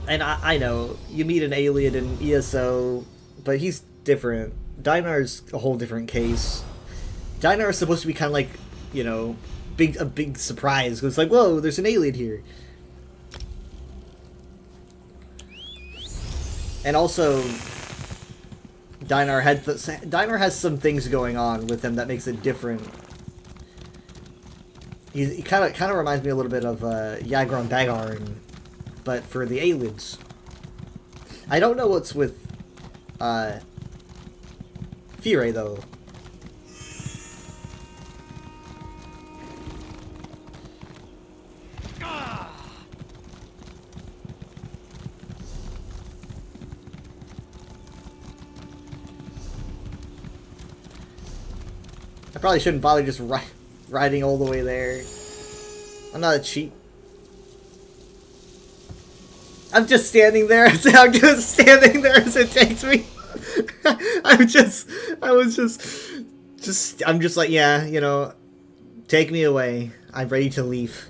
And I know, you meet an alien in ESO, but he's different. Dynar's a whole different case. Dynar is supposed to be kind of like, a big surprise. It's like, whoa, there's an alien here. And also, Dynar has some things going on with him that makes it different. He kind of reminds me a little bit of Yagron Bagarin, but for the aliens. I don't know what's with Fire, though. I probably shouldn't bother just riding all the way there. I'm not a cheat. I'm just standing there. I'm just standing there as it takes me. I'm just like, yeah, take me away. I'm ready to leave.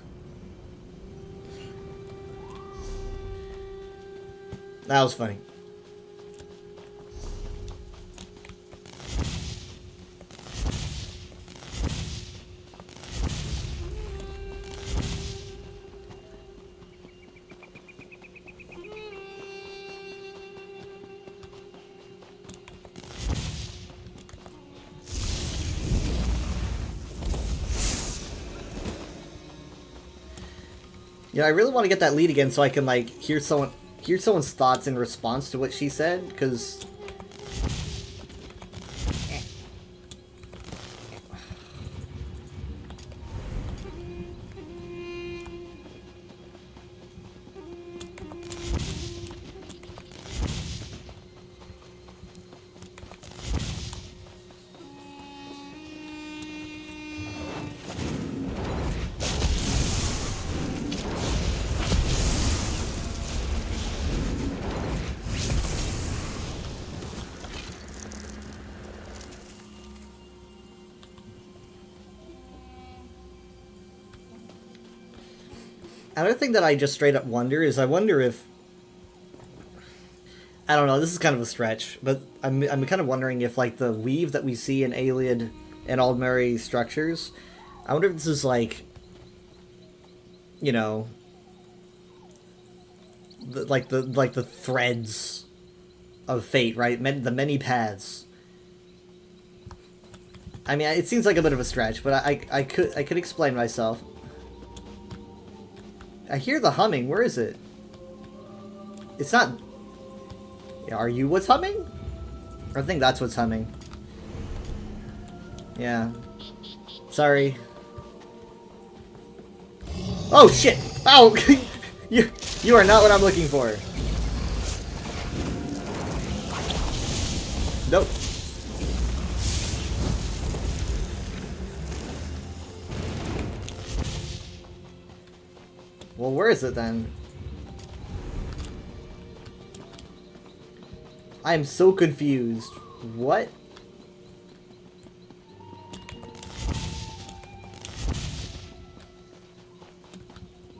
That was funny. I really want to get that lead again so I can, like, hear someone's thoughts in response to what she said, because... Another thing that I just straight up wonder is I wonder if, I don't know, this is kind of a stretch, but I'm kind of wondering if, like, the weave that we see in Ayleid and Aldmeri structures, I wonder if this is, like, you know, like the threads of fate, right? The many paths. I mean, it seems like a bit of a stretch, but I could explain myself. I hear the humming. Where is it? It's not... Are you what's humming? I think that's what's humming. Yeah. Sorry. Oh, shit! Ow! You are not what I'm looking for. Nope. Well, where is it then? I'm so confused. What?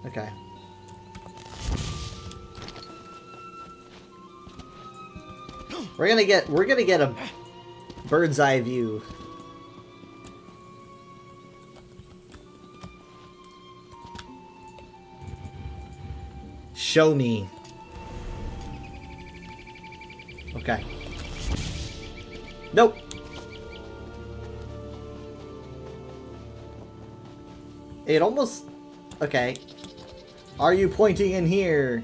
Okay. We're gonna get a bird's eye view. Show me. Okay. Nope. It almost... Okay. Are you pointing in here?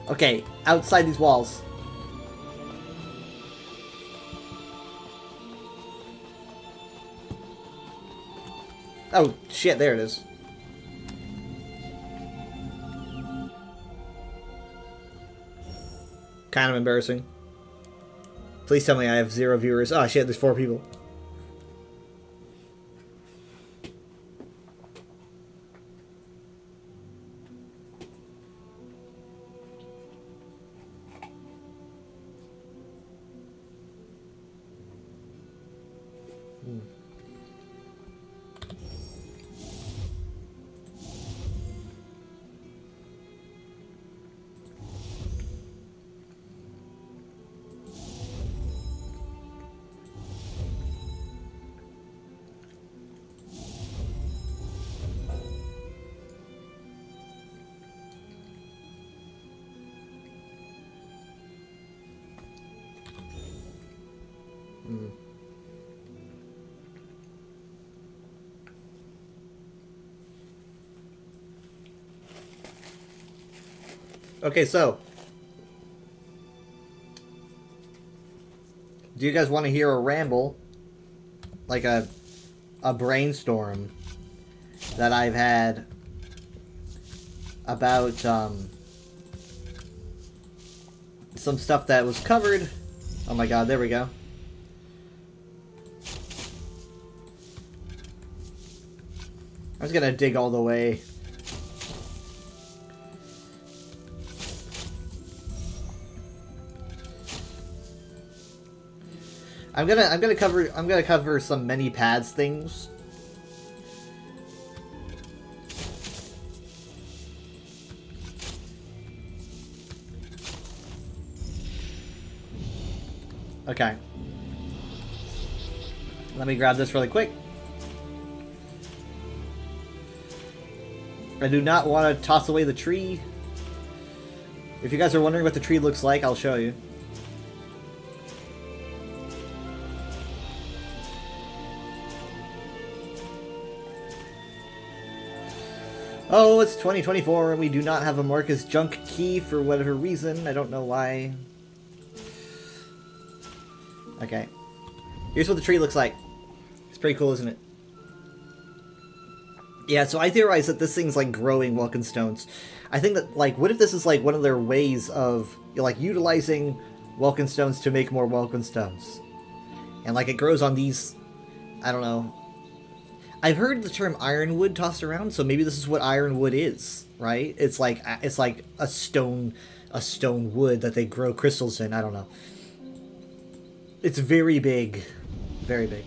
Okay, outside these walls. Oh, shit, there it is. Kind of embarrassing. Please tell me I have 0 viewers. Oh, shit, there's 4 people. Okay, so do you guys want to hear a ramble, like a brainstorm that I've had about some stuff that was covered? Oh my god, there we go. I was gonna dig all the way. I'm gonna cover some many paths things. Okay. Let me grab this really quick. I do not want to toss away the tree. If you guys are wondering what the tree looks like, I'll show you. Oh, it's 2024 and we do not have a Marcus junk key for whatever reason. I don't know why. Okay. Here's what the tree looks like. It's pretty cool, isn't it? Yeah, so I theorize that this thing's like growing Welkin stones. I think that, like, what if this is like one of their ways of, like, utilizing Welkin stones to make more Welkin stones? And like it grows on these, I don't know. I've heard the term ironwood tossed around, so maybe this is what ironwood is, right? It's like a stone wood that they grow crystals in. I don't know. It's very big. Very big.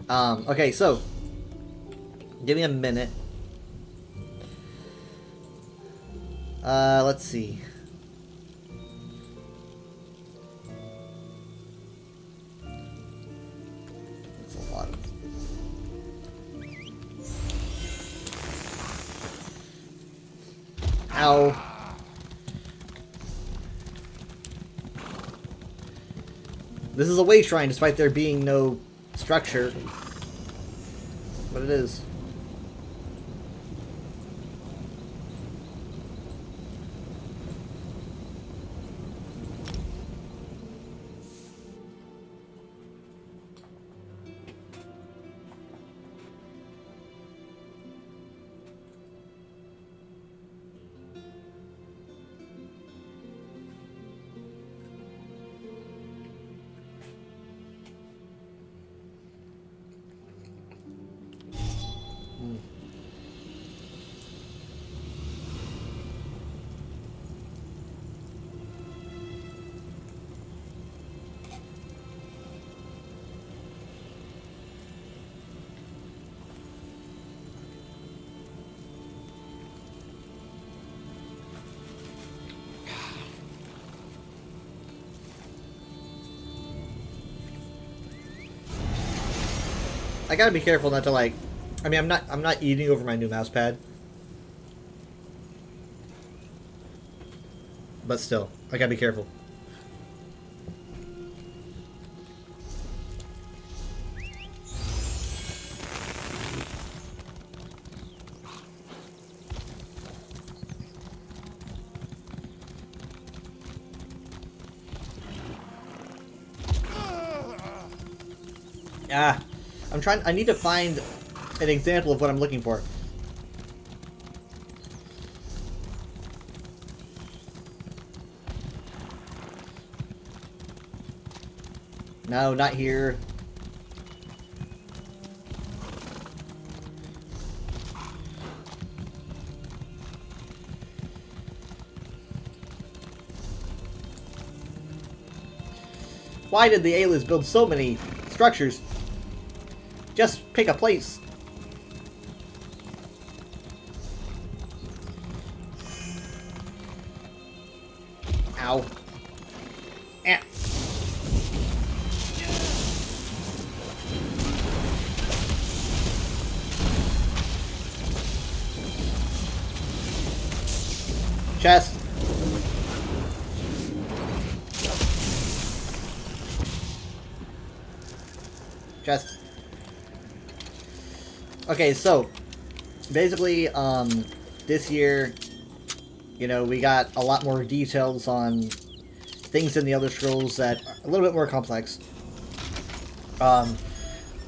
Okay, so give me a minute. Let's see. That's a lot of... Ow. This is a way shrine, despite there being no structure. But it is. I gotta be careful not to like... I mean, I'm not eating over my new mouse pad. But still, I gotta be careful. Ah. I need to find an example of what I'm looking for. No, not here. Why did the aliens build so many structures? Just pick a place. Ow. Eh. Chest. Chest. Okay, so basically, this year, you know, we got a lot more details on things in the Elder Scrolls that are a little bit more complex.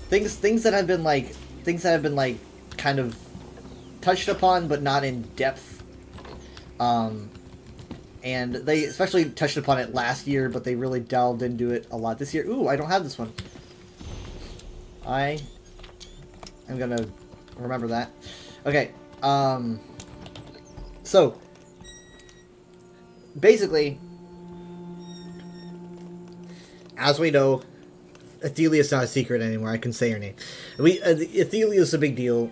Things that have been like kind of touched upon, but not in depth. And they especially touched upon it last year, but they really delved into it a lot this year. Ooh, I don't have this one. I'm gonna remember that. Okay, so, basically, as we know, Athelia's not a secret anymore. I can say her name. Athelia's a big deal.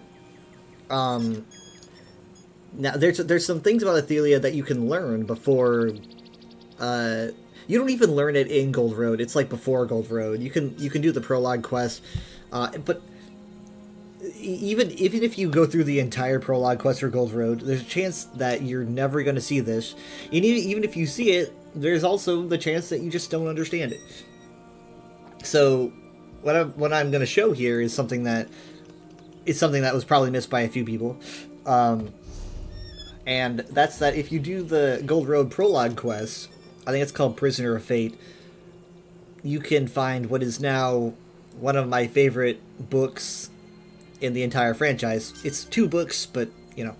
Now, there's some things about Athelia that you can learn before, you don't even learn it in Gold Road. It's like before Gold Road. You can do the prologue quest, but even if you go through the entire prologue quest for Gold Road, there's a chance that you're never going to see this. And even if you see it, there's also the chance that you just don't understand it. So, what I'm going to show here is something that was probably missed by a few people. And that's that if you do the Gold Road prologue quest, I think it's called Prisoner of Fate, you can find what is now one of my favorite books in the entire franchise. It's 2 books, but, you know.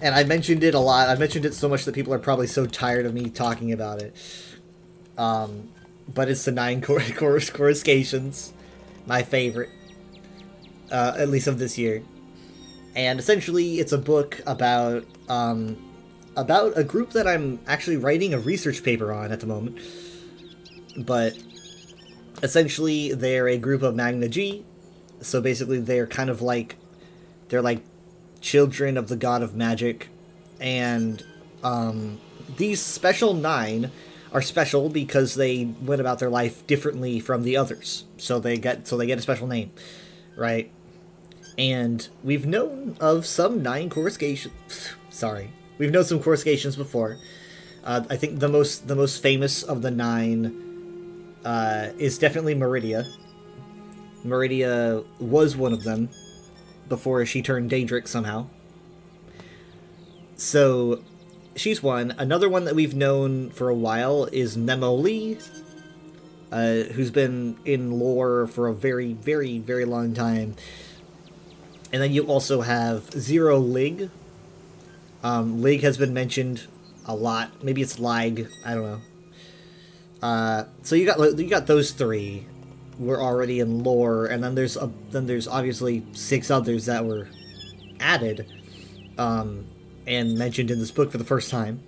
And I mentioned it a lot. I've mentioned it so much that people are probably so tired of me talking about it. But it's the 9 Coruscations, my favorite, at least of this year. And essentially, it's a book about a group that I'm actually writing a research paper on at the moment. But essentially, they're a group of Magna G. So basically, they're kind of like, they're like children of the god of magic. And these special 9 are special because they went about their life differently from the others. So they get a special name, right? And we've known of some 9 coruscations. Sorry, we've known some coruscations before. I think the most famous of the 9 is definitely Meridia. Meridia was one of them before she turned Daedric somehow. So she's one. Another one that we've known for a while is Nemo Lee, who's been in lore for a very, very, very long time. And then you also have Zero Lig. Lig has been mentioned a lot. Maybe it's Lig. I don't know. So you got those 3 were already in lore, and then there's obviously 6 others that were added, and mentioned in this book for the first time,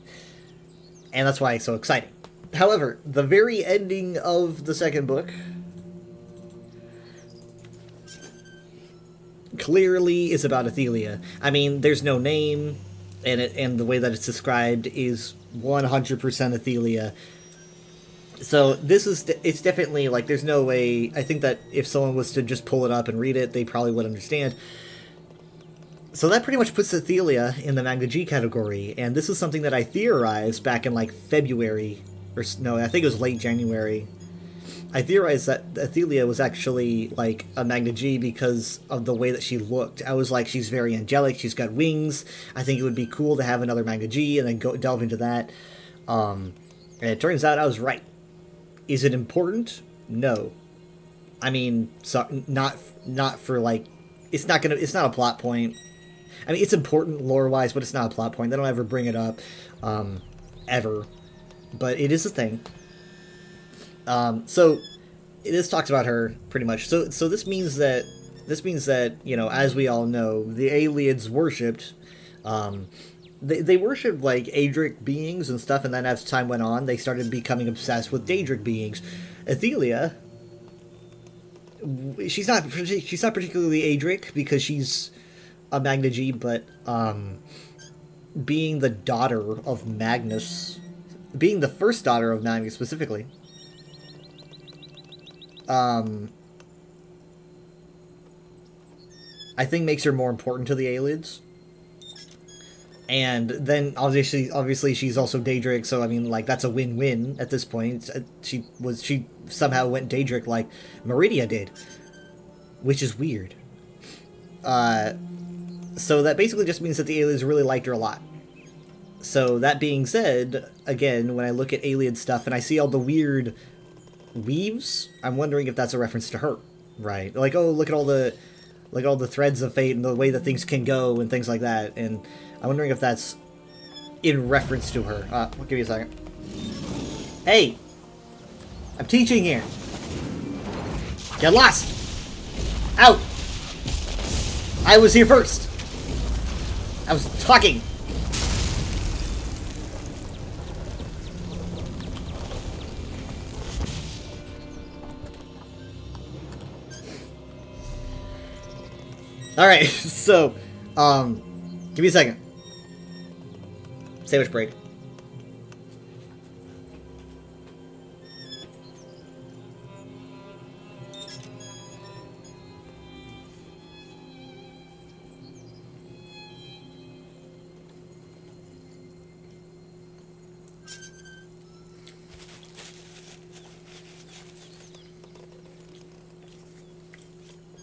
and that's why it's so exciting. However, the very ending of the second book clearly is about Athelia. I mean, there's no name, and the way that it's described is 100% Athelia. So it's definitely, like, there's no way, I think that if someone was to just pull it up and read it, they probably would understand. So that pretty much puts Athelia in the Magna G category, and this is something that I theorized back in, like, February, or no, I think it was late January. I theorized that Athelia was actually, like, a Magna G because of the way that she looked. I was like, she's very angelic, she's got wings, I think it would be cool to have another Magna G, and then go delve into that. And it turns out I was right. Is it important? No. I mean, so, not for, like, it's not a plot point. I mean, it's important lore-wise, but it's not a plot point. They don't ever bring it up, ever. But it is a thing. So it is talks about her pretty much. So this means that you know, as we all know, the Ayleids worshipped. They worshipped, like, Aedric beings and stuff, and then as time went on, they started becoming obsessed with Daedric beings. Athelia, she's not particularly Aedric because she's a Magna G, but being the daughter of Magnus, being the first daughter of Magnus specifically, I think makes her more important to the Ayleids. And then obviously she's also Daedric, so I mean, like, that's a win-win at this point. She somehow went Daedric like Meridia did, which is weird. So that basically just means that the Ayleids really liked her a lot. So that being said, again, when I look at Ayleid stuff and I see all the weird weaves, I'm wondering if that's a reference to her, right? Like, oh, look at all the threads of fate and the way that things can go and things like that, and I'm wondering if that's in reference to her. Give me a second. Hey! I'm teaching here! Get lost! Out! I was here first! I was talking! Alright, so, give me a second. Sandwich break.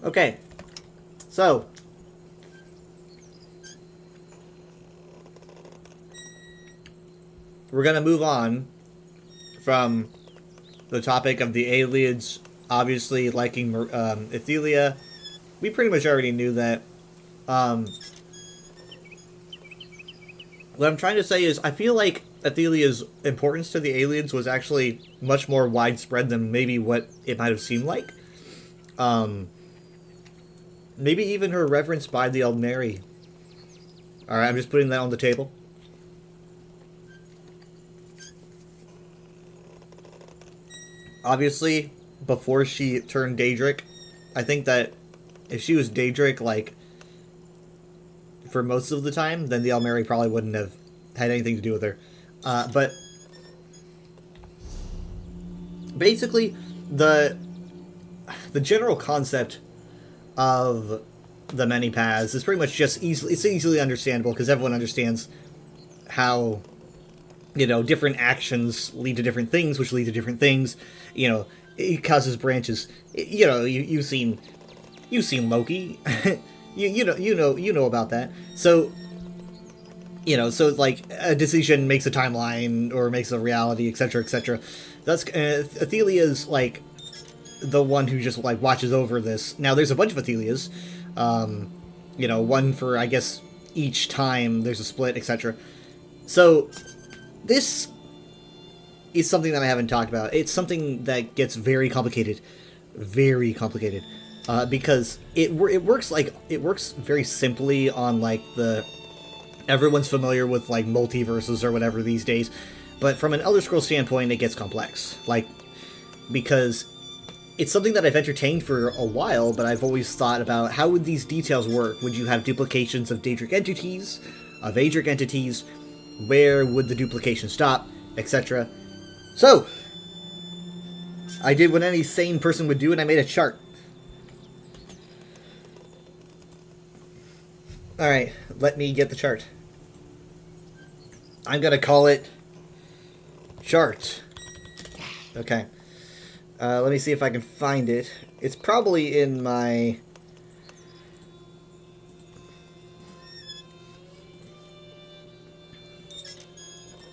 Okay, so we're gonna move on from the topic of the Ayleids obviously liking Athelia. We pretty much already knew that. What I'm trying to say is, I feel like Athelia's importance to the Ayleids was actually much more widespread than maybe what it might have seemed like. Maybe even her reverence by the Aldmeri Alright, I'm just putting that on the table. Obviously, before she turned Daedric, I think that if she was Daedric, like, for most of the time, then the Almeri probably wouldn't have had anything to do with her. But basically, the general concept of the many paths is pretty much just easily understandable, because everyone understands how, you know, different actions lead to different things, which lead to different things. You know, it causes branches. You know, you've seen Loki. you know about that. So, you know, so like a decision makes a timeline or makes a reality, etc., etc. That's Athelia's like the one who just like watches over this. Now there's a bunch of Athelias. You know, one for I guess each time there's a split, etc. So this is something that I haven't talked about. It's something that gets very complicated, because it works very simply on like everyone's familiar with like multiverses or whatever these days, but from an Elder Scrolls standpoint, it gets complex. Like, because it's something that I've entertained for a while, but I've always thought about how would these details work? Would you have duplications of Daedric entities, of Aedric entities? Where would the duplication stop, etc.? So, I did what any sane person would do, and I made a chart. Alright, let me get the chart. I'm gonna call it chart. Okay. Let me see if I can find it. It's probably in my...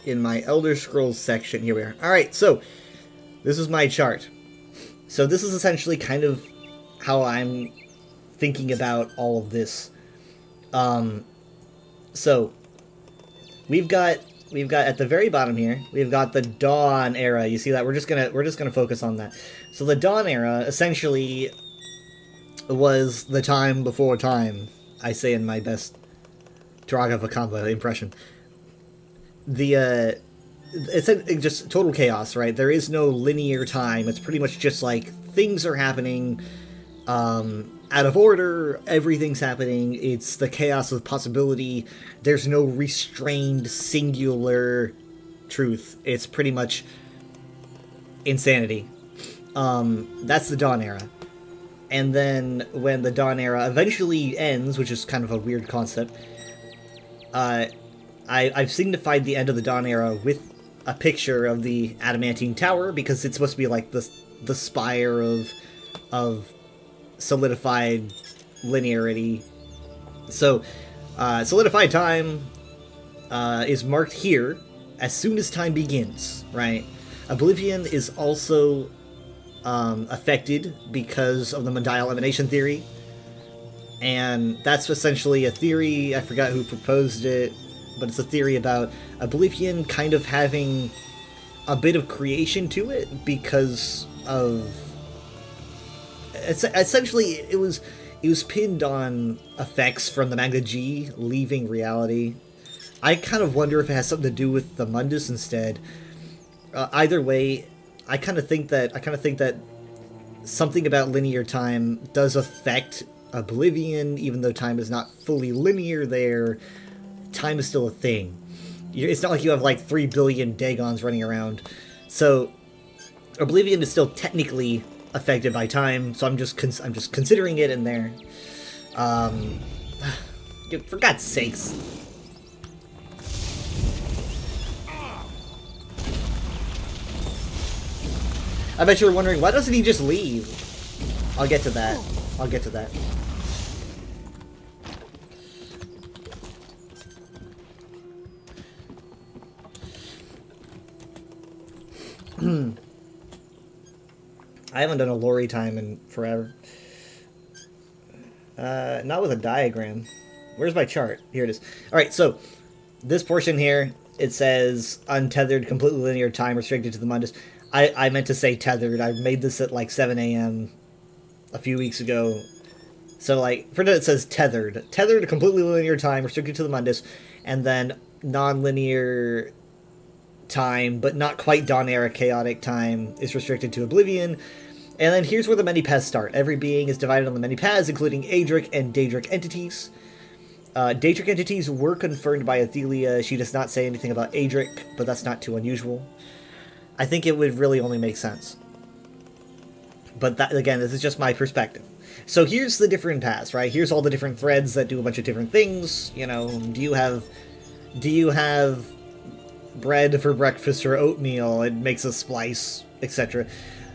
Elder Scrolls section. Here we are. Alright, so this is my chart. So this is essentially kind of how I'm thinking about all of this. So we've got at the very bottom here, we've got the Dawn era. You see that? We're just gonna focus on that. So the Dawn era essentially was the time before time. I say in my best Draga Vakamba impression. It's just total chaos, right? There is no linear time. It's pretty much just like things are happening out of order, everything's happening, it's the chaos of possibility, there's no restrained singular truth, it's pretty much insanity. That's the Dawn era. And then when the Dawn era eventually ends, which is kind of a weird concept, I've signified the end of the Dawn era with a picture of the Adamantine Tower, because it's supposed to be like the spire of solidified linearity. So, solidified time is marked here as soon as time begins, right? Oblivion is also affected because of the Mondial Emanation Theory, and that's essentially a theory, I forgot who proposed it, but it's a theory about Oblivion kind of having a bit of creation to it because of... Essentially, it was pinned on effects from the Magna G leaving reality. I kind of wonder if it has something to do with the Mundus instead. Either way, I kind of think that something about linear time does affect Oblivion, even though time is not fully linear there. Time is still a thing. It's not like you have like 3 billion Dagons running around. So Oblivion is still technically affected by time, so I'm just considering it in there. For God's sakes. I bet you were wondering, why doesn't he just leave? I'll get to that. I haven't done a lorry time in forever. Not with a diagram. Where's my chart? Here it is. Alright, so this portion here, it says untethered, completely linear time restricted to the Mundus. I meant to say tethered. I made this at like 7 a.m. a few weeks ago. So, like, for it says tethered. Tethered to completely linear time, restricted to the Mundus, and then non-linear time, but not quite Dawn Era chaotic time, is restricted to Oblivion. And then here's where the many paths start. Every being is divided on the many paths, including Adric and Daedric entities. Daedric entities were confirmed by Athelia. She does not say anything about Adric, but that's not too unusual. I think it would really only make sense. But that, again, this is just my perspective. So here's the different paths, right? Here's all the different threads that do a bunch of different things. You know, do you have bread for breakfast or oatmeal? It makes a splice, etc.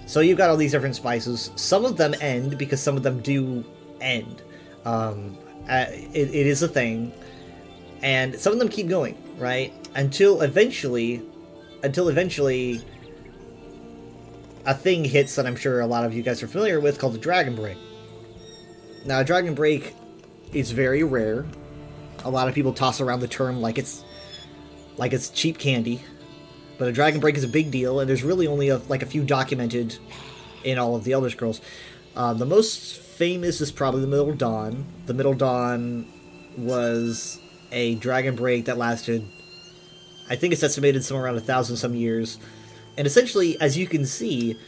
So you've got all these different spices. Some of them end because some of them do end. It is a thing, and some of them keep going, right? Until eventually a thing hits that I'm sure a lot of you guys are familiar with, called the Dragon Break. Now, a Dragon Break is very rare. A lot of people toss around the term like it's cheap candy, but a Dragon Break is a big deal, and there's really only a few documented in all of the Elder Scrolls. The most famous is probably the Middle Dawn. The Middle Dawn was a Dragon Break that lasted, I think it's estimated somewhere around 1,000 some years. And essentially, as you can see,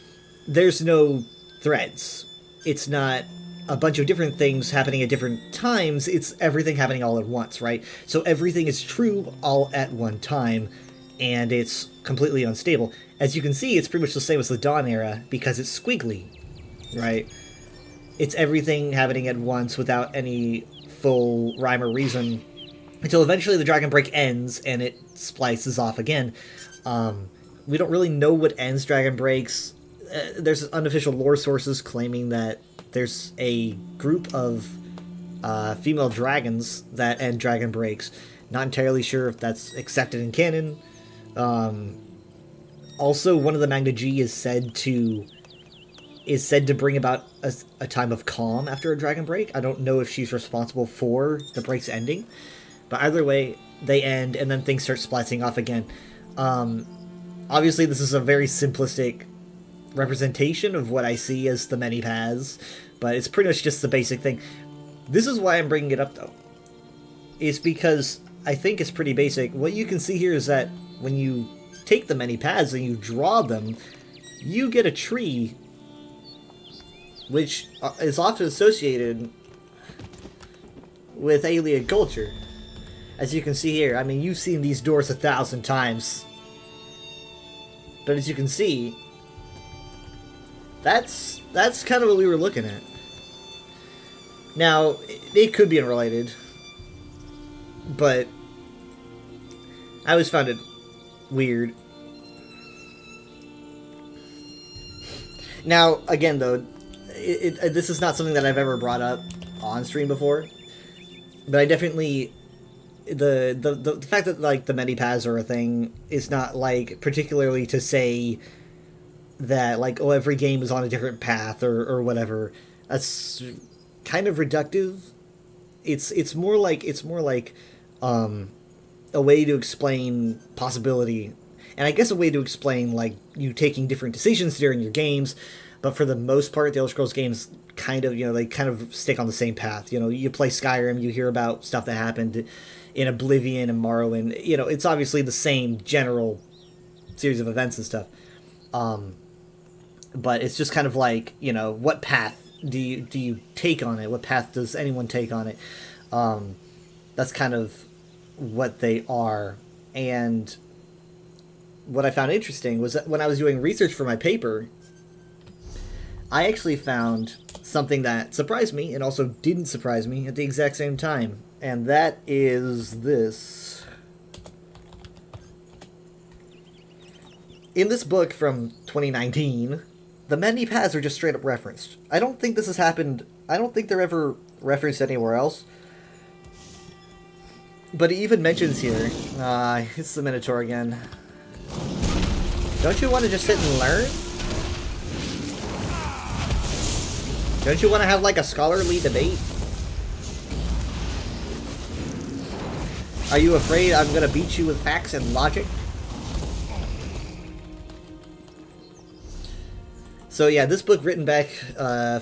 there's no threads. It's not a bunch of different things happening at different times. It's everything happening all at once, right? So everything is true all at one time, and it's completely unstable. As you can see, it's pretty much the same as the Dawn Era, because it's squiggly, right? It's everything happening at once without any full rhyme or reason, until eventually the Dragon Break ends, and it splices off again. We don't really know what ends Dragon Breaks. There's unofficial lore sources claiming that there's a group of female dragons that end Dragon Breaks. Not entirely sure if that's accepted in canon. Also, one of the Magna G is said to bring about a time of calm after a Dragon Break. I don't know if she's responsible for the breaks ending, but either way, they end, and then things start splicing off again. Obviously, this is a very simplistic representation of what I see as the many paths, but it's pretty much just the basic thing. This is why I'm bringing it up, though. It's because I think it's pretty basic. What you can see here is that when you take the many paths and you draw them, you get a tree, which is often associated with alien culture. As you can see here, I mean, you've seen these doors 1,000 times. But as you can see, that's kind of what we were looking at. Now, it could be unrelated, but I always found it weird. Now, again, though, this is not something that I've ever brought up on stream before, but I definitely... The fact that, like, the many paths are a thing is not, like, particularly to say that, like, oh, every game is on a different path or whatever. That's kind of reductive. It's more like a way to explain possibility, and I guess a way to explain, like, you taking different decisions during your games. But for the most part, the Elder Scrolls games kind of, they kind of stick on the same path. You play Skyrim, you hear about stuff that happened in Oblivion and Morrowind. It's obviously the same general series of events and stuff. But it's just kind of like, what path do you take on it? What path does anyone take on it? That's kind of what they are. And what I found interesting was that when I was doing research for my paper, I actually found something that surprised me and also didn't surprise me at the exact same time. And that is this. In this book from 2019, the many paths are just straight up referenced. I don't think this has happened. I don't think they're ever referenced anywhere else. But it even mentions here, it's the Minotaur again. Don't you want to just sit and learn? Don't you want to have, like, a scholarly debate? Are you afraid I'm going to beat you with facts and logic? So yeah, this book written back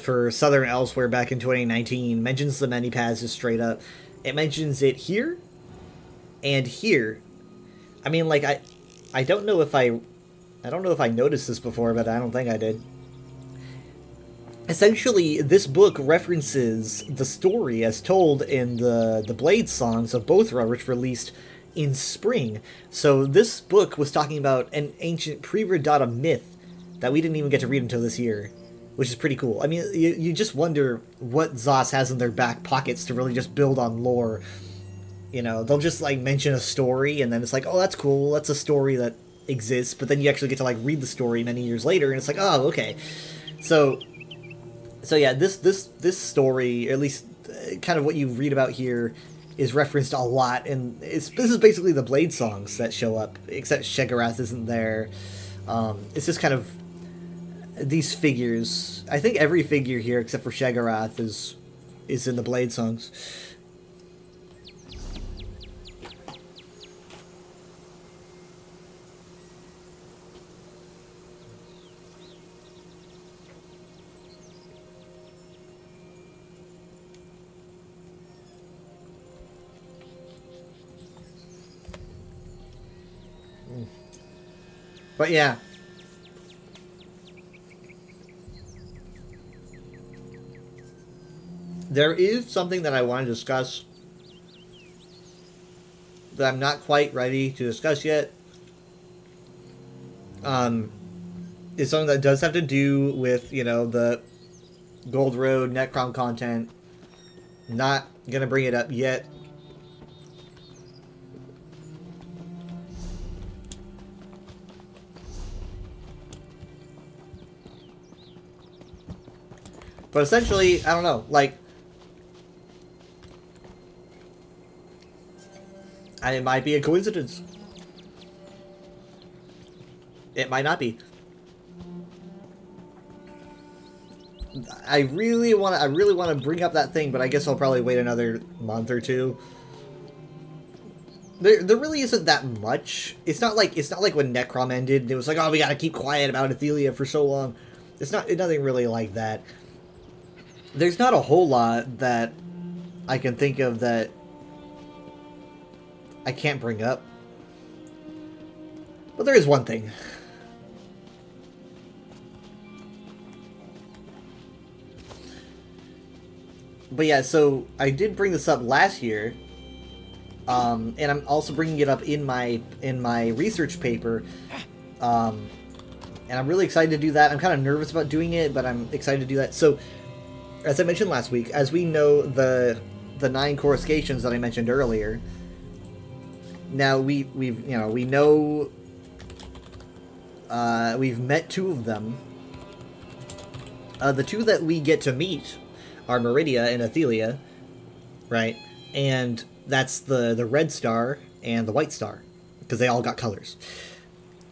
for Southern Elsewhere back in 2019 mentions the many paths just straight up. It mentions it here and here. I mean, like I don't know if I don't know if I noticed this before, but I don't think I did. Essentially, this book references the story as told in the Blade songs of Bothra, which released in spring. So this book was talking about an ancient pre-Redata myth that we didn't even get to read until this year, which is pretty cool. I mean, you just wonder what ZOS has in their back pockets to really just build on lore. You know, they'll just, like, mention a story, and then it's like, oh, that's cool, that's a story that exists, but then you actually get to, like, read the story many years later, and it's like, oh, okay. So yeah, this story, or at least kind of what you read about here, is referenced a lot, and this is basically the Blade songs that show up, except Sheogorath isn't there. It's just kind of these figures. I think every figure here, except for Sheogorath, is in the Blade songs. But yeah. There is something that I want to discuss that I'm not quite ready to discuss yet. It's something that does have to do with, you know, the Gold Road Necrom content. Not gonna bring it up yet. But essentially, I don't know, like, and it might be a coincidence. It might not be. I really want to bring up that thing, but I guess I'll probably wait another month or two. There really isn't that much. It's not like when Necrom ended and it was like, oh, we gotta keep quiet about Athelia for so long. It's nothing really like that. There's not a whole lot that I can think of that I can't bring up. But there is one thing. But yeah, so I did bring this up last year. And I'm also bringing it up in my research paper. And I'm really excited to do that. I'm kind of nervous about doing it, but I'm excited to do that. So, as I mentioned last week, as we know the 9 coruscations that I mentioned earlier, now we've met 2 of them. The 2 that we get to meet are Meridia and Athelia, right? And that's the red star and the white star, because they all got colors.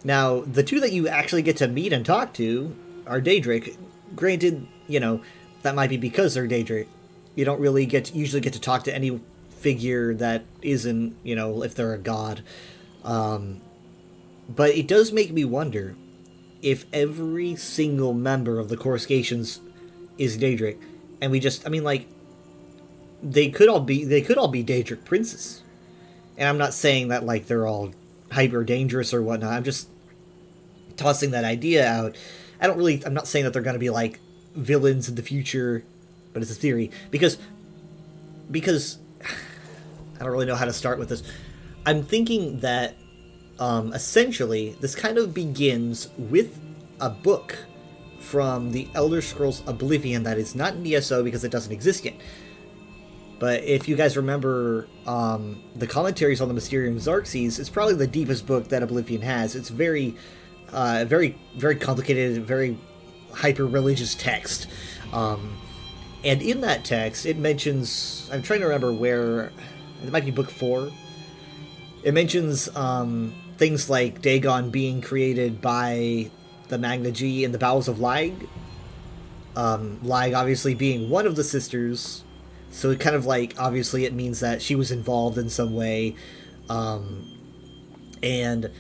Now, the 2 that you actually get to meet and talk to are Daedric. Granted, you know, that might be because they're Daedric. You don't really usually get to talk to any figure that isn't, you know, if they're a god. But it does make me wonder if every single member of the Coruscations is Daedric, and we just, I mean, like, they could all be Daedric princes. And I'm not saying that, like, they're all hyper dangerous or whatnot. I'm just tossing that idea out. I'm not saying that they're going to be, like, villains in the future, but it's a theory. Because I don't really know how to start with this. I'm thinking that, essentially, this kind of begins with a book from the Elder Scrolls Oblivion that is not in ESO because it doesn't exist yet. But if you guys remember the commentaries on the Mysterium Xarxes, it's probably the deepest book that Oblivion has. It's very, very, very complicated, very hyper-religious text. And in that text, it mentions... I'm trying to remember where... It might be book 4. It mentions things like Dagon being created by the Magna G in the bowels of Lag. Lag obviously being one of the sisters... So it kind of like, obviously it means that she was involved in some way. And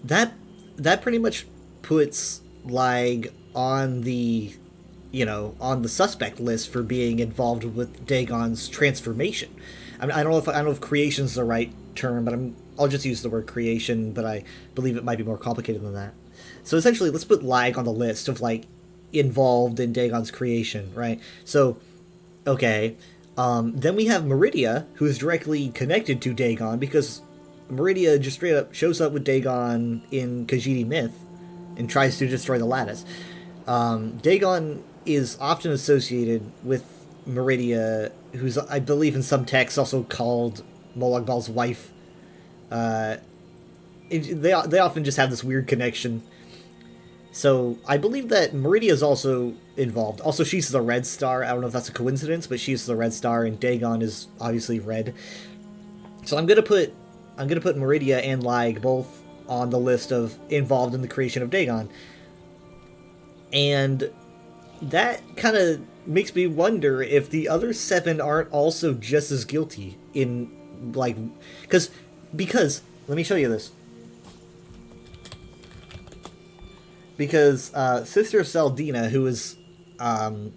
that pretty much puts Lag on the, on the suspect list for being involved with Dagon's transformation. I mean, I don't know if creation is the right term, but I'll just use the word creation, but I believe it might be more complicated than that. So essentially, let's put Lag on the list of, like, involved in Dagon's creation, right? So, okay, then we have Meridia, who is directly connected to Dagon, because Meridia just straight up shows up with Dagon in Khajiit myth and tries to destroy the lattice. Dagon is often associated with Meridia, who's, I believe in some texts, also called Molag Bal's wife. They often just have this weird connection. So I believe that Meridia is also involved. Also, she's the Red Star. I don't know if that's a coincidence, but she's the Red Star, and Dagon is obviously red. So I'm gonna put Meridia and Lag both on the list of involved in the creation of Dagon. And that kind of makes me wonder if the other 7 aren't also just as guilty in, like, because let me show you this. Because Sister Saldina, who is probably,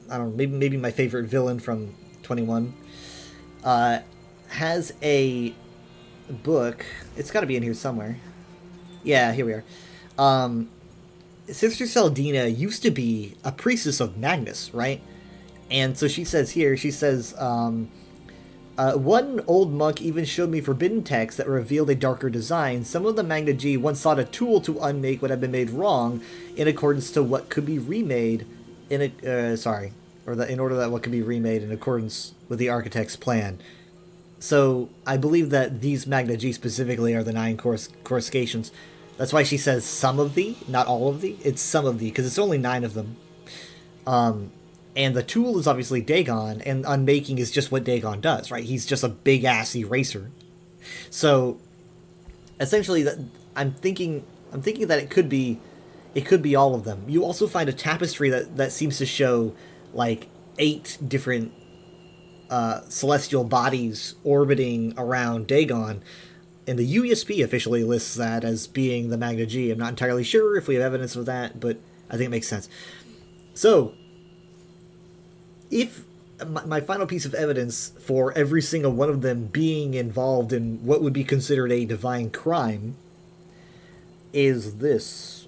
I don't know, maybe my favorite villain from 21, has a book. It's got to be in here somewhere. Yeah, here we are. Sister Saldina used to be a priestess of Magnus, right? And so she says here, one old monk even showed me forbidden texts that revealed a darker design. Some of the Magna G once sought a tool to unmake what had been made wrong in accordance to what could be remade in order that what could be remade in accordance with the architect's plan. So I believe that these Magna G specifically are the 9 coruscations. That's why she says some of thee, not all of thee. It's some of thee, because it's only 9 of them. And the tool is obviously Dagon, and unmaking is just what Dagon does, right? He's just a big-ass eraser. So, essentially, I'm thinking that it could be all of them. You also find a tapestry that seems to show, like, 8 different celestial bodies orbiting around Dagon. And the UESP officially lists that as being the Magna G. I'm not entirely sure if we have evidence of that, but I think it makes sense. So, if my final piece of evidence for every single one of them being involved in what would be considered a divine crime is this.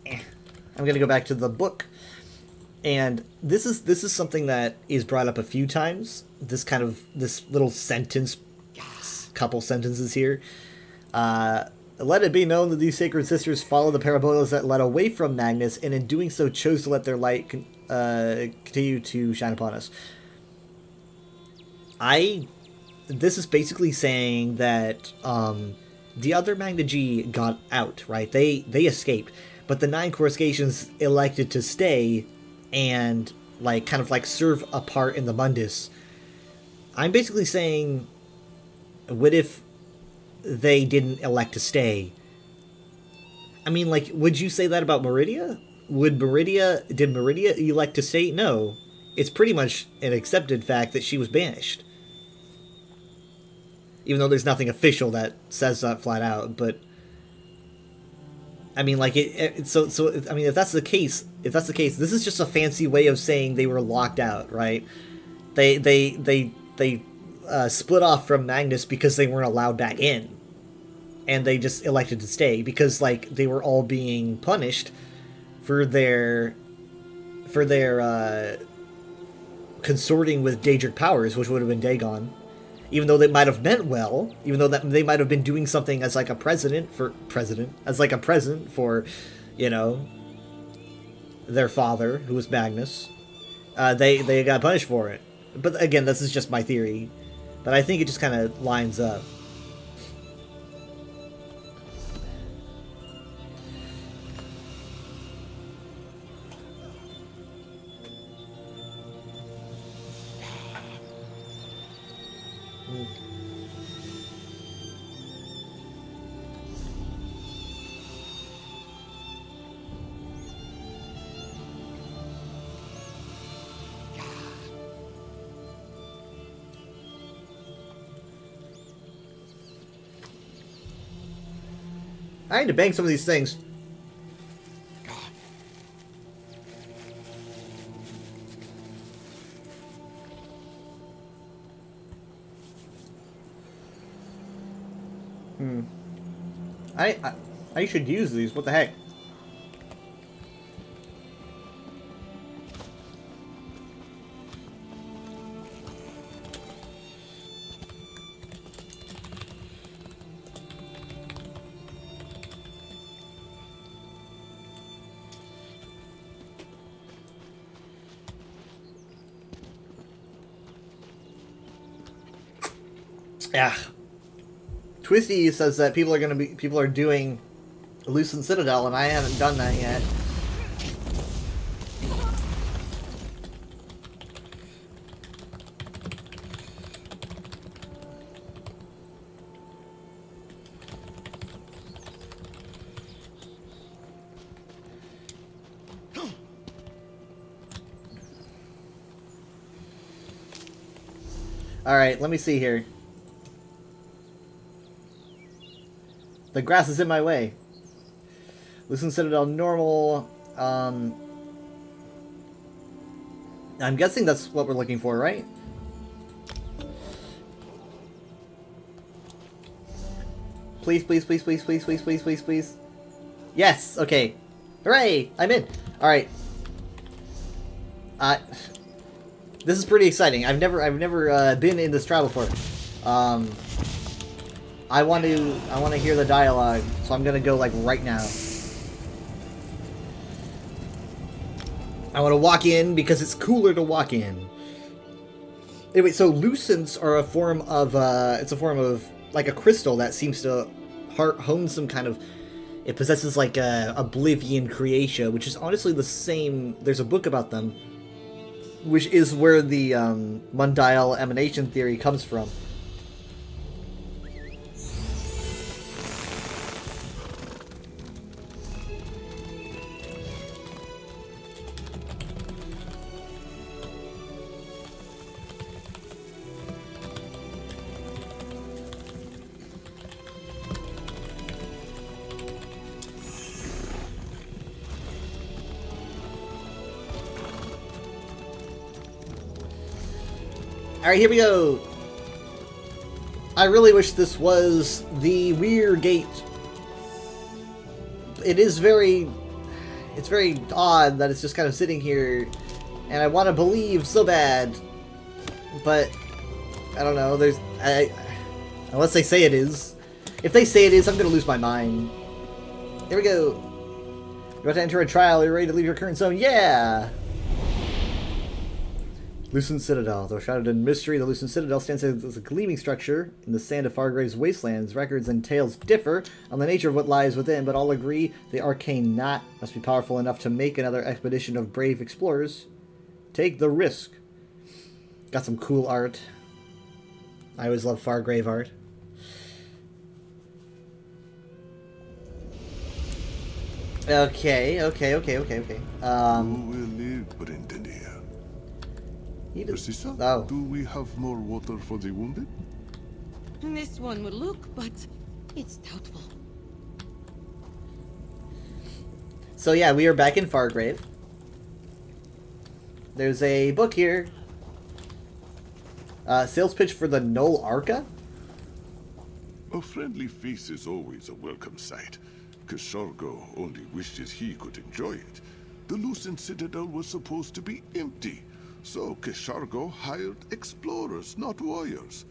I'm going to go back to the book. And this is something that is brought up a few times. This little sentence, couple sentences here. Let it be known that these sacred sisters follow the parabolas that led away from Magnus, and in doing so chose to let their light continue to shine upon us. This is basically saying that the other Magna G got out, right? They escaped, but the 9 coruscations elected to stay and kind of serve a part in the Mundus. I'm basically saying, what if they didn't elect to stay? I mean, would you say that about Meridia? Did Meridia elect to stay? No. It's pretty much an accepted fact that she was banished. Even though there's nothing official that says that flat out, but I mean, if that's the case, this is just a fancy way of saying they were locked out, right? They split off from Magnus because they weren't allowed back in, and they just elected to stay because they were all being punished for their consorting with Daedric powers, which would have been Dagon. Even though they might have meant well, even though that they might have been doing something as a present for, their father, who was Magnus, they got punished for it. But again, this is just my theory. But I think it just kind of lines up. I need to bang some of these things. I should use these. What the heck? Yeah. Twisty says that people are doing Lucent Citadel, and I haven't done that yet. Alright, let me see here. The grass is in my way. Lucent Citadel normal. I'm guessing that's what we're looking for, right? Please, please, please, please, please, please, please, please, please. Yes, okay. Hooray! I'm in. Alright. This is pretty exciting. I've never been in this trial before. I want to hear the dialogue, so I'm gonna go like right now. I want to walk in because it's cooler to walk in. Anyway, so Lucents are a form of it's a form of like a crystal that seems to hone some kind of. It possesses like a Oblivion Creatia, which is honestly the same. There's a book about them, which is where the Mundial emanation theory comes from. Alright, here we go! I really wish this was the Weir Gate. It's very odd that it's just kind of sitting here, and I want to believe so bad, but I don't know, unless they say it is. If they say it is, I'm gonna lose my mind. Here we go! You're about to enter a trial, are you ready to leave your current zone? Yeah! Lucent Citadel. Though shrouded in mystery, the Lucent Citadel stands as a gleaming structure in the sand of Fargrave's wastelands. Records and tales differ on the nature of what lies within, but all agree the arcane knot must be powerful enough to make another expedition of brave explorers take the risk. Got some cool art. I always love Fargrave art. Okay. Who will live, Brendanir? Narcissa, oh. Do we have more water for the wounded? This one would look, but it's doubtful. So yeah, we are back in Fargrave. There's a book here. Sales pitch for the Null Arca? A friendly face is always a welcome sight. Keshargo only wishes he could enjoy it. The Lucent Citadel was supposed to be empty. So Keshargo hired explorers, not warriors.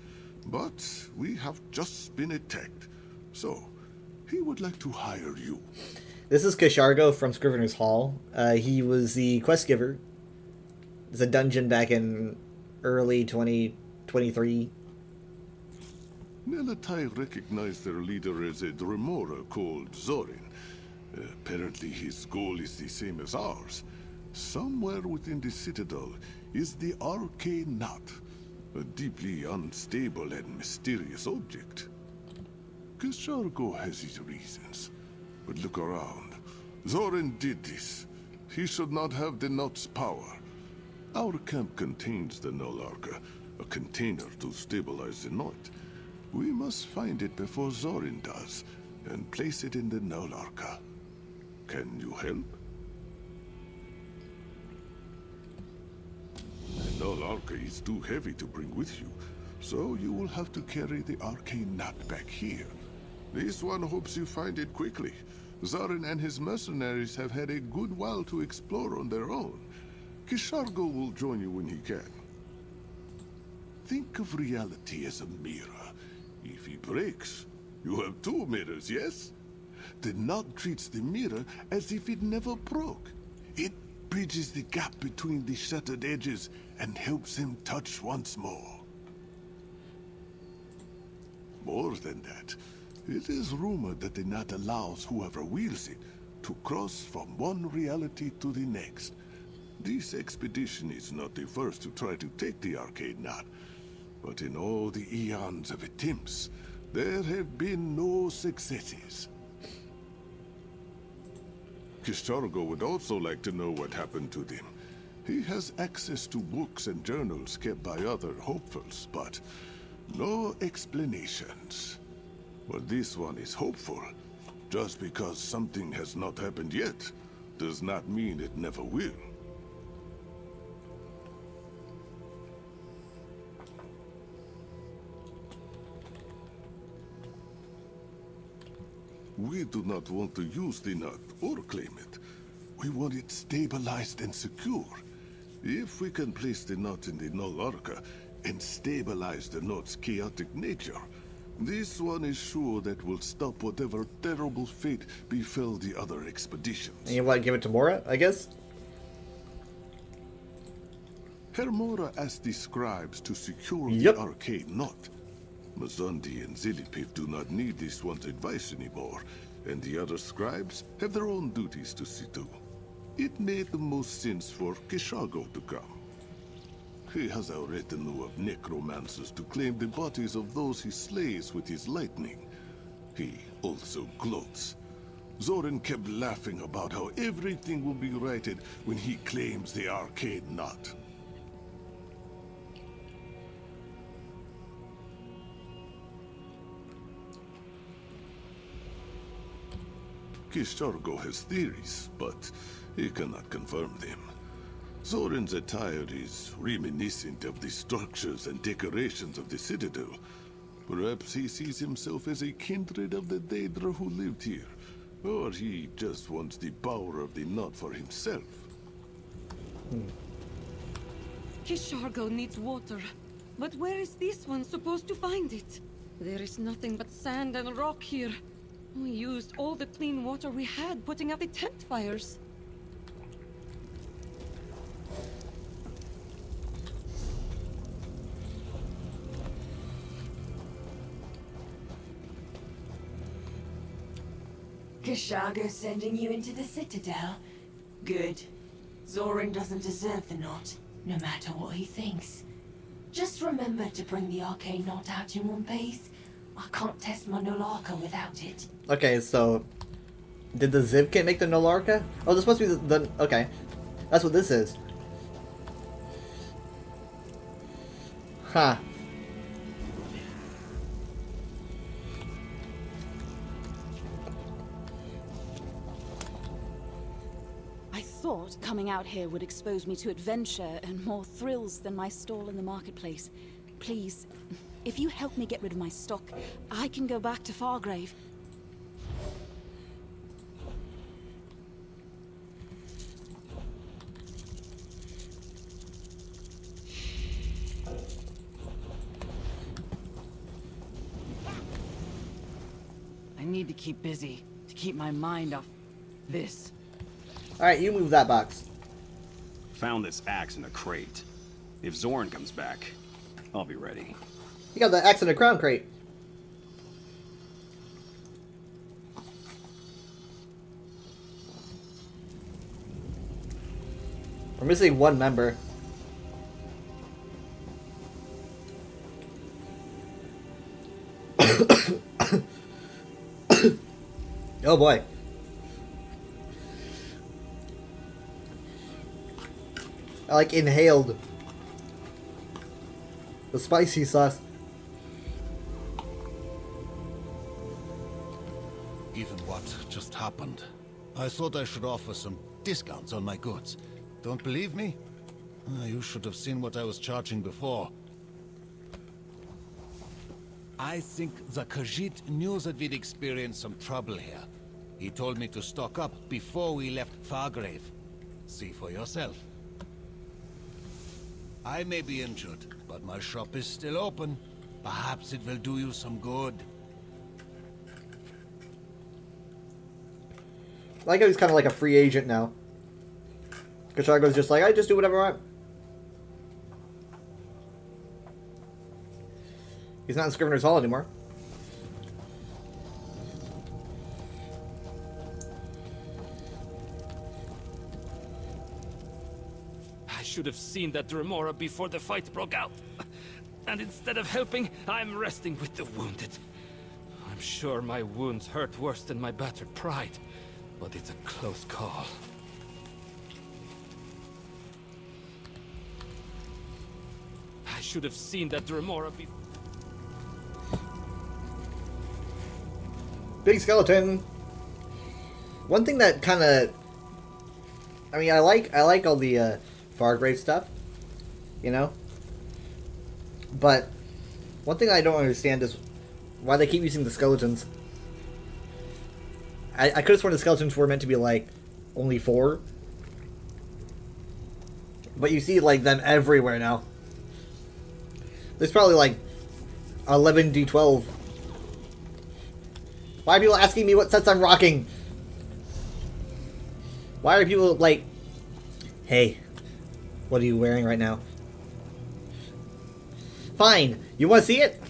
But we have just been attacked. So he would like to hire you. This is Keshargo from Scrivener's Hall. He was the quest giver. It's a dungeon back in early 2023. Nelatai recognized their leader as a Dremora called Zorin. Apparently his goal is the same as ours. Somewhere within the Citadel is the Arcane Knot, a deeply unstable and mysterious object. Keshargo has his reasons, but look around. Zorin did this. He should not have the Knot's power. Our camp contains the Null Arca, a container to stabilize the Knot. We must find it before Zorin does, and place it in the Null Arca. Can you help? The Null Arca is too heavy to bring with you, so you will have to carry the arcane knot back here. This one hopes you find it quickly. Zorin and his mercenaries have had a good while to explore on their own. Kishargo will join you when he can. Think of reality as a mirror. If he breaks, you have two mirrors, yes? The knot treats the mirror as if it never broke. It bridges the gap between the shattered edges and helps him touch once more. More than that, it is rumored that the knot allows whoever wields it to cross from one reality to the next. This expedition is not the first to try to take the arcane knot, but in all the eons of attempts, there have been no successes. Kishargo would also like to know what happened to them. He has access to books and journals kept by other hopefuls, but no explanations. But this one is hopeful. Just because something has not happened yet, does not mean it never will. We do not want to use the knot or claim it. We want it stabilized and secure. If we can place the knot in the Null Arca and stabilize the knot's chaotic nature, this one is sure that will stop whatever terrible fate befell the other expeditions. And you want to give it to Mora, I guess? Hermora asked the scribes to secure Yep. the arcane knot. Mazundi and Zilipif do not need this one's advice anymore, and the other scribes have their own duties to see to. It made the most sense for Kishargo to come. He has a retinue of necromancers to claim the bodies of those he slays with his lightning. He also gloats. Zorin kept laughing about how everything will be righted when he claims the arcane knot. Kishargo has theories, but he cannot confirm them. Zorin's attire is reminiscent of the structures and decorations of the Citadel. Perhaps he sees himself as a kindred of the Daedra who lived here, or he just wants the power of the knot for himself. Kishargo needs water. But where is this one supposed to find it? There is nothing but sand and rock here. We used all the clean water we had putting out the tent fires. Kishargo sending you into the Citadel? Good. Zorin doesn't deserve the knot, no matter what he thinks. Just remember to bring the arcane knot out in one piece. I can't test my Null Arca without it. Okay, so did the Ziv kit make the Null Arca? Oh, this must be the okay. That's what this is. Huh. I thought coming out here would expose me to adventure and more thrills than my stall in the marketplace. Please, if you help me get rid of my stock, I can go back to Fargrave. I need to keep busy, to keep my mind off this. Alright, you move that box. Found this axe in a crate. If Zorin comes back, I'll be ready. You got the axe in a crown crate. We're missing one member. Oh boy. I like inhaled the spicy sauce. given what just happened. I thought I should offer some discounts on my goods. Don't believe me? You should have seen what I was charging before. I think the Khajiit knew that we'd experience some trouble here. He told me to stock up before we left Fargrave. See for yourself. I may be injured, but my shop is still open. Perhaps it will do you some good. I like how he's kind of like a free agent now. Kashargo's just like, I just do whatever I want. He's not in Scrivener's Hall anymore. I should have seen that remora before the fight broke out. And instead of helping, I'm resting with the wounded. I'm sure my wounds hurt worse than my battered pride, but it's a close call. I should have seen that remora before. Big skeleton. One thing that kind of, I mean, I like all the Fargrave stuff, you know. But one thing I don't understand is why they keep using the skeletons. I could have sworn the skeletons were meant to be like only 4, but you see like them everywhere now. There's probably like 11d12. Why are people asking me what sets I'm rocking? Why are people like, hey, what are you wearing right now? Fine, you want to see it?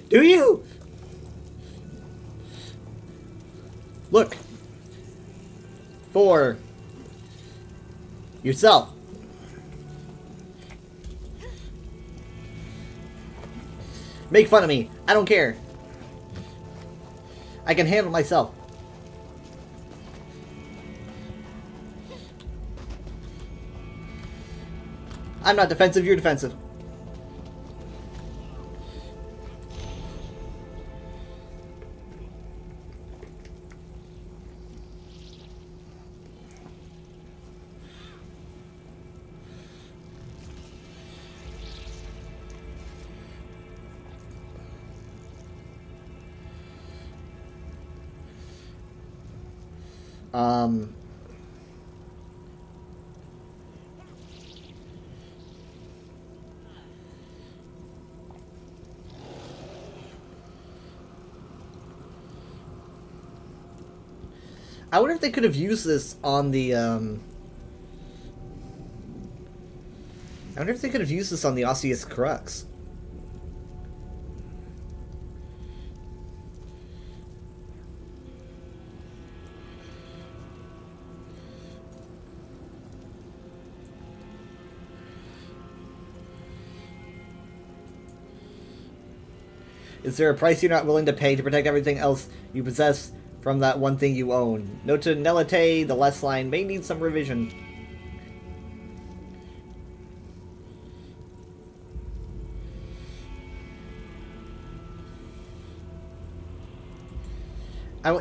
Do you? Look. For yourself. Make fun of me. I don't care. I can handle myself. I'm not defensive, you're defensive. I wonder if they could have used this on the, I wonder if they could have used this on the Osseous Crux. Is there a price you're not willing to pay to protect everything else you possess from that one thing you own? Note to Nelete, the last line may need some revision.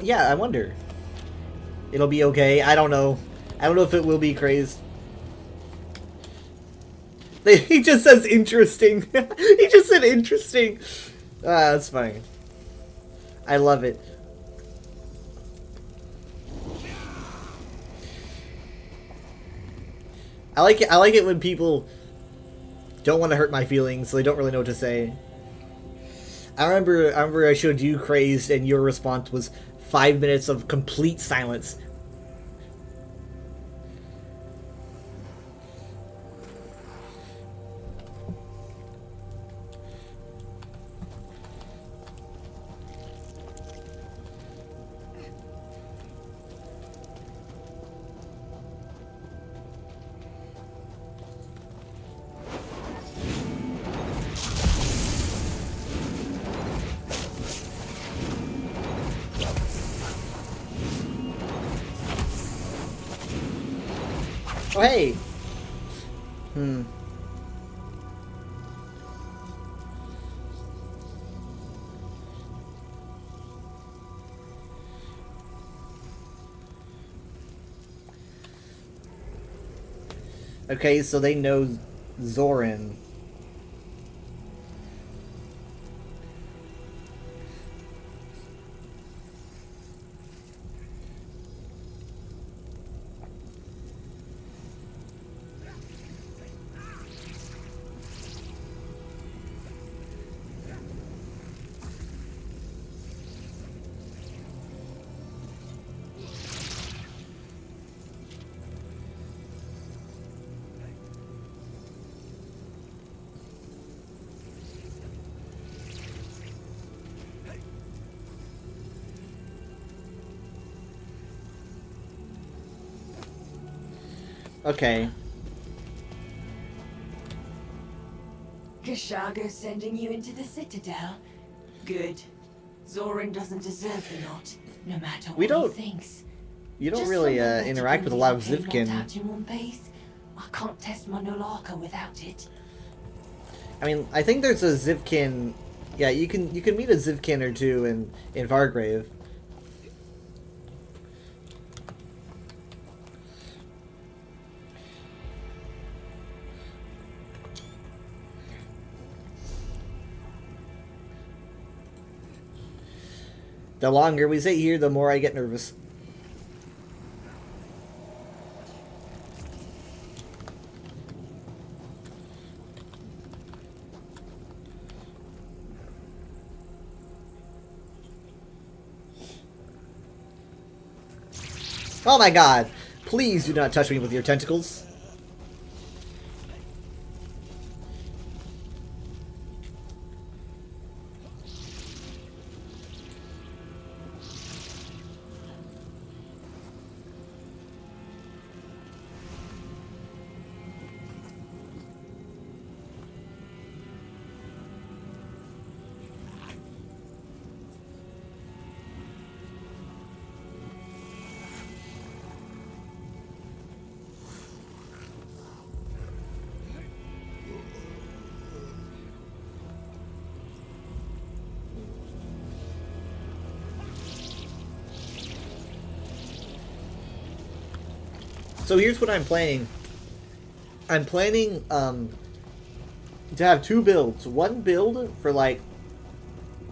Yeah, I wonder. It'll be okay. I don't know. I don't know if it will be crazed. He just says interesting. He just said interesting. Ah, that's funny. I love it. I like it. I like it when people don't want to hurt my feelings, so they don't really know what to say. I remember I showed you Crazed, and your response was 5 minutes of complete silence. Oh, hey! Okay, so they know Zoran. Okay. Kashaga sending you into the Citadel? Good. Zoran doesn't deserve the knot, no matter what he thinks. You don't Just really remember to interact with a bring lot of the arcane knot Zivkin. out in one piece. I can't test my Nolaka without it. I mean, I think there's a Zivkin. Yeah, you can meet a Zivkin or two in Vargrave. The longer we sit here, the more I get nervous. Oh my god! Please do not touch me with your tentacles. So here's what I'm planning. I'm planning to have two builds. One build for like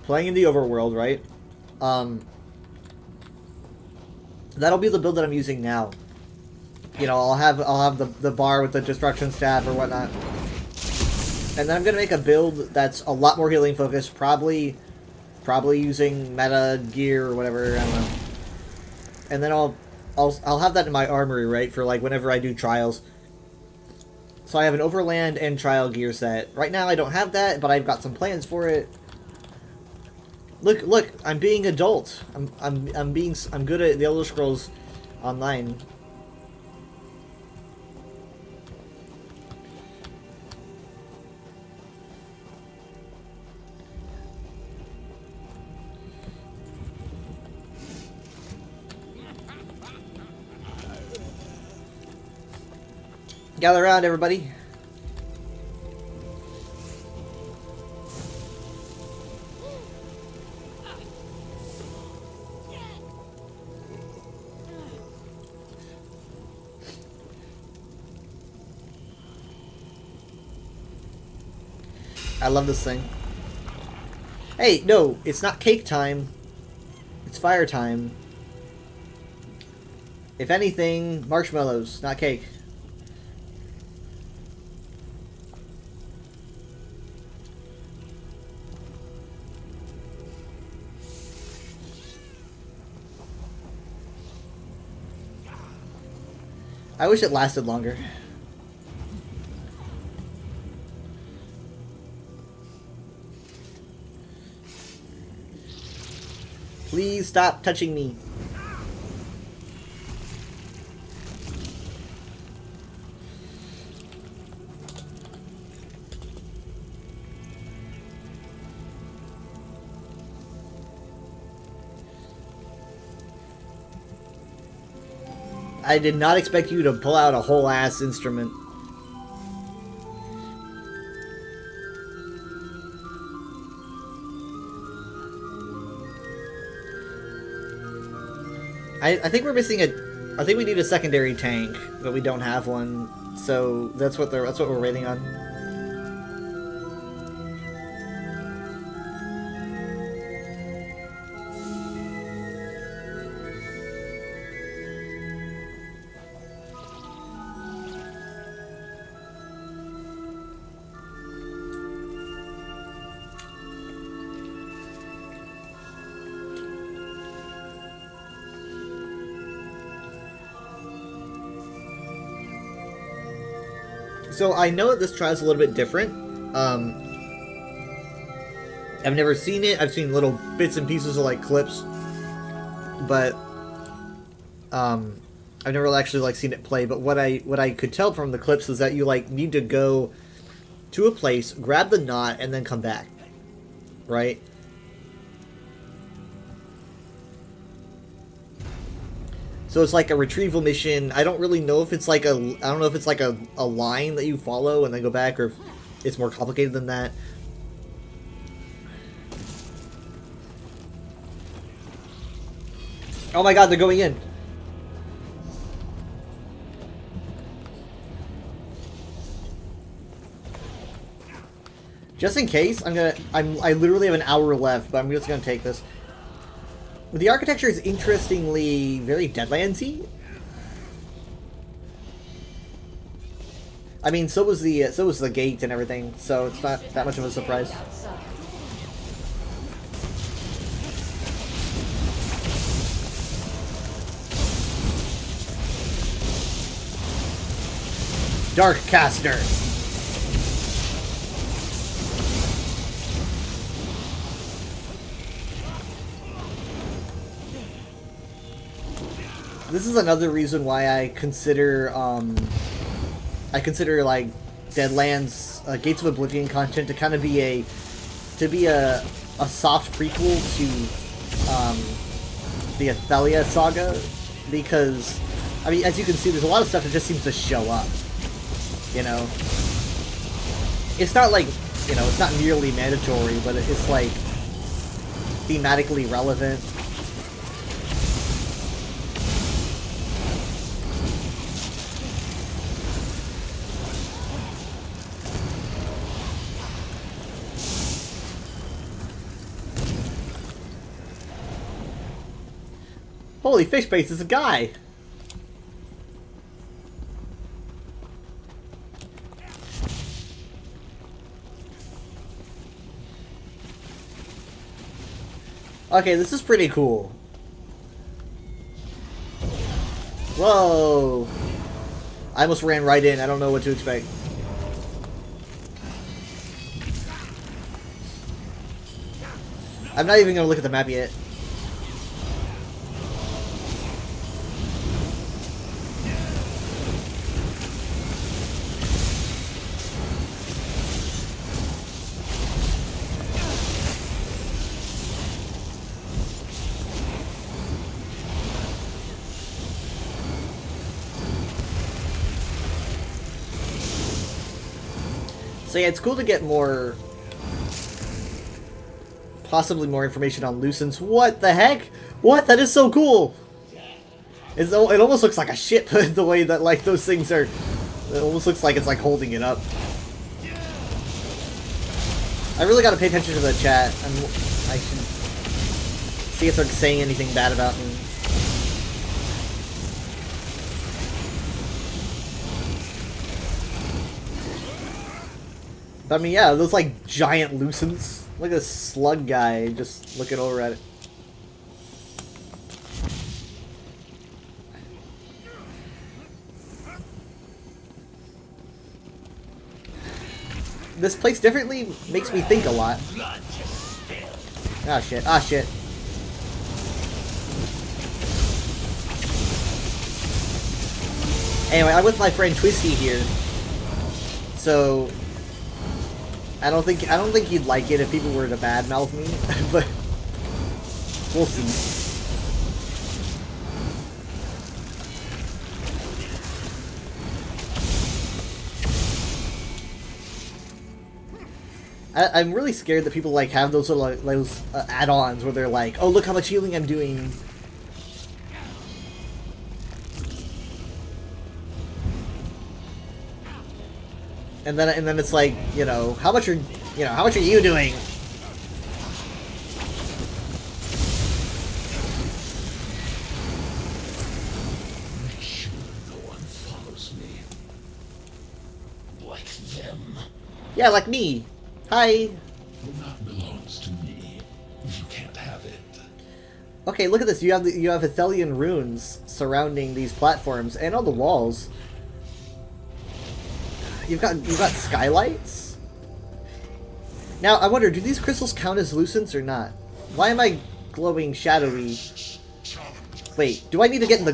playing in the overworld, right? That'll be the build that I'm using now. You know, I'll have the bar with the destruction staff or whatnot. And then I'm gonna make a build that's a lot more healing focused, probably using meta gear or whatever, I don't know. And then I'll have that in my armory, right, for like whenever I do trials. So I have an overland and trial gear set. Right now I don't have that, but I've got some plans for it. Look, I'm being adult. I'm good at the Elder Scrolls Online. Gather around, everybody. I love this thing. Hey, no, it's not cake time. It's fire time. If anything, marshmallows, not cake. I wish it lasted longer. Please stop touching me. I did not expect you to pull out a whole ass instrument. I think we're missing I think we need a secondary tank, but we don't have one. So that's what we're waiting on. So I know that this trial's a little bit different. I've never seen it. I've seen little bits and pieces of like clips, but I've never really actually like seen it play. But what I could tell from the clips is that you like need to go to a place, grab the knot, and then come back, right? So it's like a retrieval mission. I don't really know if it's like a line that you follow and then go back, or if it's more complicated than that. Oh my god, they're going in. Just in case, I literally have an hour left, but I'm just gonna take this. The architecture is interestingly very Deadlands-y. I mean, so was the gate and everything, so it's not that much of a surprise. Darkcaster. This is another reason why I consider like Deadlands Gates of Oblivion content to kind of be a soft prequel to the Athalia saga, because I mean, as you can see, there's a lot of stuff that just seems to show up. You know, it's not like, you know, it's not nearly mandatory, but it's like thematically relevant. Holy fish base is a guy! Okay, this is pretty cool. Whoa! I almost ran right in. I don't know what to expect. I'm not even gonna look at the map yet. So yeah, it's cool to get more, possibly more information on Lucens. What the heck? What? That is so cool! It almost looks like a ship, the way that like those things are. It almost looks like it's like holding it up. I really gotta pay attention to the chat. I should see if they're saying anything bad about me. I mean, yeah, those like giant Lucens. Look at this slug guy just looking over at it. This place definitely makes me think a lot. Ah shit, ah shit. Anyway, I'm with my friend Twisty here. So I don't think he'd like it if people were to badmouth me, but we'll see. I'm really scared that people like have those little add-ons where they're like, "Oh, look how much healing I'm doing." And then it's like, you know, how much are you doing? Make sure no one follows me. Like them. Yeah, like me. Hi. That belongs to me. You can't have it. Okay, look at this. You have Athelian runes surrounding these platforms and on the walls. You've got skylights. Now I wonder, do these crystals count as lucents or not? Why am I glowing shadowy? Wait, do I need to get in the?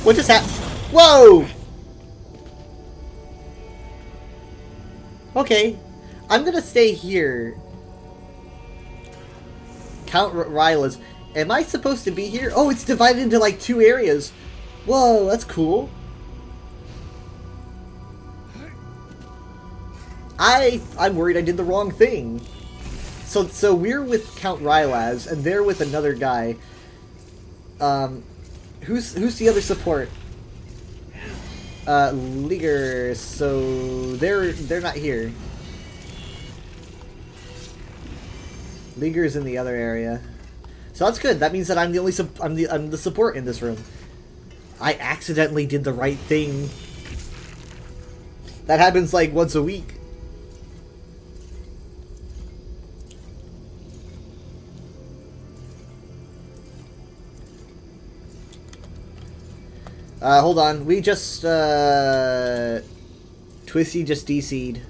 What just happened? Whoa! Okay, I'm gonna stay here. Count Ryla's. Am I supposed to be here? Oh, it's divided into like 2 areas. Whoa, that's cool. I'm worried I did the wrong thing. So we're with Count Rylaz, and they're with another guy. Who's the other support? Liger. So they're not here. Liger's in the other area. So that's good. That means that I'm the only I'm the support in this room. I accidentally did the right thing. That happens like once a week. Hold on. We just Twisty just DC'd.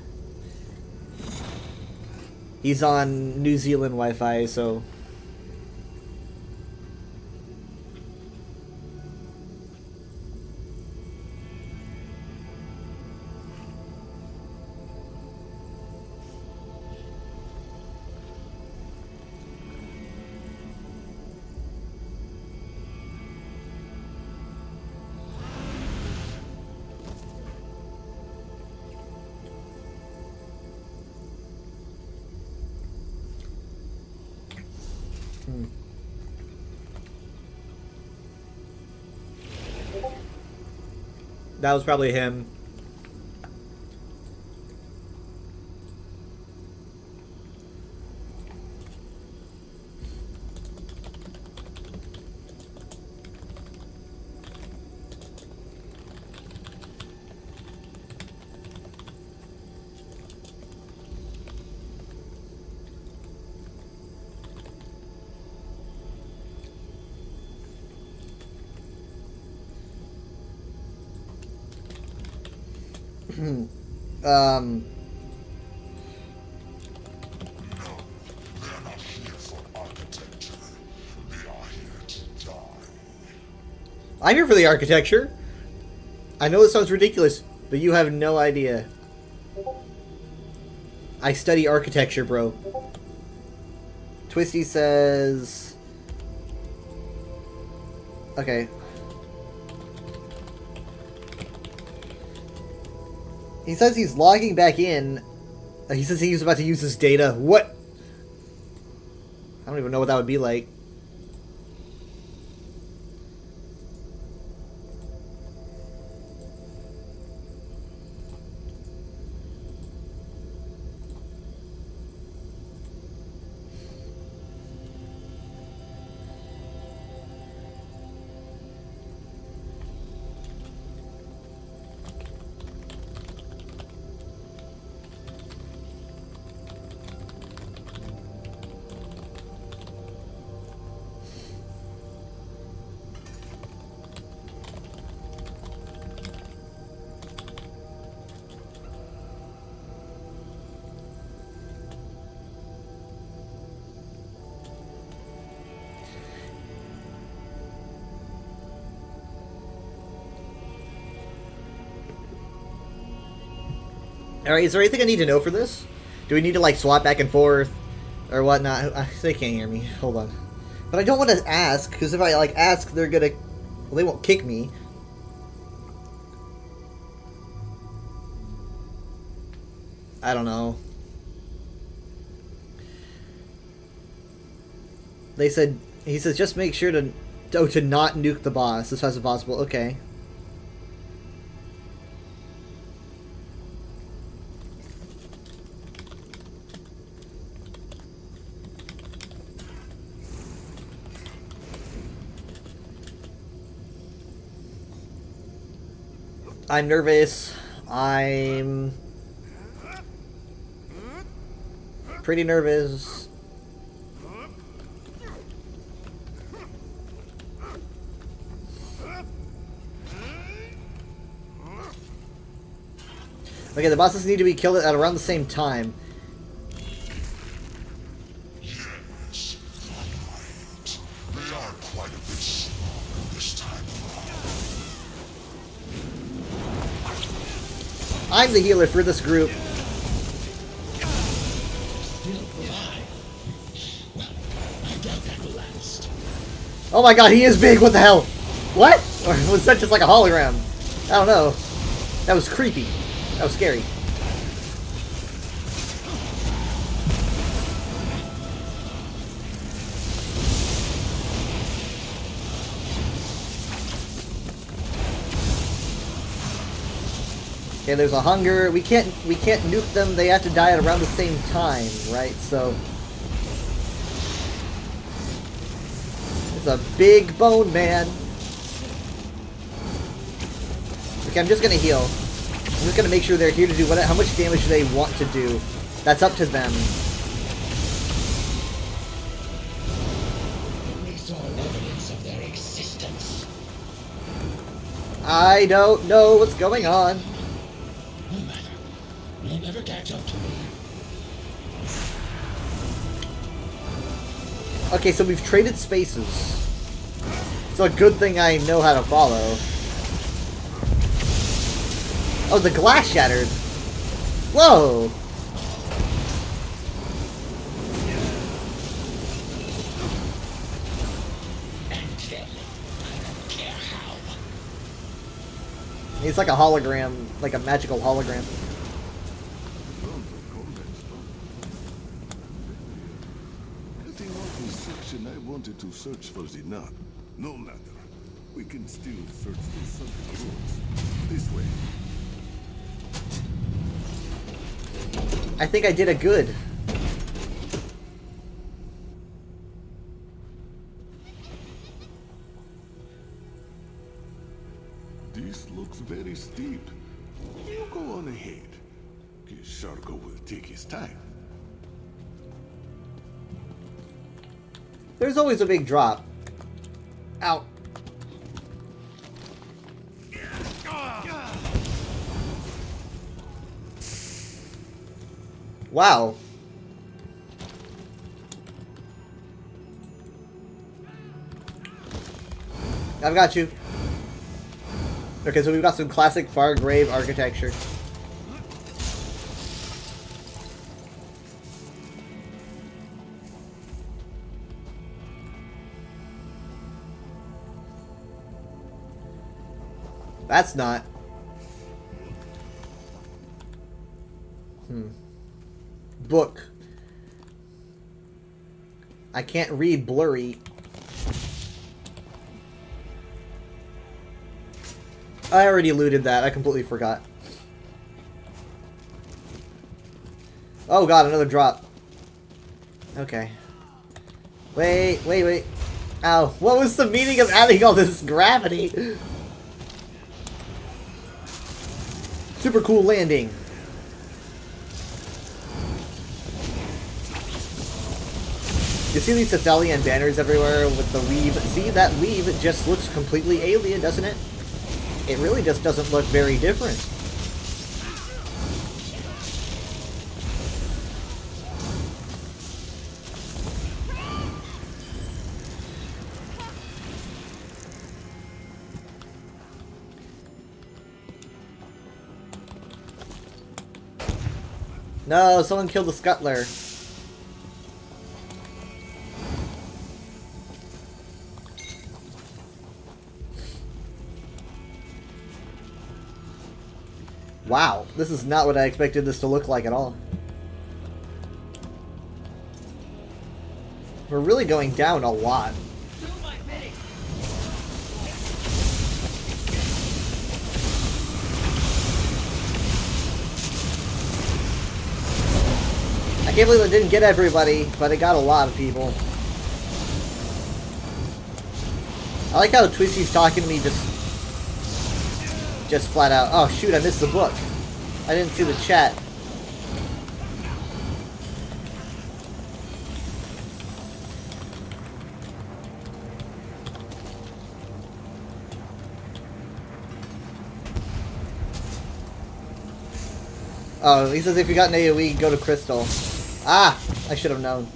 He's on New Zealand Wi-Fi, so that was probably him. I'm here for the architecture. I know this sounds ridiculous, but you have no idea. I study architecture, bro. Twisty says... Okay. He says he's logging back in. He says he's about to use his data. What? I don't even know what that would be like. Alright, is there anything I need to know for this? Do we need to, like, swap back and forth? Or whatnot? They can't hear me. Hold on. But I don't want to ask, because if I, like, ask, they're gonna... Well, they won't kick me. I don't know. They said... He says, just make sure to Oh, to not nuke the boss as fast as possible. Okay. I'm nervous. I'm pretty nervous. Okay, the bosses need to be killed at around the same time. Yes, they are quite a bit slower this time around. I'm the healer for this group. Still alive. Well, I doubt that will last. Oh my god, he is big! What the hell? What? Or was that just like a hologram? I don't know. That was creepy. That was scary. Okay, there's a hunger. We can't nuke them. They have to die at around the same time, right? So it's a big bone man. Okay, I'm just gonna heal. I'm just gonna make sure they're here to do how much damage they want to do. That's up to them. We saw evidence of their existence. I don't know what's going on. No matter. You'll never catch up to me. Okay, so we've traded spaces. It's a good thing I know how to follow. Oh, the glass shattered. Whoa! It's like a hologram, like a magical hologram. Cutting off this section, I wanted to search for the knot. No matter. We can still search the sunken roads. This way. I think I did a good. This looks very steep. You go on ahead. Shargo will take his time. There's always a big drop. Ow. Wow. I've got you. Okay, so we've got some classic Fargrave architecture. That's not. Book. I can't read blurry. I already looted that. I completely forgot. Oh god, another drop. Okay. Wait. Ow. What was the meaning of adding all this gravity? Super cool landing. You see these Thethalian banners everywhere with the weave? See, that weave just looks completely alien, doesn't it? It really just doesn't look very different. No, someone killed the scuttler. Wow, this is not what I expected this to look like at all. We're really going down a lot. I can't believe it didn't get everybody, but it got a lot of people. I like how Twisty's talking to me just flat out. Oh shoot, I missed the book. I didn't see the chat. Oh, he says if you got an AoE, go to Crystal. Ah! I should have known.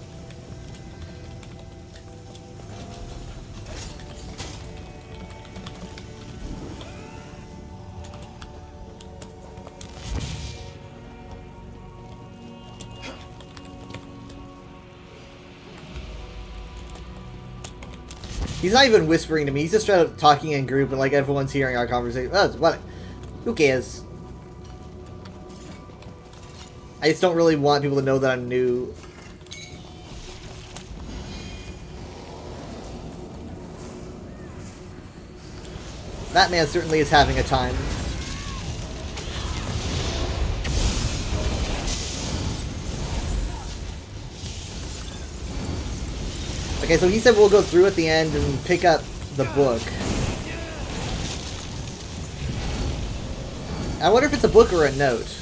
He's not even whispering to me, he's just straight up talking in group and like everyone's hearing our conversation. Oh, what? Who cares? I just don't really want people to know that I'm new. That man certainly is having a time. Okay, so he said we'll go through at the end and pick up the book. I wonder if it's a book or a note.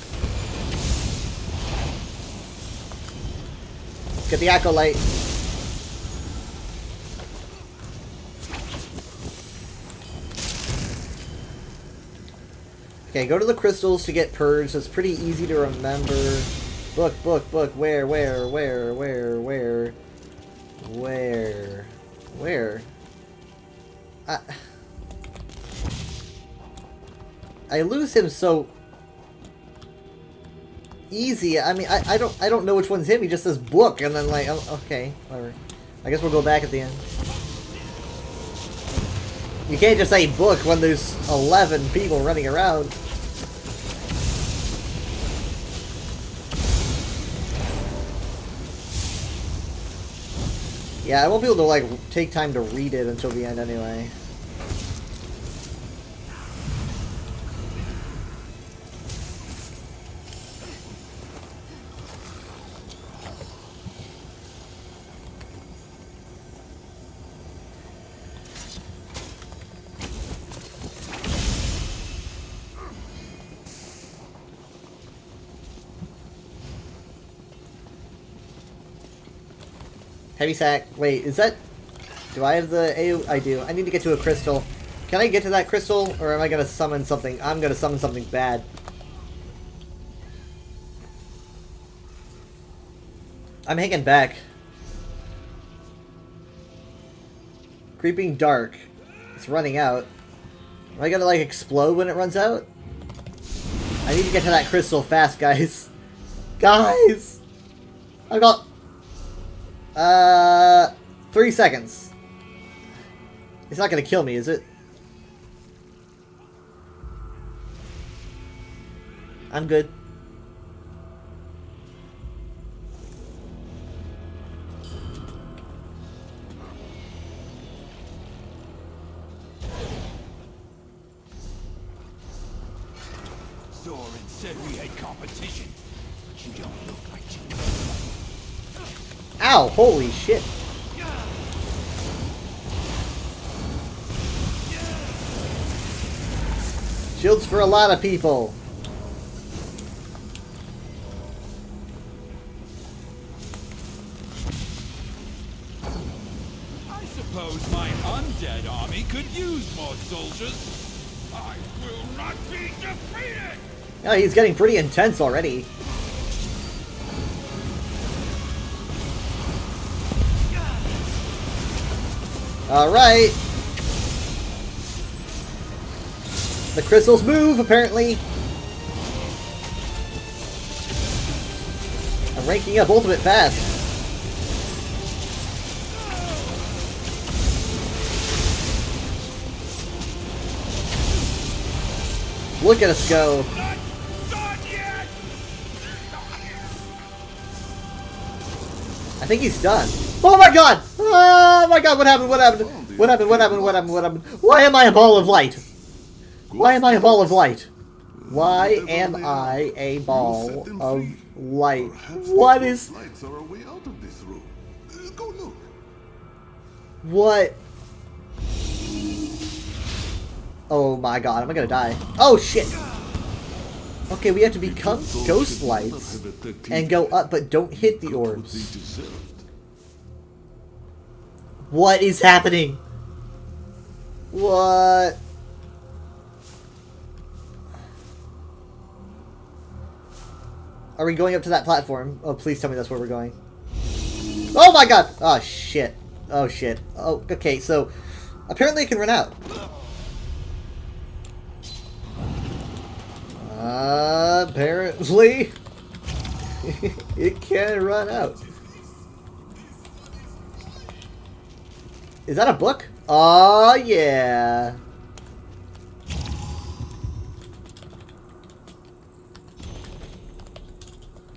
Get the acolyte. Okay, go to the crystals to get purged. It's pretty easy to remember. Book, book, book. Where? I lose him so easy. I mean, I don't know which one's him. He just says book, and then like, oh, okay, whatever. I guess we'll go back at the end. You can't just say book when there's 11 people running around. Yeah, I won't be able to like take time to read it until the end anyway. Heavy sack. Wait, is that... Do I have the AO? I do. I need to get to a crystal. Can I get to that crystal? Or am I going to summon something? I'm going to summon something bad. I'm hanging back. Creeping dark. It's running out. Am I going to like explode when it runs out? I need to get to that crystal fast, guys. Guys! I got... 3 seconds. It's not gonna kill me, is it? I'm good. Zoran said we had competition, but you don't look like you. Ow, holy shit. Shields for a lot of people. I suppose my undead army could use more soldiers. I will not be defeated! Yeah, he's getting pretty intense already. Alright. The crystals move, apparently. I'm ranking up ultimate fast. Look at us go. I think he's done. Oh my god! Oh my god, what happened? What happened? What happened? What happened? What happened? What happened? Why am I a ball of light? Why am I a ball of light? Why am I a ball of light. Perhaps What the is... lights are a way out of this room. Go look. What? Oh my god, am I gonna die? Oh shit! Okay, we have to become ghost lights and go up, but don't hit the orbs. What is happening? What? Are we going up to that platform? Oh, please tell me that's where we're going. Oh my god! Oh shit. Oh shit. Oh, okay, so apparently it can run out. Apparently it can run out. Is that a book? Oh yeah.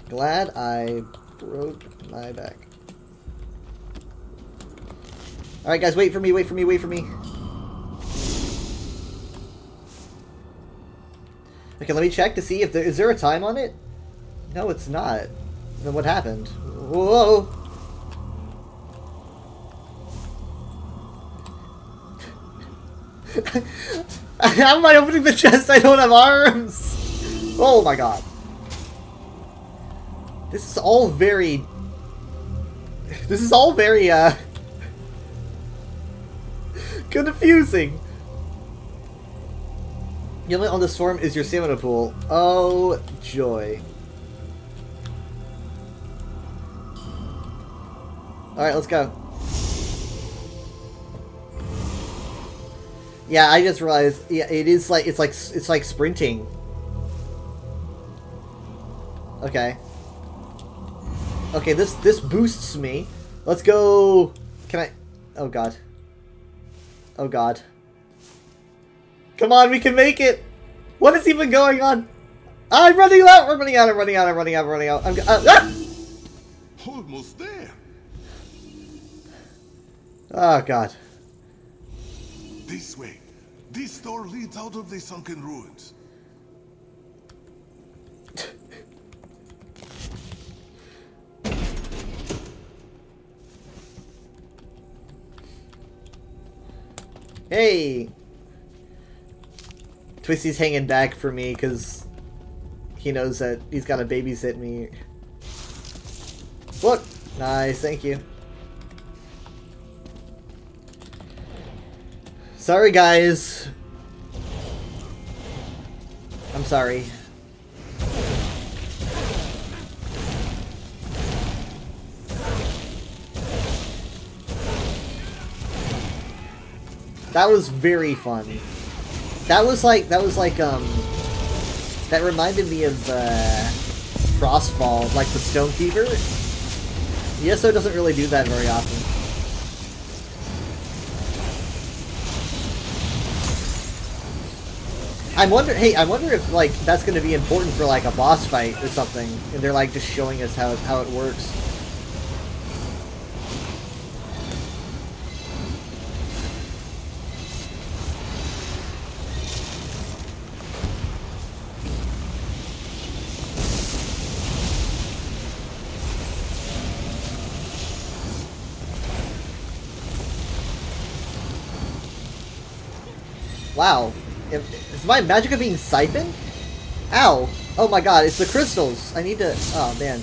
Glad I broke my back. Alright guys, wait for me, wait for me, wait for me. Okay, let me check to see if is there a time on it? No, it's not. Then what happened? Whoa! How am I opening the chest? I don't have arms! Oh my god. This is all very... confusing. The limit on the storm is your stamina pool. Oh, joy. Alright, let's go. Yeah, I just realized, yeah, it is like, it's like sprinting. Okay. Okay, this boosts me. Let's go. Can I? Oh god. Oh god. Come on, we can make it. What is even going on? I'm running out. I'm running out. I'm running out. I'm running out. I'm running out. Ah! Almost there. Oh god. This way. This door leads out of the sunken ruins. Hey! Twisty's hanging back for me because he knows that he's got to babysit me. Look! Nice, thank you. Sorry, guys. I'm sorry. That was very fun. That reminded me of Frostfall, like the Stonekeeper. ESO doesn't really do that very often. I wonder if like that's going to be important for like a boss fight or something, and they're like just showing us how it works. Wow. Is my magicka being siphoned? Ow! Oh my god, it's the crystals! I need to... Oh man.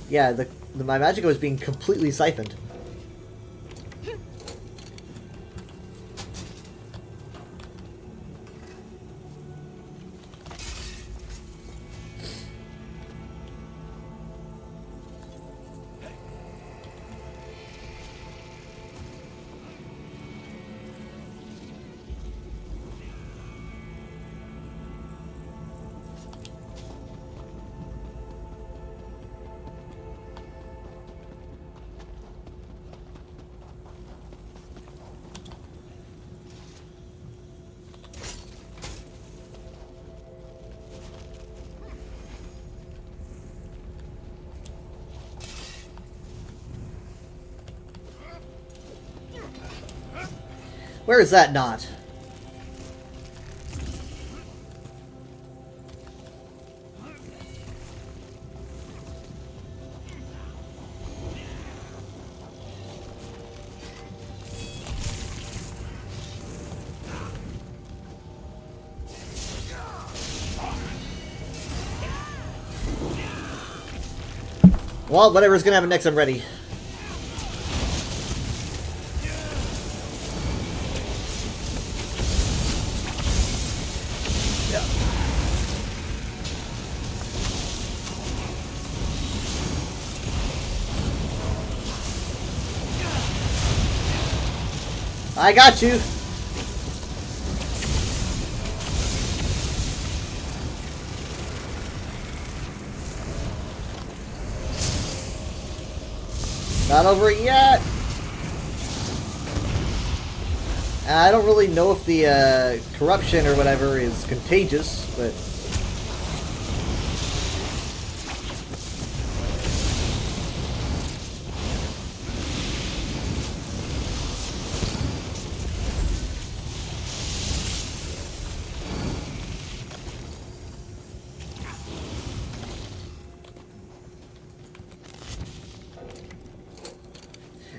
Yeah, my magicka was being completely siphoned. Where is that knot? Well, whatever's gonna happen next, I'm ready. Yeah. I got you. Not over it yet. I don't really know if the corruption or whatever is contagious, but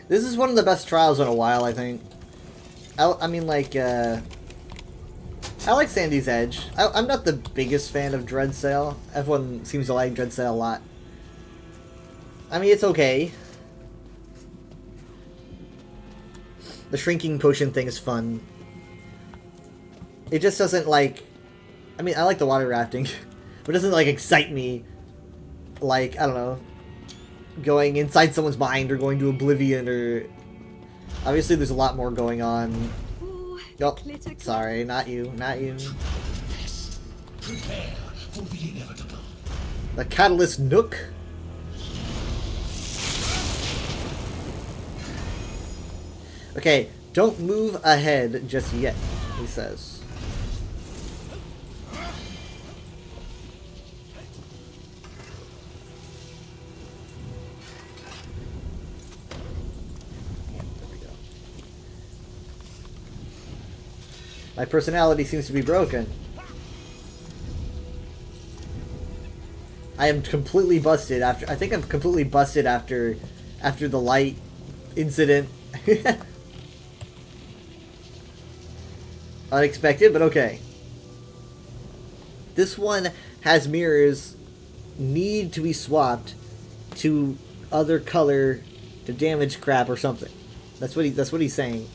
this is one of the best trials in a while, I think. I mean, like, I like Sandy's Edge. I'm not the biggest fan of Dreadsail. Everyone seems to like Dreadsail a lot. I mean, it's okay. The shrinking potion thing is fun. It just doesn't, like... I mean, I like the water rafting, but it doesn't, like, excite me. Like, I don't know, going inside someone's mind or going to Oblivion or... Obviously, there's a lot more going on. Oh, sorry, not you, not you. Prepare for the inevitable. The Catalyst Nook. Okay, don't move ahead just yet, he says. My personality seems to be broken. I am completely busted after... I think I'm completely busted after the light incident. Unexpected, but okay. This one has mirrors need to be swapped to other color to damage crap or something. That's what he's saying.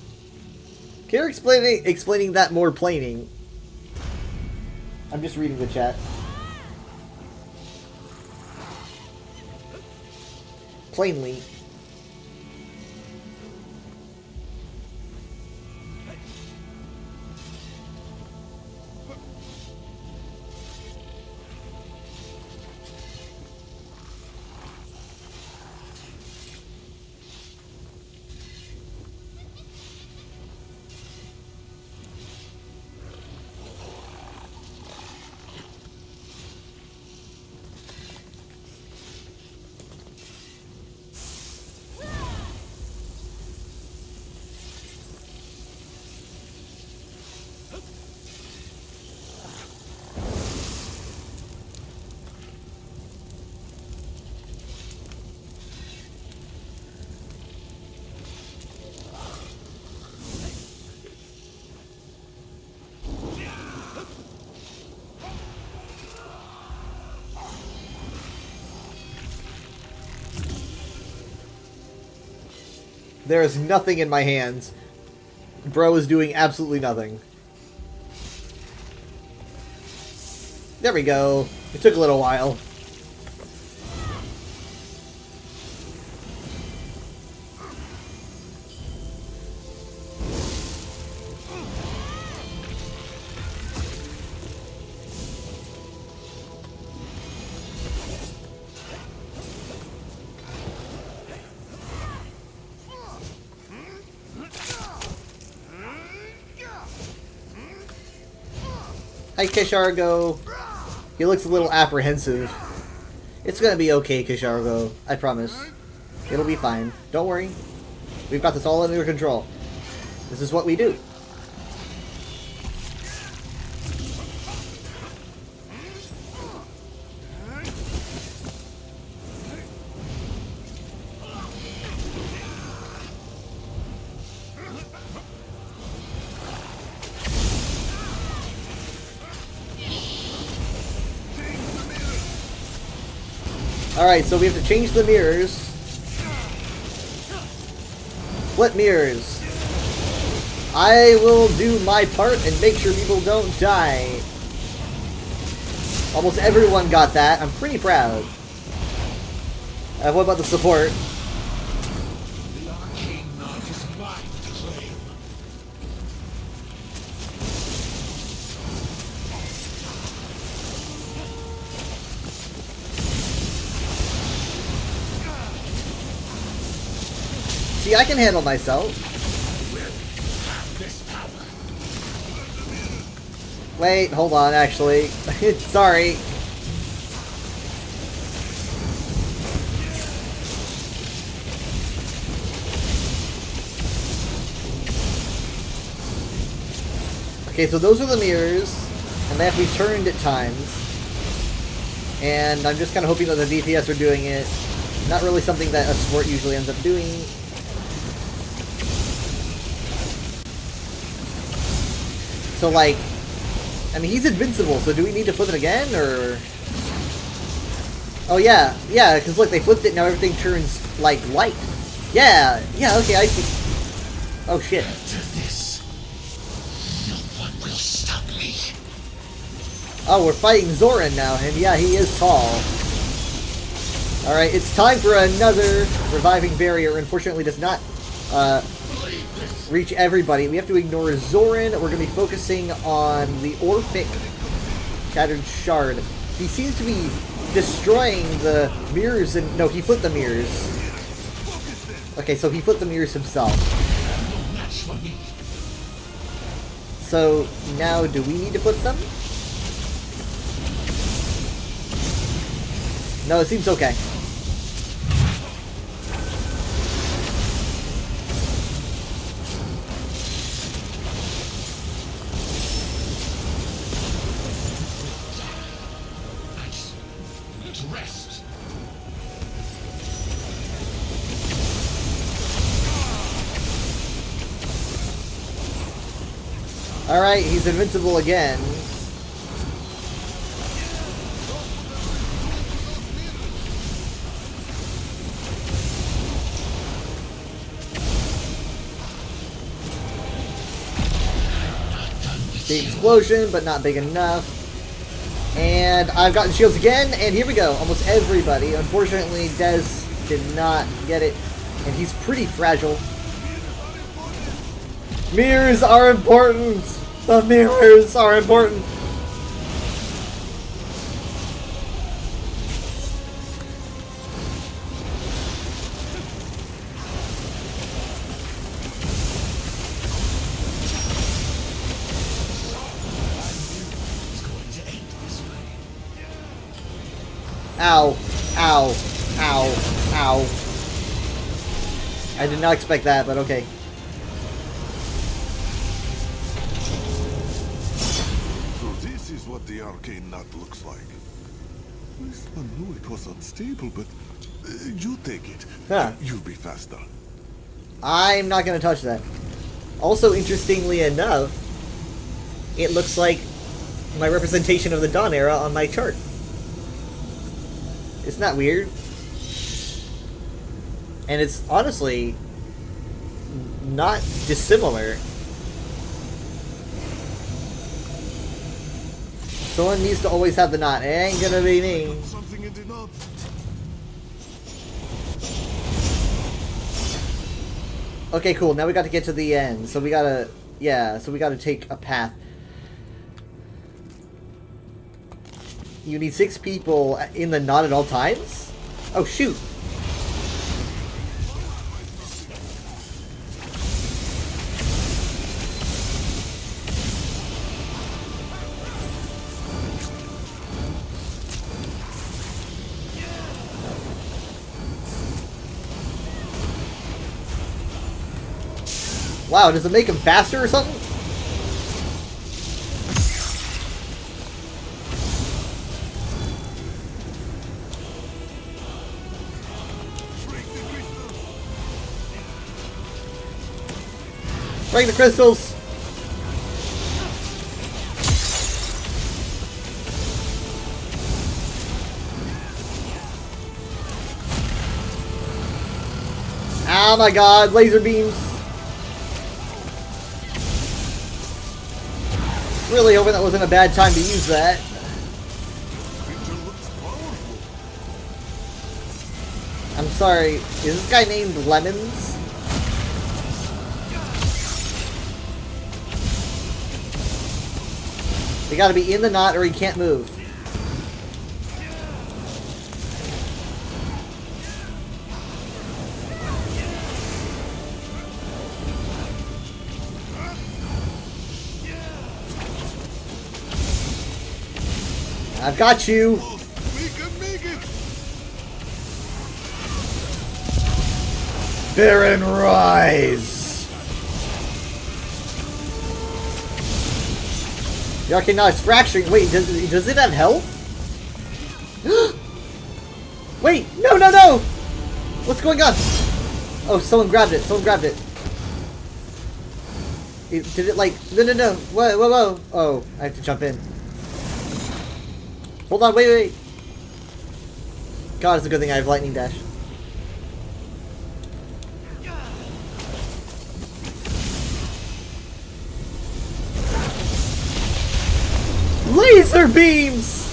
Can you explaining that more plaining? I'm just reading the chat. Plainly. There is nothing in my hands. Bro is doing absolutely nothing. There we go. It took a little while. Hi, Kishargo. He looks a little apprehensive. It's gonna be okay, Kishargo. I promise. It'll be fine. Don't worry. We've got this all under control. This is what we do. Alright, so we have to change the mirrors. Flip mirrors. I will do my part and make sure people don't die. Almost everyone got that. I'm pretty proud. What about the support? The arcane knot is mine to claim. See, I can handle myself. Wait, hold on, actually. Sorry. Okay, so those are the mirrors, and they have to be turned at times. And I'm just kind of hoping that the DPS are doing it. Not really something that a support usually ends up doing. So, like, I mean, he's invincible, so do we need to flip it again, or... Oh, yeah, because look, they flipped it, now everything turns, like, light. Yeah, okay, I see. Oh, shit. Oh, we're fighting Zoran now, and yeah, he is tall. Alright, it's time for another reviving barrier. Unfortunately, does not reach everybody. We have to ignore Zoran. We're going to be focusing on the Orphic Shattered Shard. He seems to be destroying the mirrors, and no, he flipped the mirrors. Okay, so he flipped the mirrors himself. So, now, do we need to flip them? No, it seems okay. Rest. Alright, he's invincible again. Big explosion, but not big enough. And I've gotten shields again, and here we go. Almost everybody. Unfortunately, Dez did not get it, and he's pretty fragile. Mirrors are important! The mirrors are important! Ow, ow, ow, ow. I did not expect that, but okay. So this is what the arcane knot looks like. This one knew it was unstable, but you take it. Huh. You'll be faster. I'm not going to touch that. Also, interestingly enough, it looks like my representation of the Dawn Era on my chart. Isn't that weird? And it's honestly not dissimilar. Someone needs to always have the knot. It ain't gonna be me. Something in the knot. Okay, cool. Now we got to get to the end. So we gotta, yeah, so we gotta take a path. You need 6 people in the knot at all times? Oh, shoot. Wow, does it make him faster or something? Break the crystals! Oh my god, laser beams. Really hoping that wasn't a bad time to use that. I'm sorry, is this guy named Lemons? They gotta be in the knot or he can't move. I've got you. Baron Rise. Yeah, okay, now it's fracturing. Wait, does it have health? Wait, no, no, no! What's going on? Oh, someone grabbed it. Someone grabbed it. Did it like... No, no, no. Whoa, whoa, whoa. Oh, I have to jump in. Hold on, wait, wait. God, it's a good thing I have Lightning Dash. Laser beams!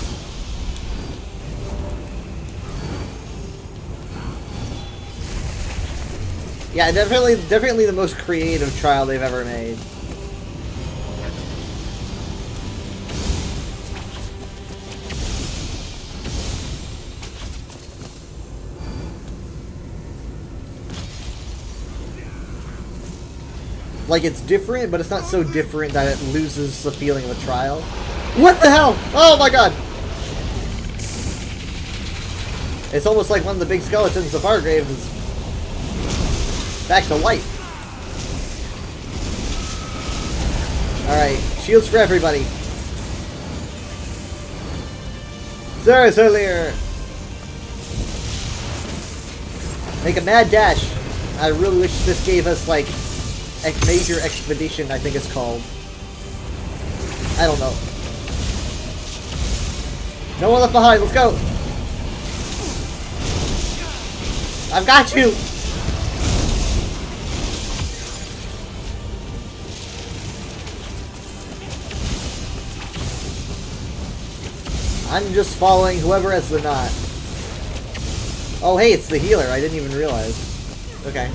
Yeah, definitely the most creative trial they've ever made. Like, it's different, but it's not so different that it loses the feeling of a trial. What the hell? Oh my god! It's almost like one of the big skeletons of Fargrave is back to life. Alright, shields for everybody. Zerus earlier! Make a mad dash. I really wish this gave us, like, major expedition, I think it's called. I don't know. No one left behind, let's go! I've got you! I'm just following whoever has the knot. Oh hey, it's the healer, I didn't even realize. Okay.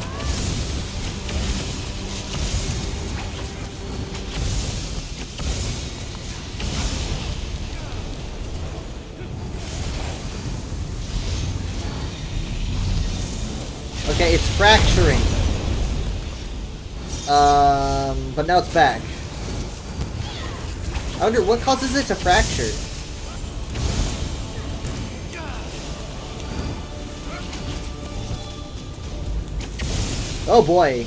Okay, it's fracturing. But now it's back. I wonder what causes it to fracture. Oh boy.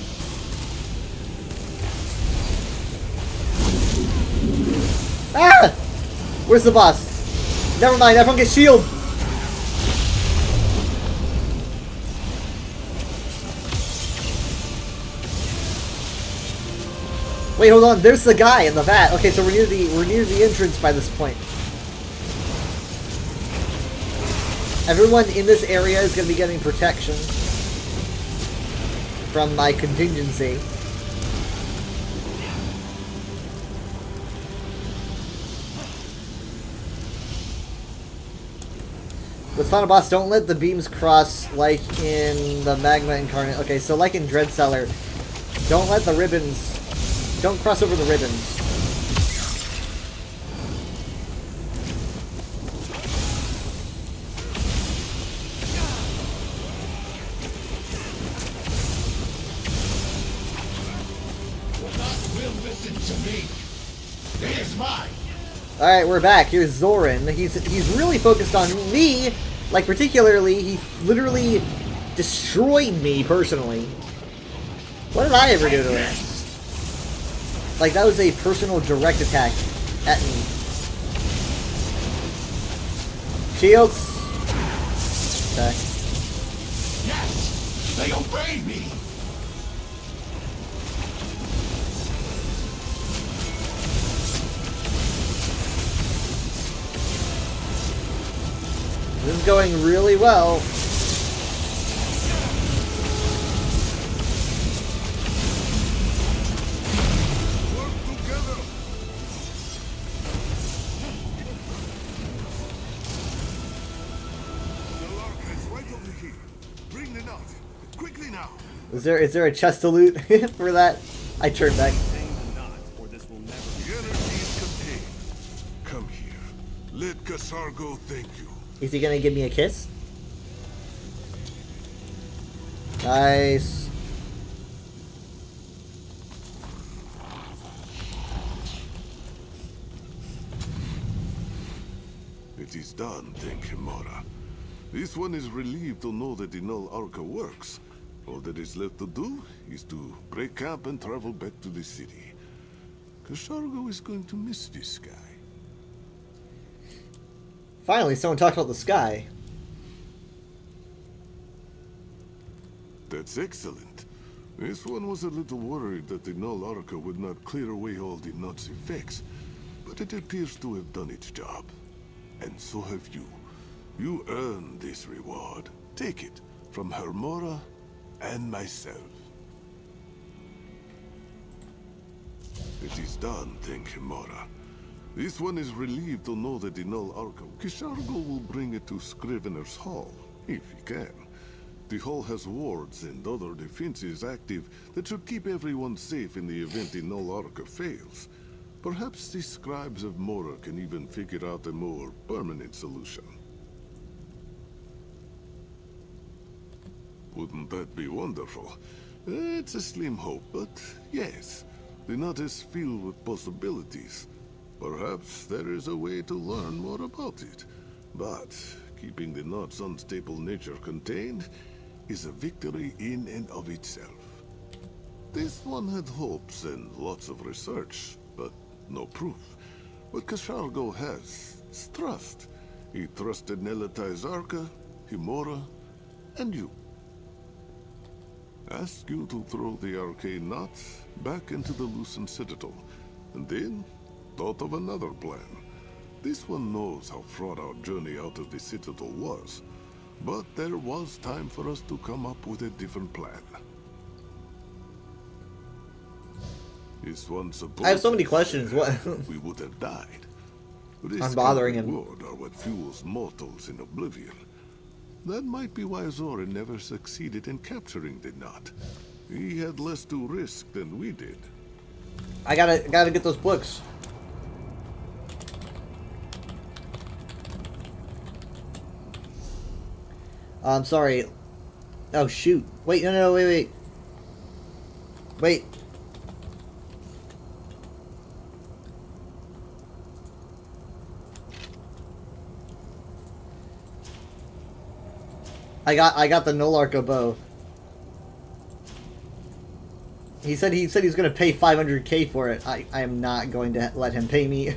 Ah! Where's the boss? Never mind, everyone get shield! Wait, hold on. There's the guy in the vat. Okay, so we're near the entrance by this point. Everyone in this area is going to be getting protection from my contingency. With Final Boss, don't let the beams cross like in the Magma Incarnate. Okay, so like in Dreadseller, don't let the ribbons... Don't cross over the ribbons. Will listen to me. It is mine. Alright, we're back. Here's Zoran. He's really focused on me. Like, particularly, he literally destroyed me personally. What did I ever do to him? Like, that was a personal direct attack at me. Shields. Okay. Yes, they obeyed me. This is going really well. Is there a chest to loot for that? I turned back. The energy is contained. Come here. Let Kasargo thank you. Is he gonna give me a kiss? Nice. It is done, thank you, Mora. This one is relieved to know that the Null Arca works. All that is left to do is to break camp and travel back to the city. Kasargo is going to miss this guy. Finally, someone talked about the sky. That's excellent. This one was a little worried that the Null Arca would not clear away all the Nut's effects, but it appears to have done its job. And so have you. You earned this reward. Take it from Hermora and myself. It is done, thank you, Mora. This one is relieved to know that the Null Arca, Kishargo will bring it to Scrivener's Hall, if he can. The hall has wards and other defenses active that should keep everyone safe in the event the Null Arca fails. Perhaps the scribes of Mora can even figure out a more permanent solution. Wouldn't that be wonderful? It's a slim hope, but yes, the Nut is filled with possibilities. Perhaps there is a way to learn more about it. But keeping the Nut's unstable nature contained is a victory in and of itself. This one had hopes and lots of research, but no proof. What Kashargo has is trust. He trusted Nelatai Zarka, Himora, and you. Asked you to throw the arcane knot back into the Lucent Citadel, and then thought of another plan. This one knows how fraught our journey out of the Citadel was, but there was time for us to come up with a different plan. This one supposed I have so many questions. What? We would have died. I'm bothering him. Reward are what fuels mortals in oblivion. That might be why Zorin never succeeded in capturing the knot. He had less to risk than we did. I gotta get those books. I'm sorry. Oh shoot! Wait, no, wait. I got the Null Arca bow. He said he was gonna pay 500k for it. I am not going to let him pay me.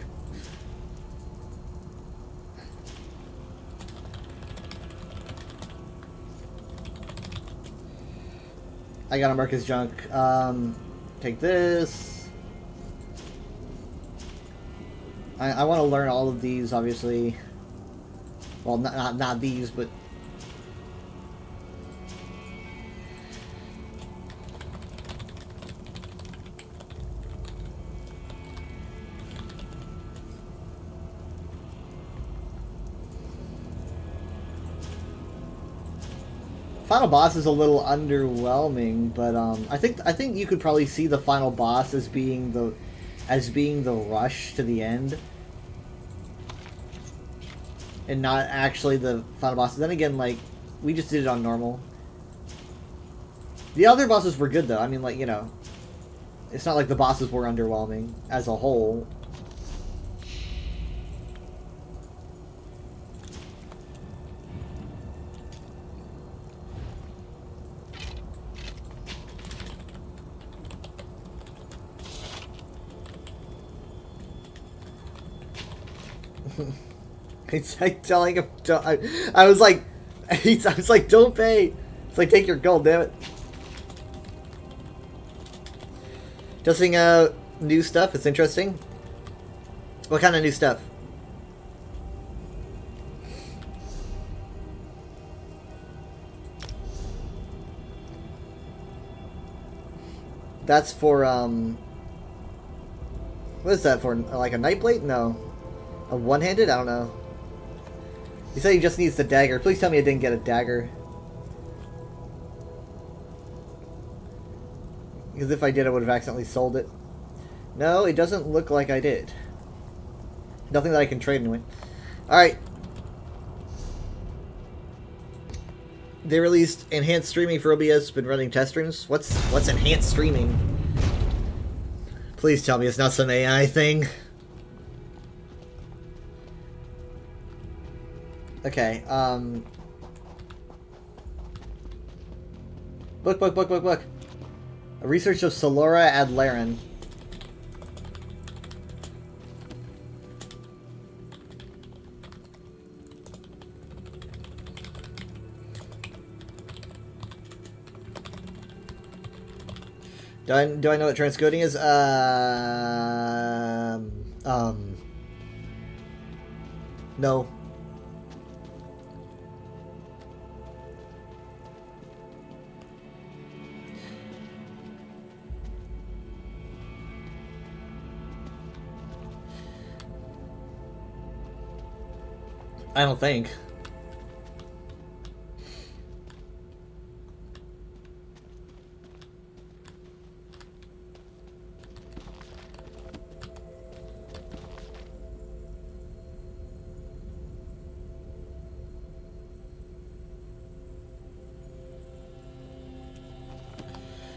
I gotta mark his junk. Take this. I want to learn all of these, obviously. Well, not these, but. Final boss is a little underwhelming, but I think you could probably see the final boss as being the rush to the end, and not actually the final boss. Then again, like, we just did it on normal. The other bosses were good though. I mean, like, you know, it's not like the bosses were underwhelming as a whole. It's like telling him, I was like, don't pay. It's like, take your gold, damn it. Testing out new stuff, it's interesting. What kind of new stuff? That's for, what is that for? Like a Nightblade? No. A one-handed? I don't know. He said he just needs the dagger. Please tell me I didn't get a dagger. Because if I did, I would have accidentally sold it. No, it doesn't look like I did. Nothing that I can trade anyway. Alright. They released enhanced streaming for OBS. Been running test streams. What's enhanced streaming? Please tell me it's not some AI thing. Okay, Book. A research of Solora Adlaren. Do I know what transcoding is? No. I don't think.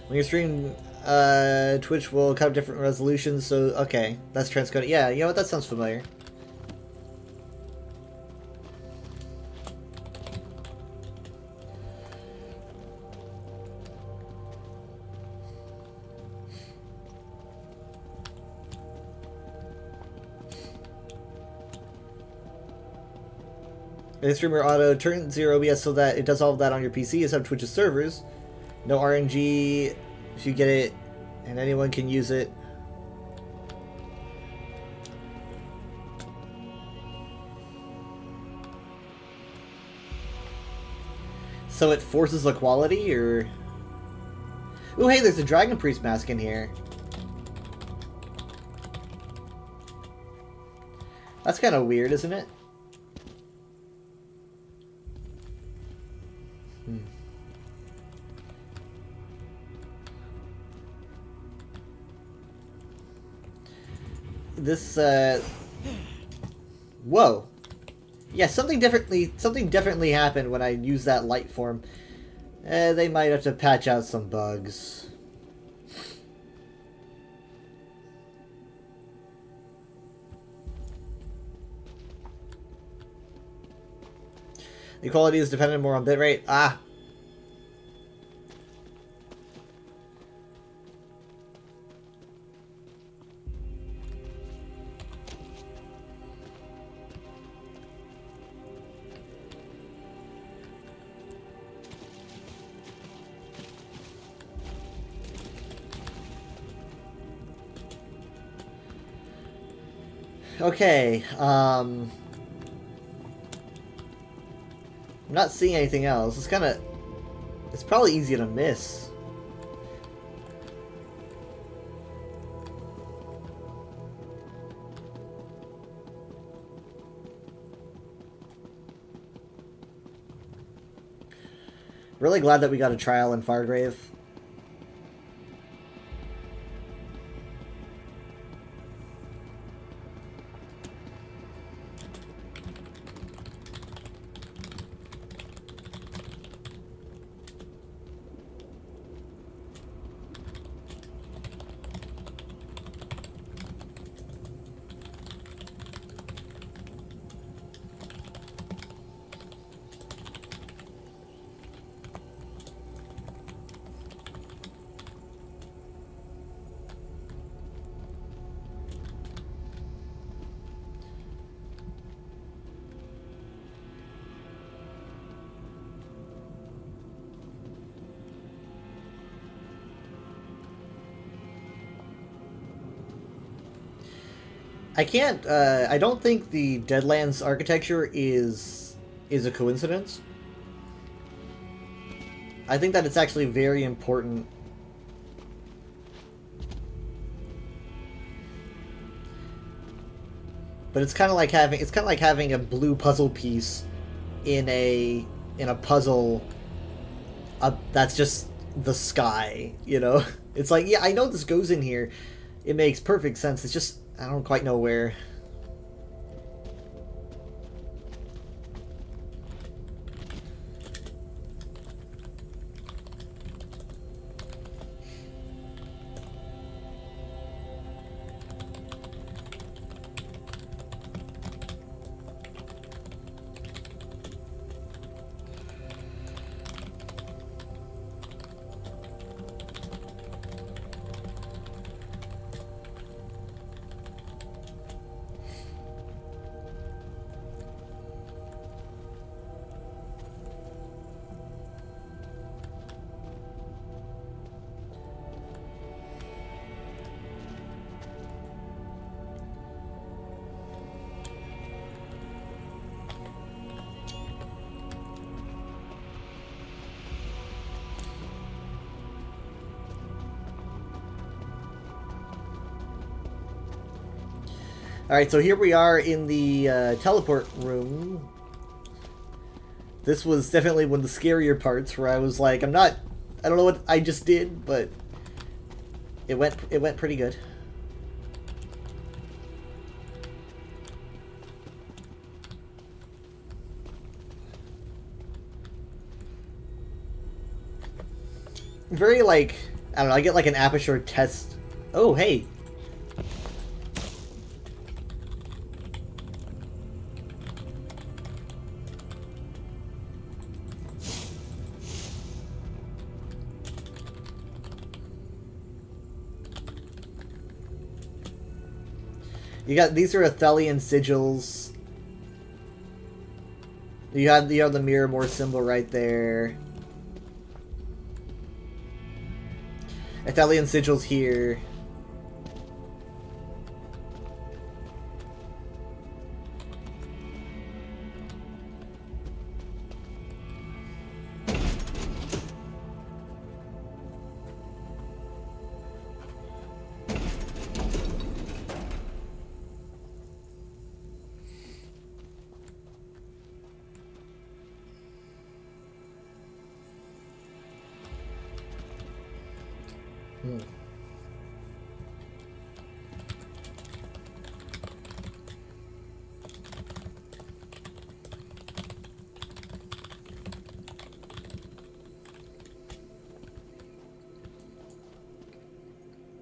When you stream, Twitch will cut different resolutions, so, okay, that's transcoding. Yeah, you know what, that sounds familiar. The streamer auto turn 0 OBS so that it does all of that on your PC instead of Twitch's servers. No RNG if you get it, and anyone can use it. So it forces equality, or... Ooh, hey, there's a Dragon Priest mask in here. That's kind of weird, isn't it? This, whoa. Yeah, something definitely happened when I used that light form. They might have to patch out some bugs. The quality is dependent more on bitrate. Ah. Okay, I'm not seeing anything else. It's probably easy to miss. Really glad that we got a trial in Fargrave. I don't think the Deadlands architecture is a coincidence. I think that it's actually very important. But it's kind of like having a blue puzzle piece in a puzzle that's just the sky, you know? It's like, yeah, I know this goes in here. It makes perfect sense. It's just, I don't quite know where. Alright, so here we are in the teleport room. This was definitely one of the scarier parts where I was like, I don't know what I just did, but it went pretty good. Very like, I don't know, I get like an aperture test. Oh, hey. You got, these are Athelian sigils. You have the Mirror More symbol right there. Athelian sigils here.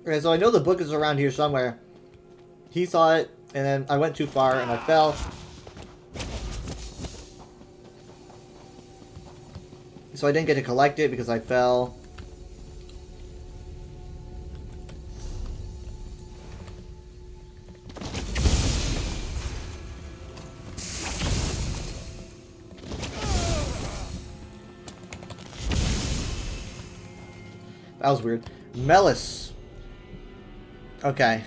Okay, so I know the book is around here somewhere. He saw it, and then I went too far, and I fell. So I didn't get to collect it because I fell. That was weird. Melis. Okay.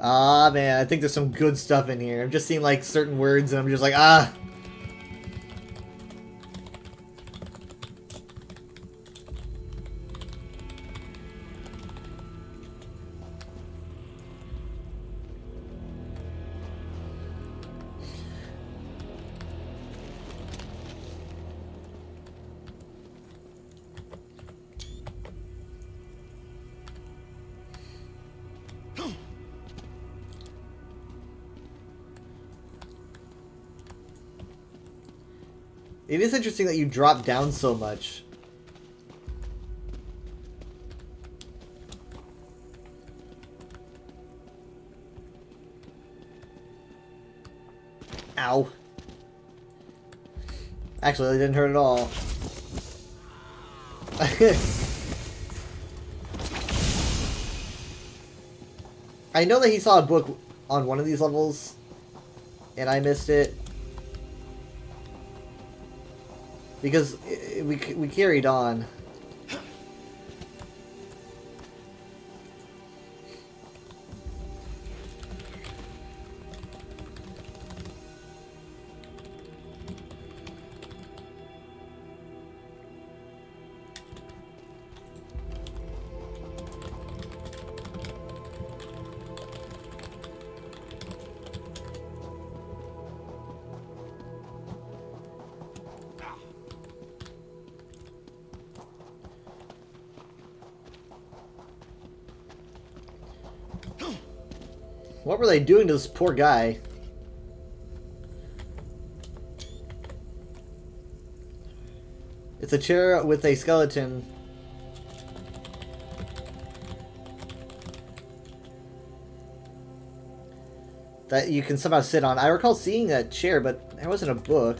Ah, man, I think there's some good stuff in here. I'm just seeing, like, certain words, and I'm just like, ah! It is interesting that you drop down so much. Ow. Actually, it didn't hurt at all. I know that he saw a book on one of these levels, and I missed it. Because we carried on. What were they doing to this poor guy? It's a chair with a skeleton. That you can somehow sit on. I recall seeing a chair, but there wasn't a book.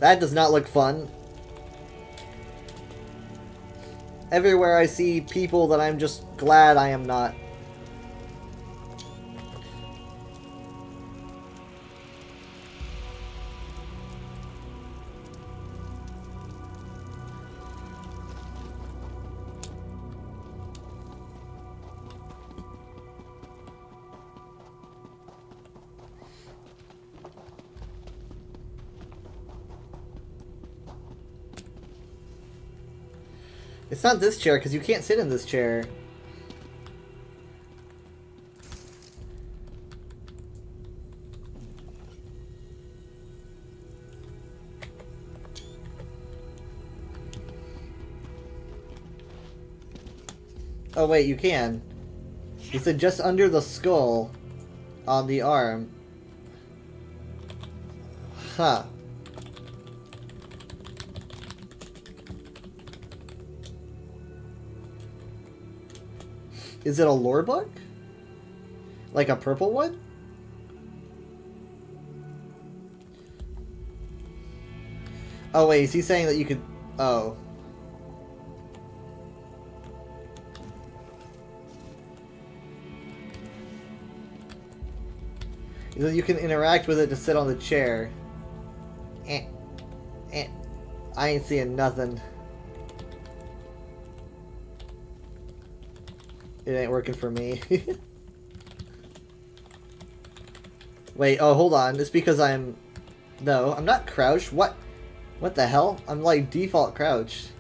That does not look fun. Everywhere I see people that I'm just glad I am not. It's not this chair, because you can't sit in this chair. Oh wait, you can. You said just under the skull on the arm. Huh. Is it a lore book? Like a purple one? Oh wait, is he saying that you could... Oh. That you can interact with it to sit on the chair. I ain't seeing nothing. It ain't working for me. Wait, oh, hold on. It's because I'm... No, I'm not crouched. What? What the hell? I'm like default crouched.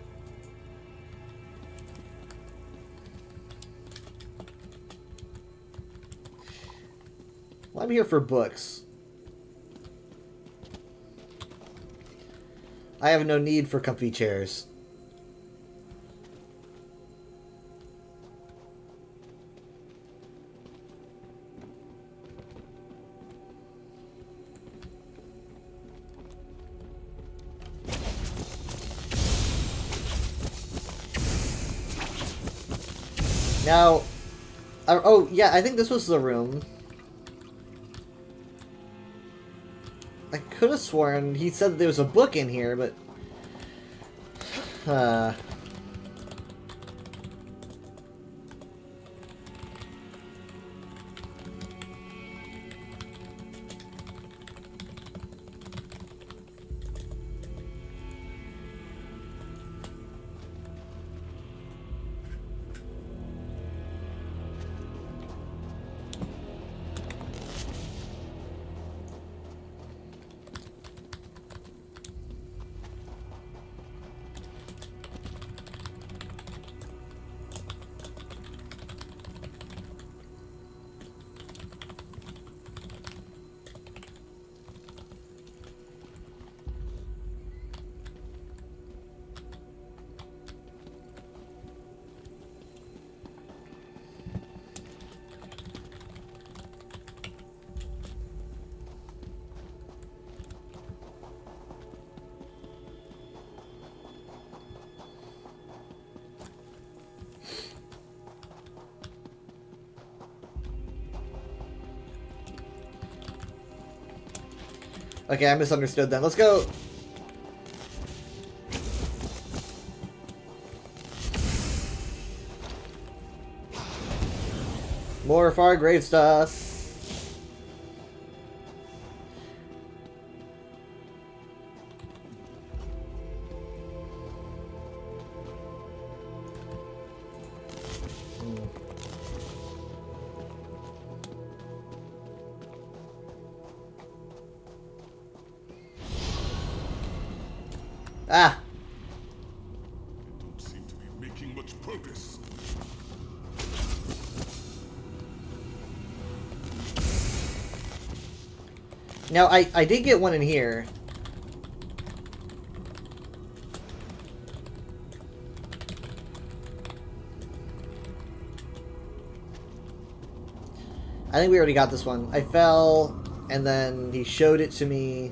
Well, I'm here for books. I have no need for comfy chairs. Now, oh yeah, I think this was the room. I could have sworn he said that there was a book in here, but... Okay, I misunderstood then. Let's go! More Fargrave stuff! Ah! Don't seem to be making much progress. Now, I did get one in here. I think we already got this one. I fell, and then he showed it to me.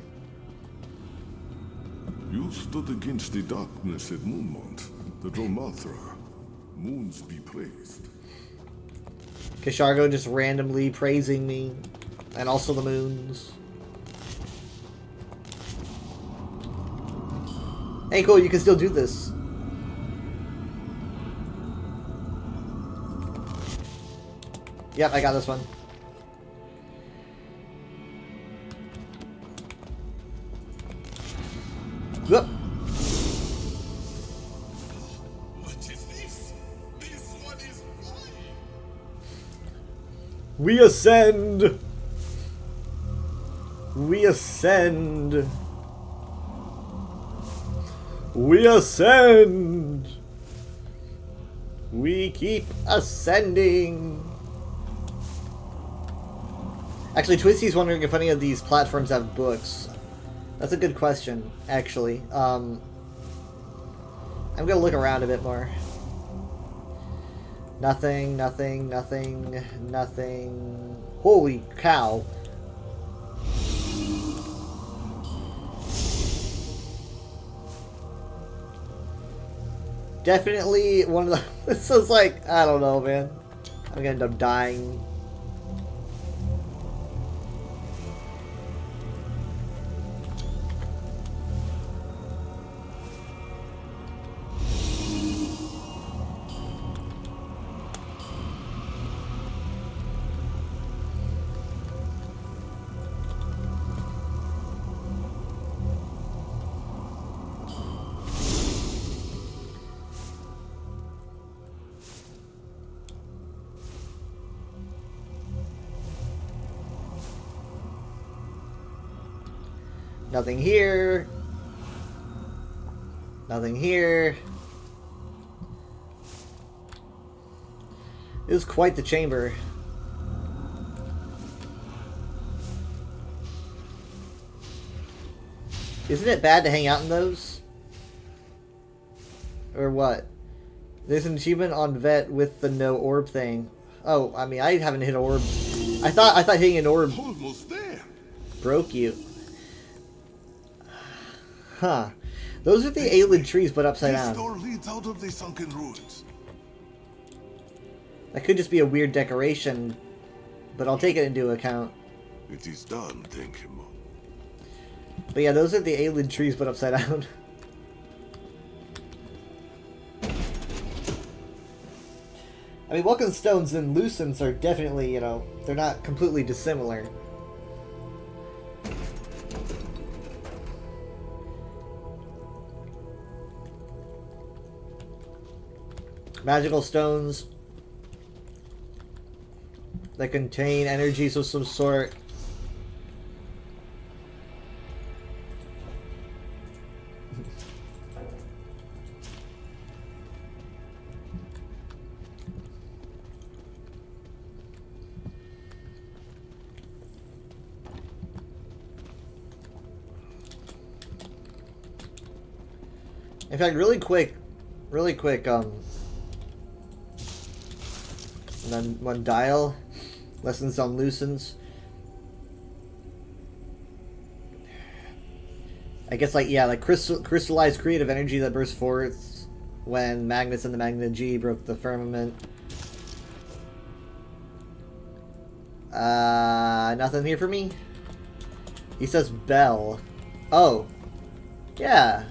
You stood against the darkness at Moonmont, the Dromothra. Moons be praised. Kishargo just randomly praising me, and also the moons. Hey, cool, you can still do this. Yep, I got this one. Whoop. What is this? This one is mine. We ascend! We ascend! We ascend! We keep ascending! Actually, Twisty's wondering if any of these platforms have books. That's a good question, actually. I'm gonna look around a bit more. Nothing, nothing, nothing, nothing. Holy cow. Definitely one of the... This is like, I don't know, man. I'm gonna end up dying. Nothing here. Nothing here. It is quite the chamber. Isn't it bad to hang out in those? Or what? There's an achievement on Vet with the no orb thing. Oh, I mean, I haven't hit an orb. I thought hitting an orb Almost there. broke you. Huh. Those are the Aelid trees, but upside This down. door leads out of the sunken ruins. That could just be a weird decoration, but I'll take it into account. It is done, thank him. But yeah, those are the Aelid trees, but upside down. I mean, Welcome Stones and Lucents are definitely, you know, they're not completely dissimilar. Magical stones that contain energies of some sort. In fact, really quick, and then one dial, lessons on Lucents. I guess like, yeah, like crystallized creative energy that burst forth when Magnus and the Magna G broke the firmament. Nothing here for me? He says bell. Oh. Yeah.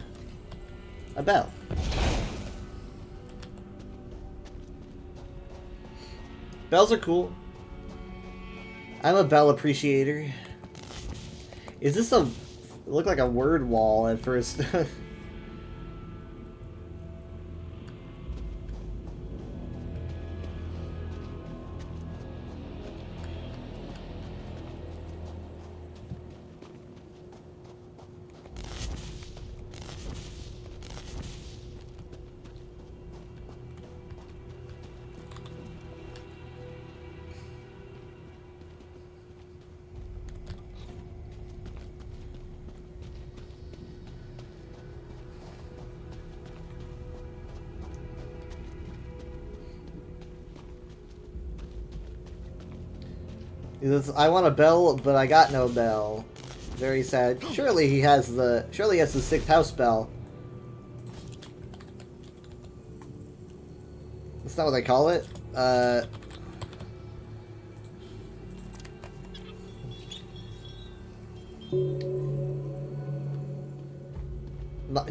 A bell. Bells are cool. I'm a bell appreciator. Is this a... It looked like a word wall at first. He says, I want a bell, but I got no bell. Very sad. Surely he has the 6th house bell. That's not what they call it.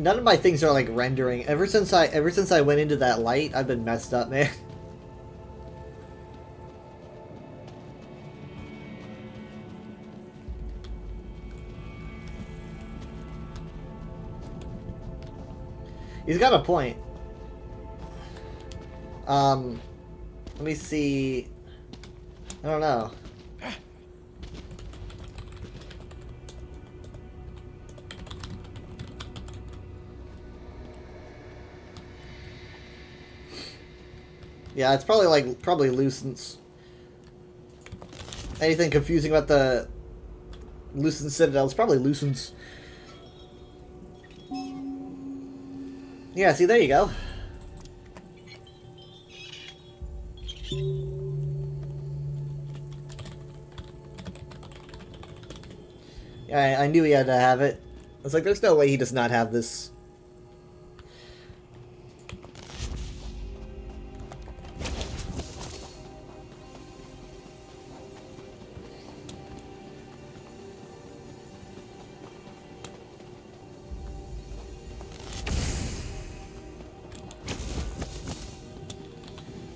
None of my things are like rendering. Ever since I went into that light, I've been messed up, man. He's got a point. Let me see. I don't know. Yeah, it's probably Lucent's. Anything confusing about the Lucent Citadel is probably Lucent's. Yeah, see, there you go. Yeah, I knew he had to have it. I was like, there's no way he does not have this.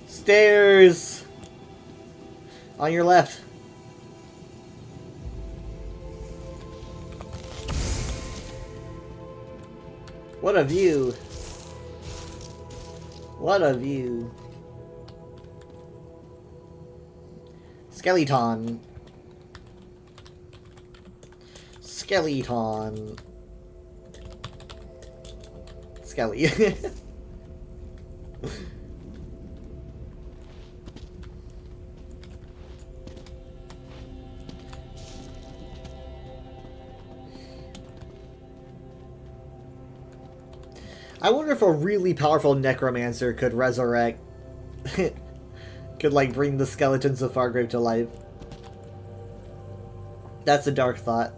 Stairs! On your left. What a view. What a view. Skeleton. Skeleton. Skelly. I wonder if a really powerful necromancer could resurrect, could like bring the skeletons of Fargrave to life. That's a dark thought.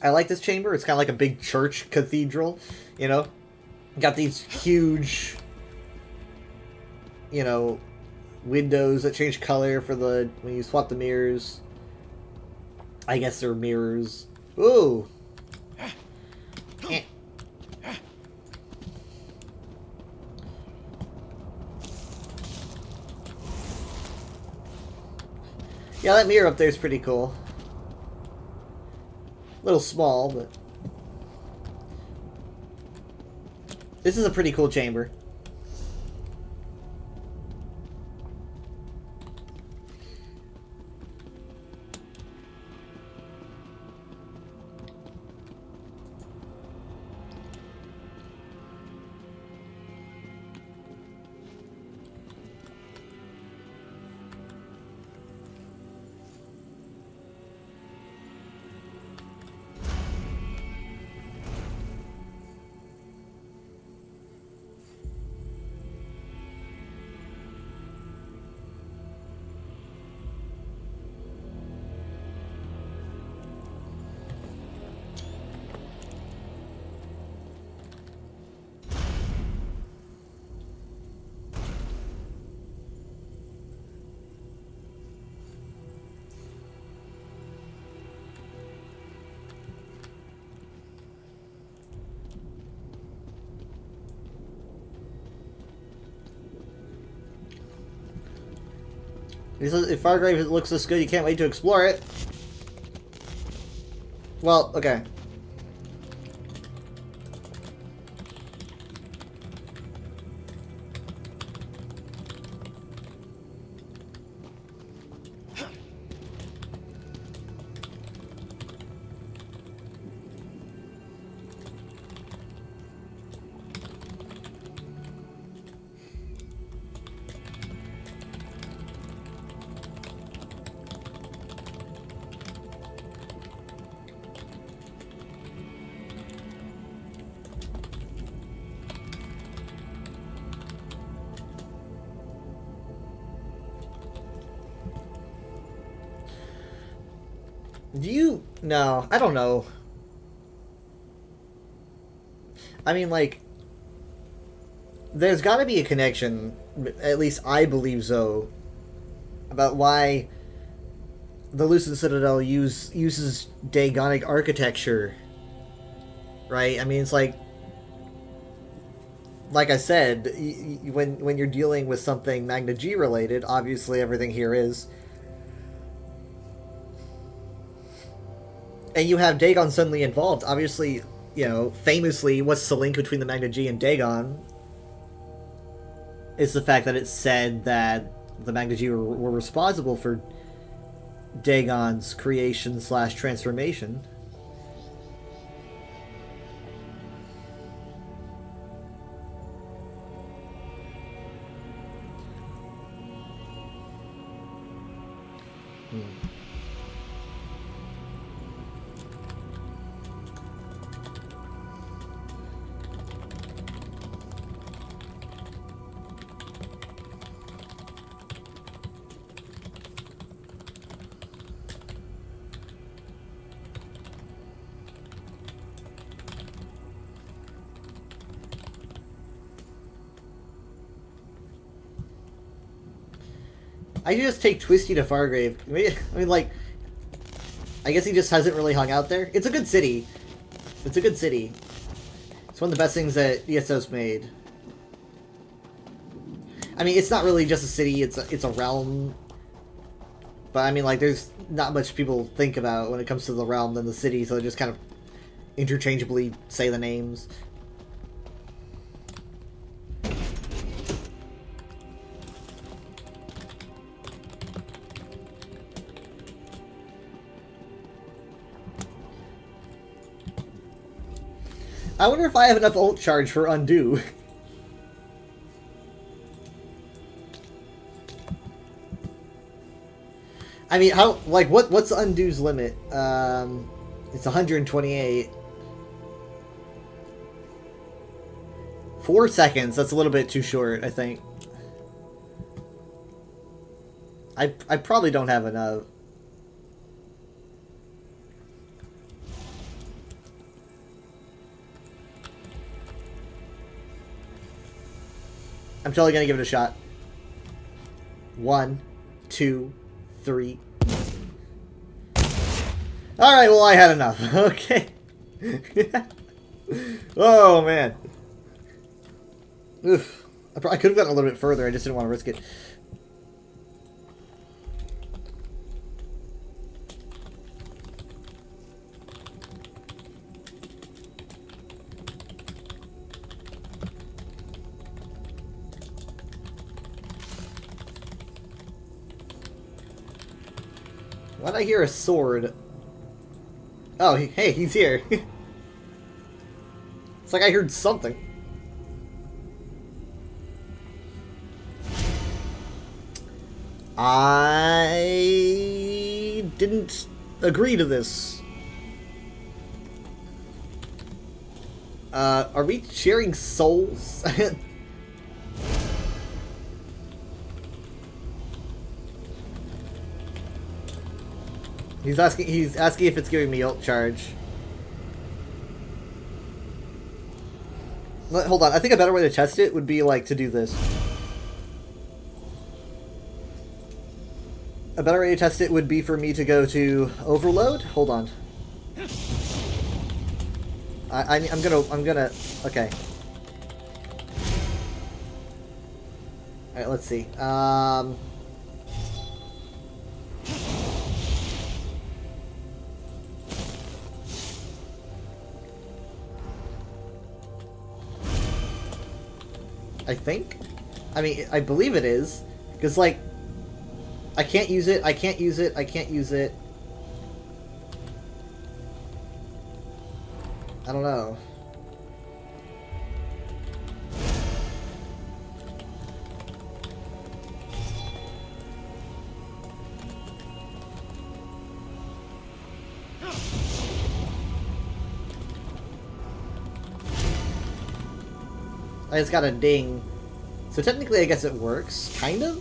I like this chamber. It's kind of like a big church cathedral, you know? Got these huge, you know, windows that change color for the, when you swap the mirrors. I guess they're mirrors. Ooh! Eh. Yeah, that mirror up there is pretty cool. A little small, but this is a pretty cool chamber. If Fargrave looks this good, you can't wait to explore it. Well, okay. Do you... No, I don't know. I mean, like... There's gotta be a connection, at least I believe so, about why the Lucent Citadel uses Daegonic architecture. Right? I mean, it's like I said, when you're dealing with something Magna G related, obviously everything here is. And you have Dagon suddenly involved. Obviously, you know, famously, what's the link between the Magna G and Dagon? It's the fact that it's said that the Magna G were responsible for Dagon's creation / transformation. I could just take Twisty to Fargrave. I mean, like, I guess he just hasn't really hung out there. It's a good city. It's a good city. It's one of the best things that ESO's made. I mean, it's not really just a city, it's a realm. But I mean, like, there's not much people think about when it comes to the realm than the city, so they just kind of interchangeably say the names. I wonder if I have enough ult charge for Undo. I mean, how, like, what's Undo's limit? It's 128. 4 seconds, that's a little bit too short, I think. I probably don't have enough. I'm totally gonna give it a shot. 1, 2, 3. Alright, well, I had enough. Okay. Oh, man. Oof. I could have gotten a little bit further, I just didn't want to risk it. Why'd I hear a sword? Oh, hey, he's here. It's like I heard something. I didn't agree to this. Are we sharing souls? He's asking if it's giving me ult charge. Hold on, I think a better way to test it would be like to do this. A better way to test it would be for me to go to overload. Hold on. I'm gonna okay. Alright, let's see. I think? I mean, I believe it is. Because, like, I can't use it, I can't use it, I can't use it. I don't know. I just got a ding. So technically I guess it works, kind of?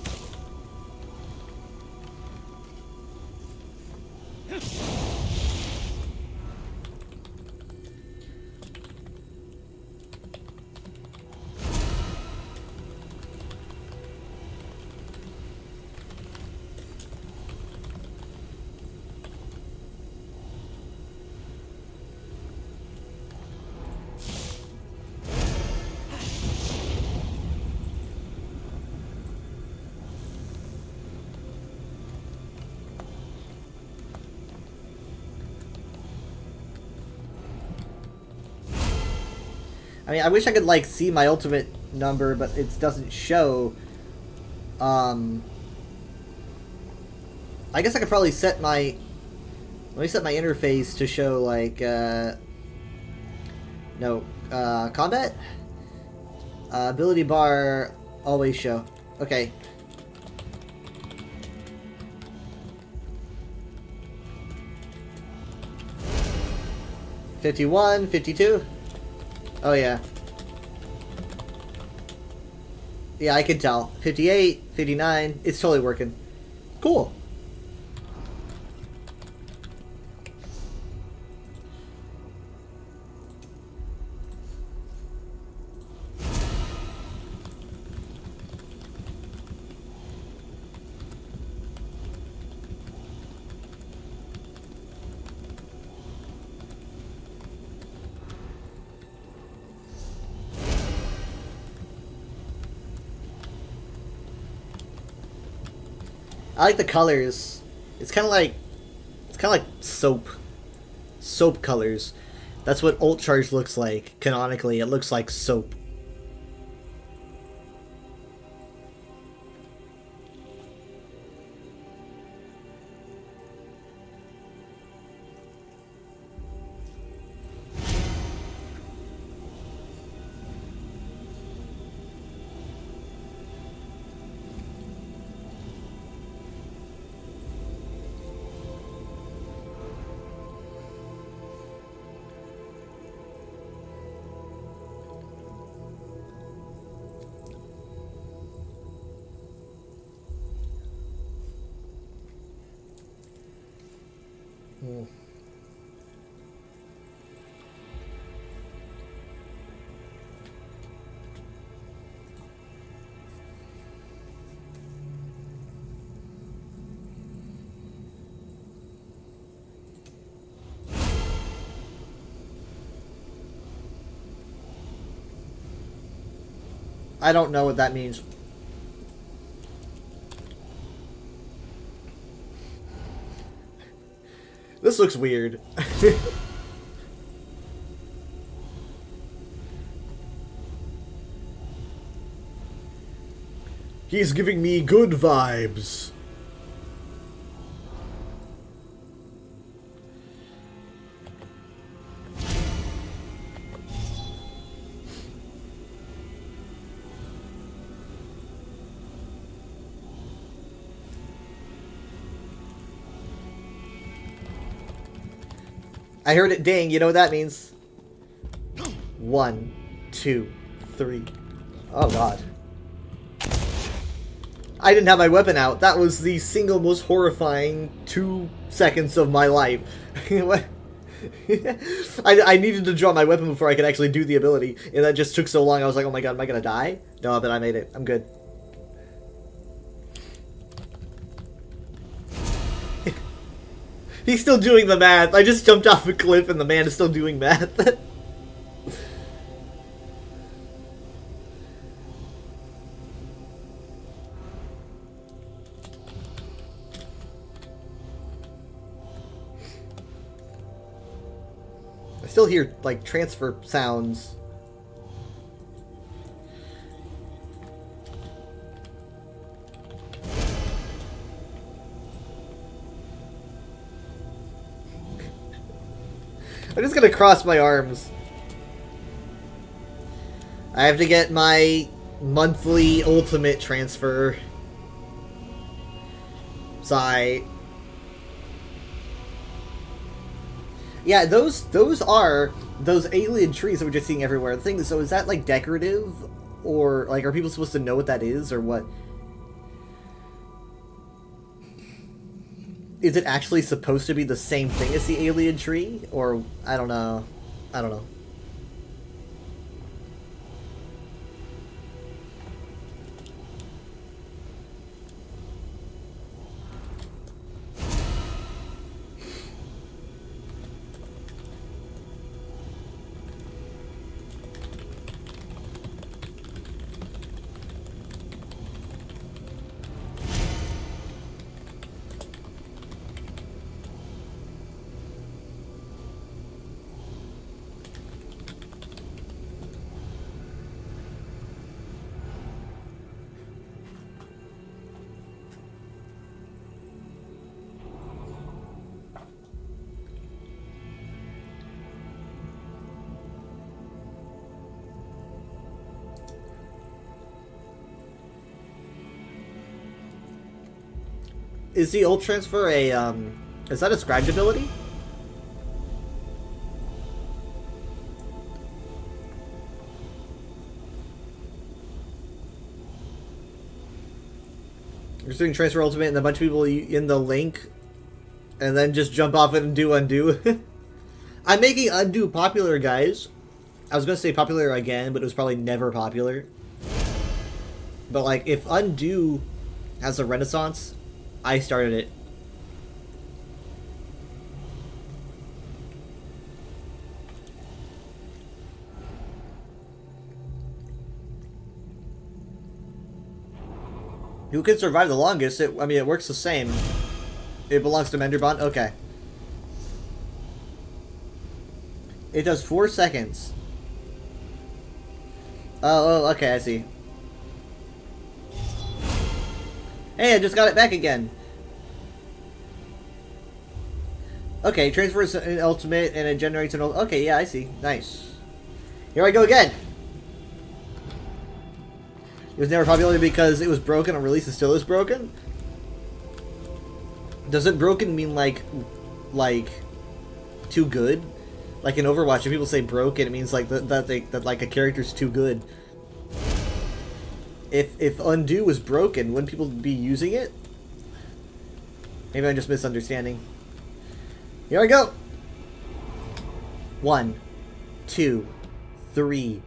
I mean, I wish I could, like, see my ultimate number, but it doesn't show. I guess I could probably set my... Let me set my interface to show, like, combat? Ability bar, always show. Okay. $51, $52. Oh, yeah. Yeah, I can tell. 58, 59. It's totally working. Cool. I like the colors. It's kind of like soap colors. That's what Ult Charge looks like. Canonically, it looks like soap. I don't know what that means. This looks weird. He's giving me good vibes. I heard it ding. You know what that means? 1, 2, 3. Oh god. I didn't have my weapon out. That was the single most horrifying 2 seconds of my life. I needed to draw my weapon before I could actually do the ability, and that just took so long. I was like, oh my god, am I gonna die? No, but I made it. I'm good. He's still doing the math. I just jumped off a cliff and the man is still doing math. I still hear, like, transfer sounds. I'm just gonna cross my arms. I have to get my monthly ultimate transfer. Sigh. Yeah, those are those alien trees that we're just seeing everywhere. The thing is, so is that like decorative? Or like are people supposed to know what that is or what? Is it actually supposed to be the same thing as the alien tree? Or, I don't know. I don't know. Is the ult transfer a is that a scribed ability? You're doing transfer ultimate and a bunch of people in the link, and then just jump off it and do undo. I'm making undo popular, guys. I was gonna say popular again, but it was probably never popular. But like, if undo has a renaissance, I started it. Who can survive the longest? I mean, it works the same. It belongs to Menderbond? Okay. It does 4 seconds. Oh, okay, I see. Hey, I just got it back again. Okay, transfers an ultimate and it generates an ultimate. Okay, yeah, I see. Nice. Here I go again. It was never popular because it was broken on release and still is broken? Doesn't broken mean like too good? Like in Overwatch, if people say broken, it means like that like a character's too good. If undo was broken, wouldn't people be using it? Maybe I'm just misunderstanding. Here I go. 1, 2, 3.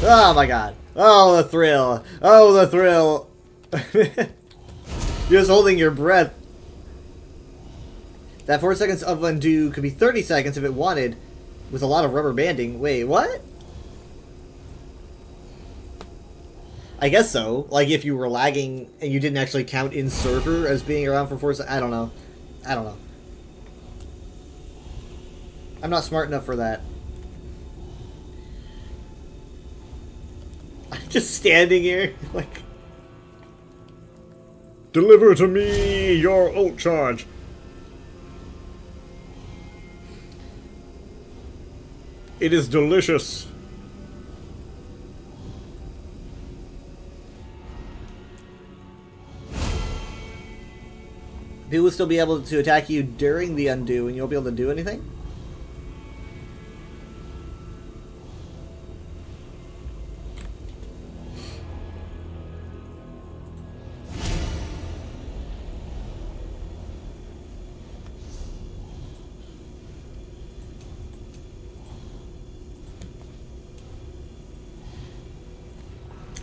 Oh my god. Oh, the thrill. Oh, the thrill. You're just holding your breath. That 4 seconds of undo could be 30 seconds if it wanted, with a lot of rubber banding. Wait, what? I guess so. Like if you were lagging and you didn't actually count in server as being around for 4 seconds. I don't know. I don't know. I'm not smart enough for that. I'm just standing here, like... Deliver to me your ult charge. It is delicious. People will still be able to attack you during the undo and you won't be able to do anything?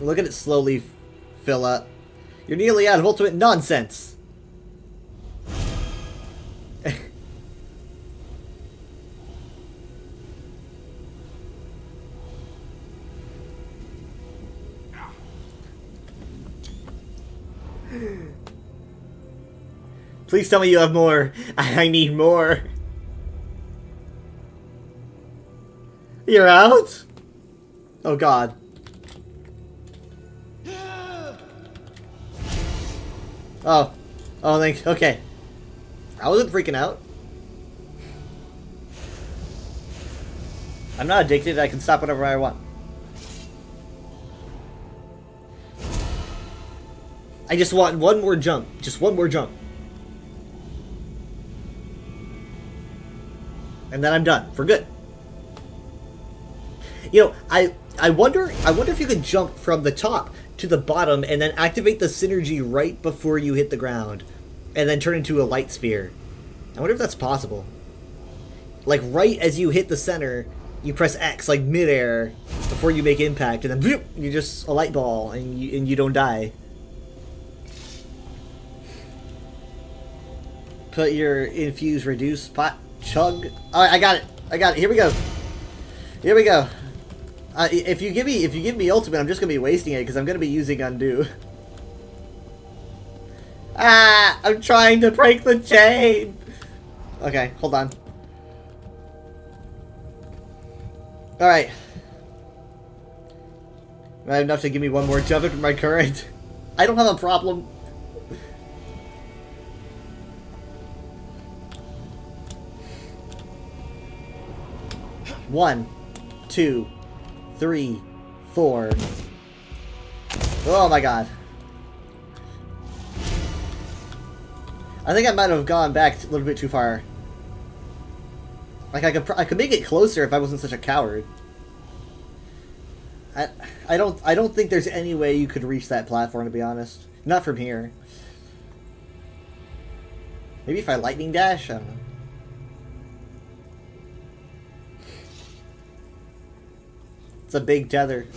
Look at it slowly fill up. You're nearly out of ultimate nonsense. Please tell me you have more. I need more. You're out? Oh god. Oh. Oh, thanks. Okay. I wasn't freaking out. I'm not addicted. I can stop whenever I want. I just want one more jump. Just one more jump. And then I'm done. For good. You know, I wonder if you could jump from the top to the bottom and then activate the synergy right before you hit the ground and then turn into a light sphere. I wonder if that's possible. Like right as you hit the center, you press X like midair before you make impact and then bloop, you just a light ball and you don't die. Put your infuse reduce pot chug. Oh, I got it. I got it. Here we go. Here we go. If you give me ultimate, I'm just gonna be wasting it because I'm gonna be using undo. Ah! I'm trying to break the chain. Okay, hold on. All right. I have enough to give me one more jump after my current. I don't have a problem. One, 2, 3, 4. Oh my god. I think I might have gone back a little bit too far. Like I could make it closer if I wasn't such a coward. I don't think there's any way you could reach that platform, to be honest. Not from here. Maybe if I lightning dash? I don't know. It's a big tether.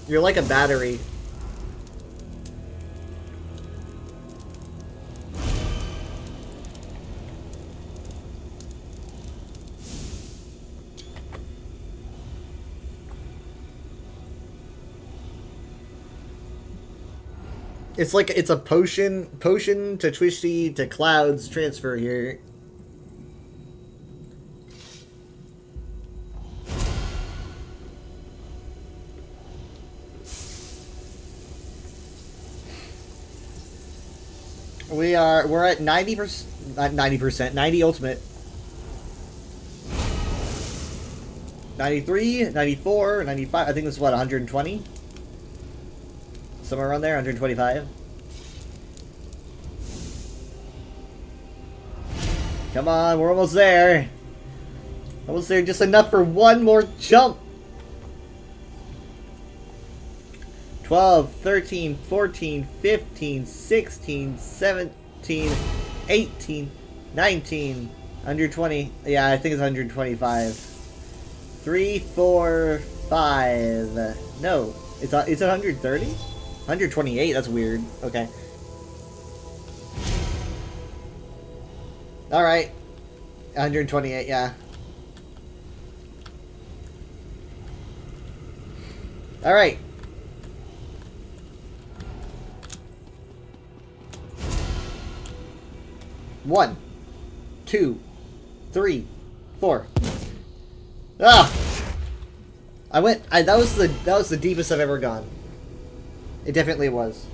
You're like a battery. It's like it's a potion to Twisty to Cloud's transfer here. We're at 90%, not 90%, 90 ultimate. 93, 94, 95, I think this is what, 120? Somewhere around there, 125. Come on, we're almost there. Almost there, just enough for one more jump. 12, 13, 14, 15, 16, 17, 18, 19, 120. Yeah, I think it's 125. 3, 4, 5. No, it's 130? 128, that's weird. Okay. Alright. 128, yeah. Alright. One, 2, 3, 4. Ah! That was the deepest I've ever gone. It definitely was.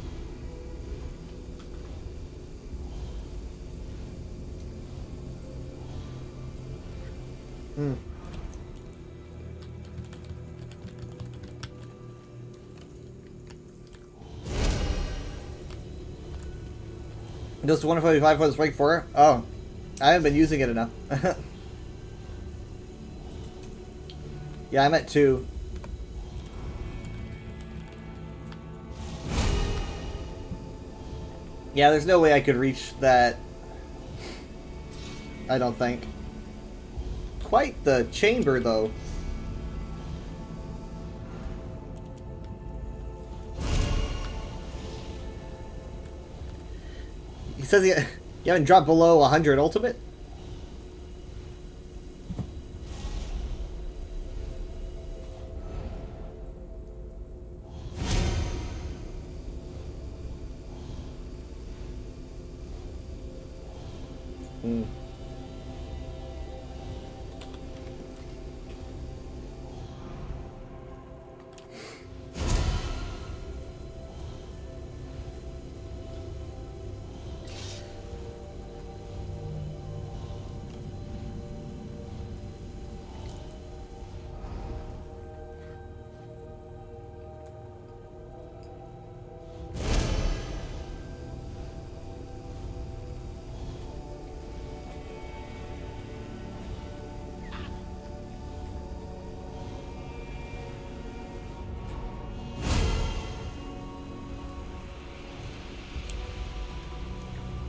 Hmm. Just 145 for the Strike 4? Oh. I haven't been using it enough. Yeah, I'm at 2. Yeah, there's no way I could reach that. I don't think. Quite the chamber, though. He says you haven't dropped below 100 ultimate? Hmm.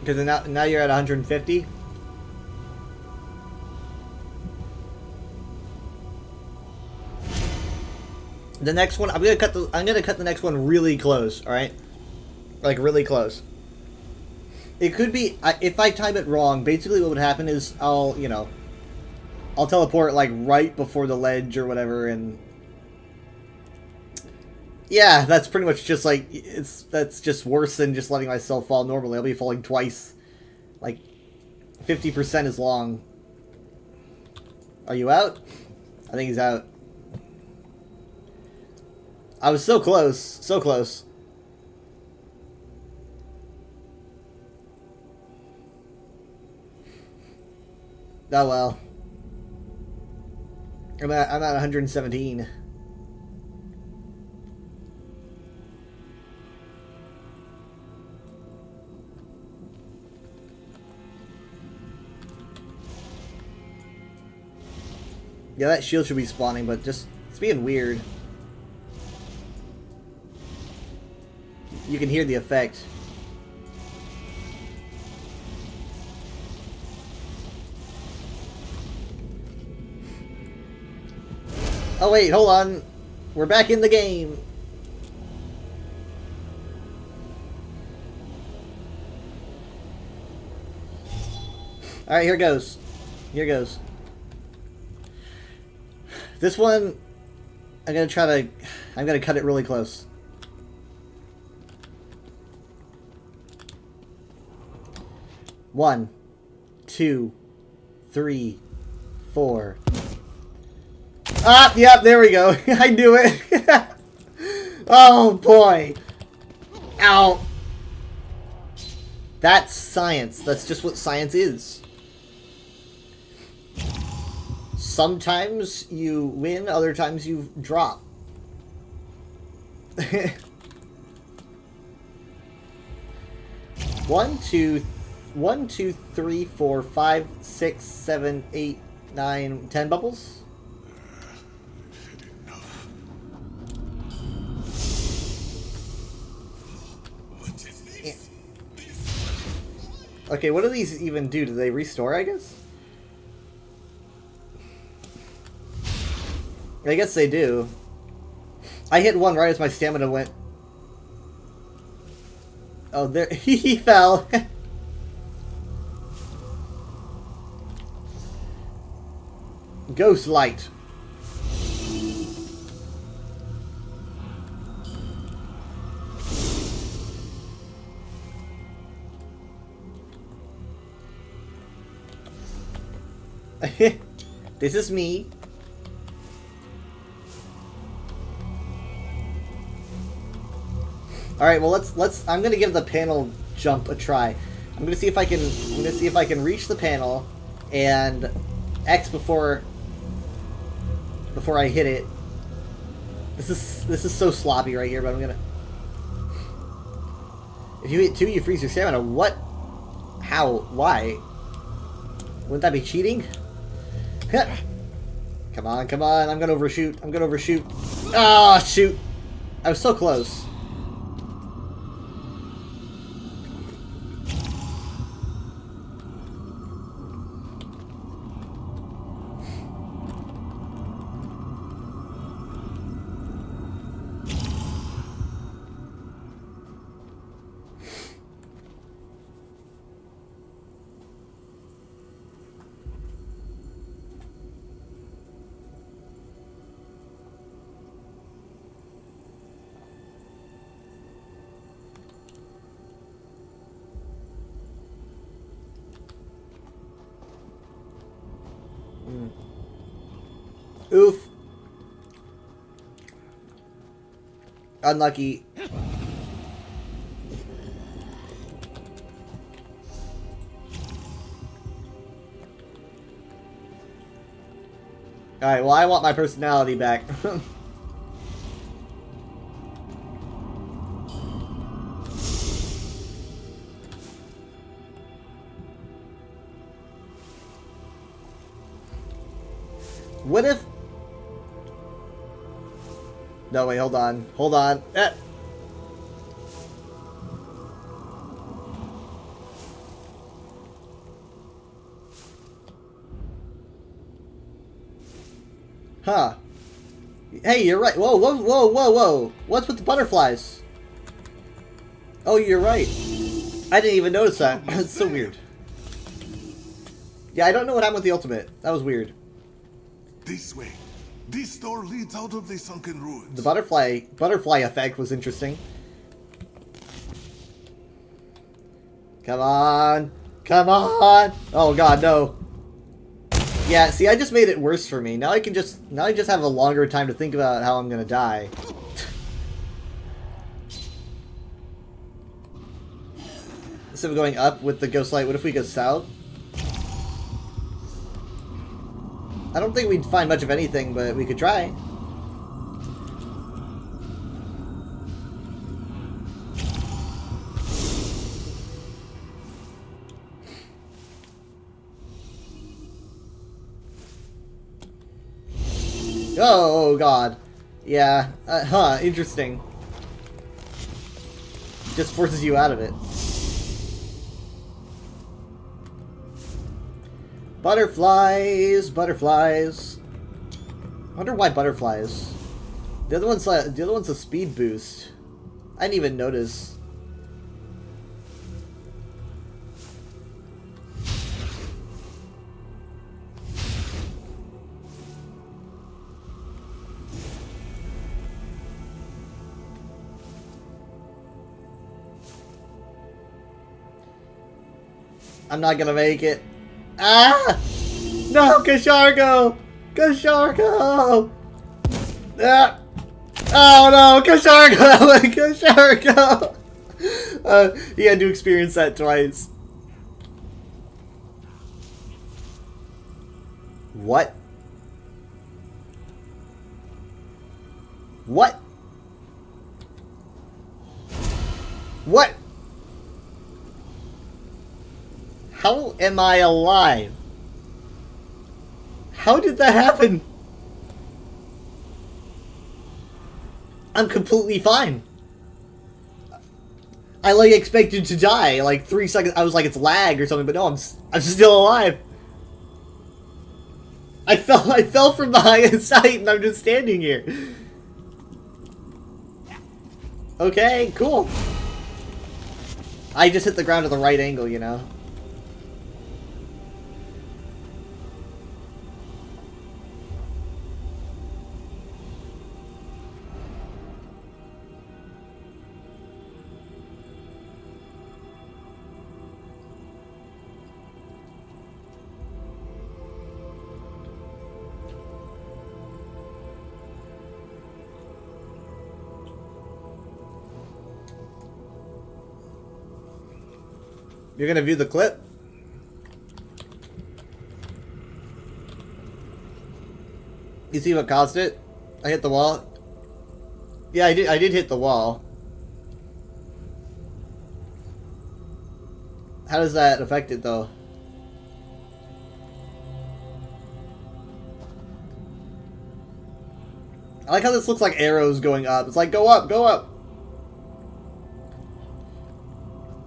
Because now you're at 150? The next one, I'm gonna cut the next one really close. All right, like really close. It could be if I time it wrong. Basically, what would happen is I'll teleport like right before the ledge or whatever, and yeah, that's pretty much just like that's just worse than just letting myself fall normally. I'll be falling twice, like 50% as long. Are you out? I think he's out. I was so close, so close. Oh well. I'm at 117. Yeah, that shield should be spawning, but just it's being weird. You can hear the effect. Oh wait, hold on. We're back in the game. Alright, here goes. Here goes. This one, I'm gonna cut it really close. One, 2, 3, 4. Ah, yep, there we go. I knew it. Oh boy. Ow. That's science. That's just what science is. Sometimes you win, other times you drop. 1, 2, 3, 4, 5, 6, 7, 8, 9, 10 bubbles? Yeah. Okay, what do these even do? Do they restore, I guess? I guess they do. I hit one right as my stamina went. Oh, there he fell. Ghost light. This is me. All right, well let's. I'm gonna give the panel jump a try. I'm gonna see if I can reach the panel, and X before I hit it. This is so sloppy right here, but I'm gonna. If you hit 2, you freeze your stamina. What? How? Why? Wouldn't that be cheating? Come on, come on! I'm gonna overshoot. I'm gonna overshoot. Ah, oh, shoot! I was so close. Oof. Unlucky. Alright, well I want my personality back. What if... No, wait, hold on. Hold on. Huh. Hey, you're right. Whoa, whoa, whoa, whoa, whoa. What's with the butterflies? Oh, you're right. I didn't even notice that. It's so weird. Yeah, I don't know what happened with the ultimate. That was weird. This way. This door leads out of the sunken ruins. The butterfly effect was interesting. Come on. Come on. Oh god, no. Yeah, see, I just made it worse for me. Now I just have a longer time to think about how I'm gonna die. Instead of going up with the ghost light, what if we go south? I don't think we'd find much of anything, but we could try. Oh god. Yeah. Interesting. Just forces you out of it. Butterflies, butterflies. I wonder why butterflies. The other one's a speed boost. I didn't even notice. I'm not gonna make it. Ah! No, Kashargo! Kashargo! Ah! Oh no, Kashargo! Kashargo! He had to experience that twice. What? What? What? How am I alive? How did that happen? I'm completely fine. I like expected to die like 3 seconds. I was like it's lag or something, but no, I'm still alive. I fell from the highest height and I'm just standing here. Okay, cool. I just hit the ground at the right angle, you know. You're gonna view the clip? You see what caused it? I hit the wall. Yeah, I did hit the wall. How does that affect it though? I like how this looks like arrows going up. It's like go up, go up.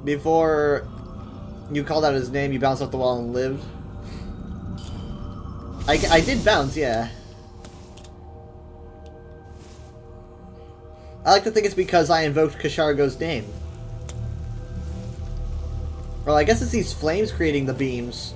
Before you called out his name, you bounced off the wall and lived. I did bounce, yeah. I like to think it's because I invoked Kashargo's name. Well, I guess it's these flames creating the beams.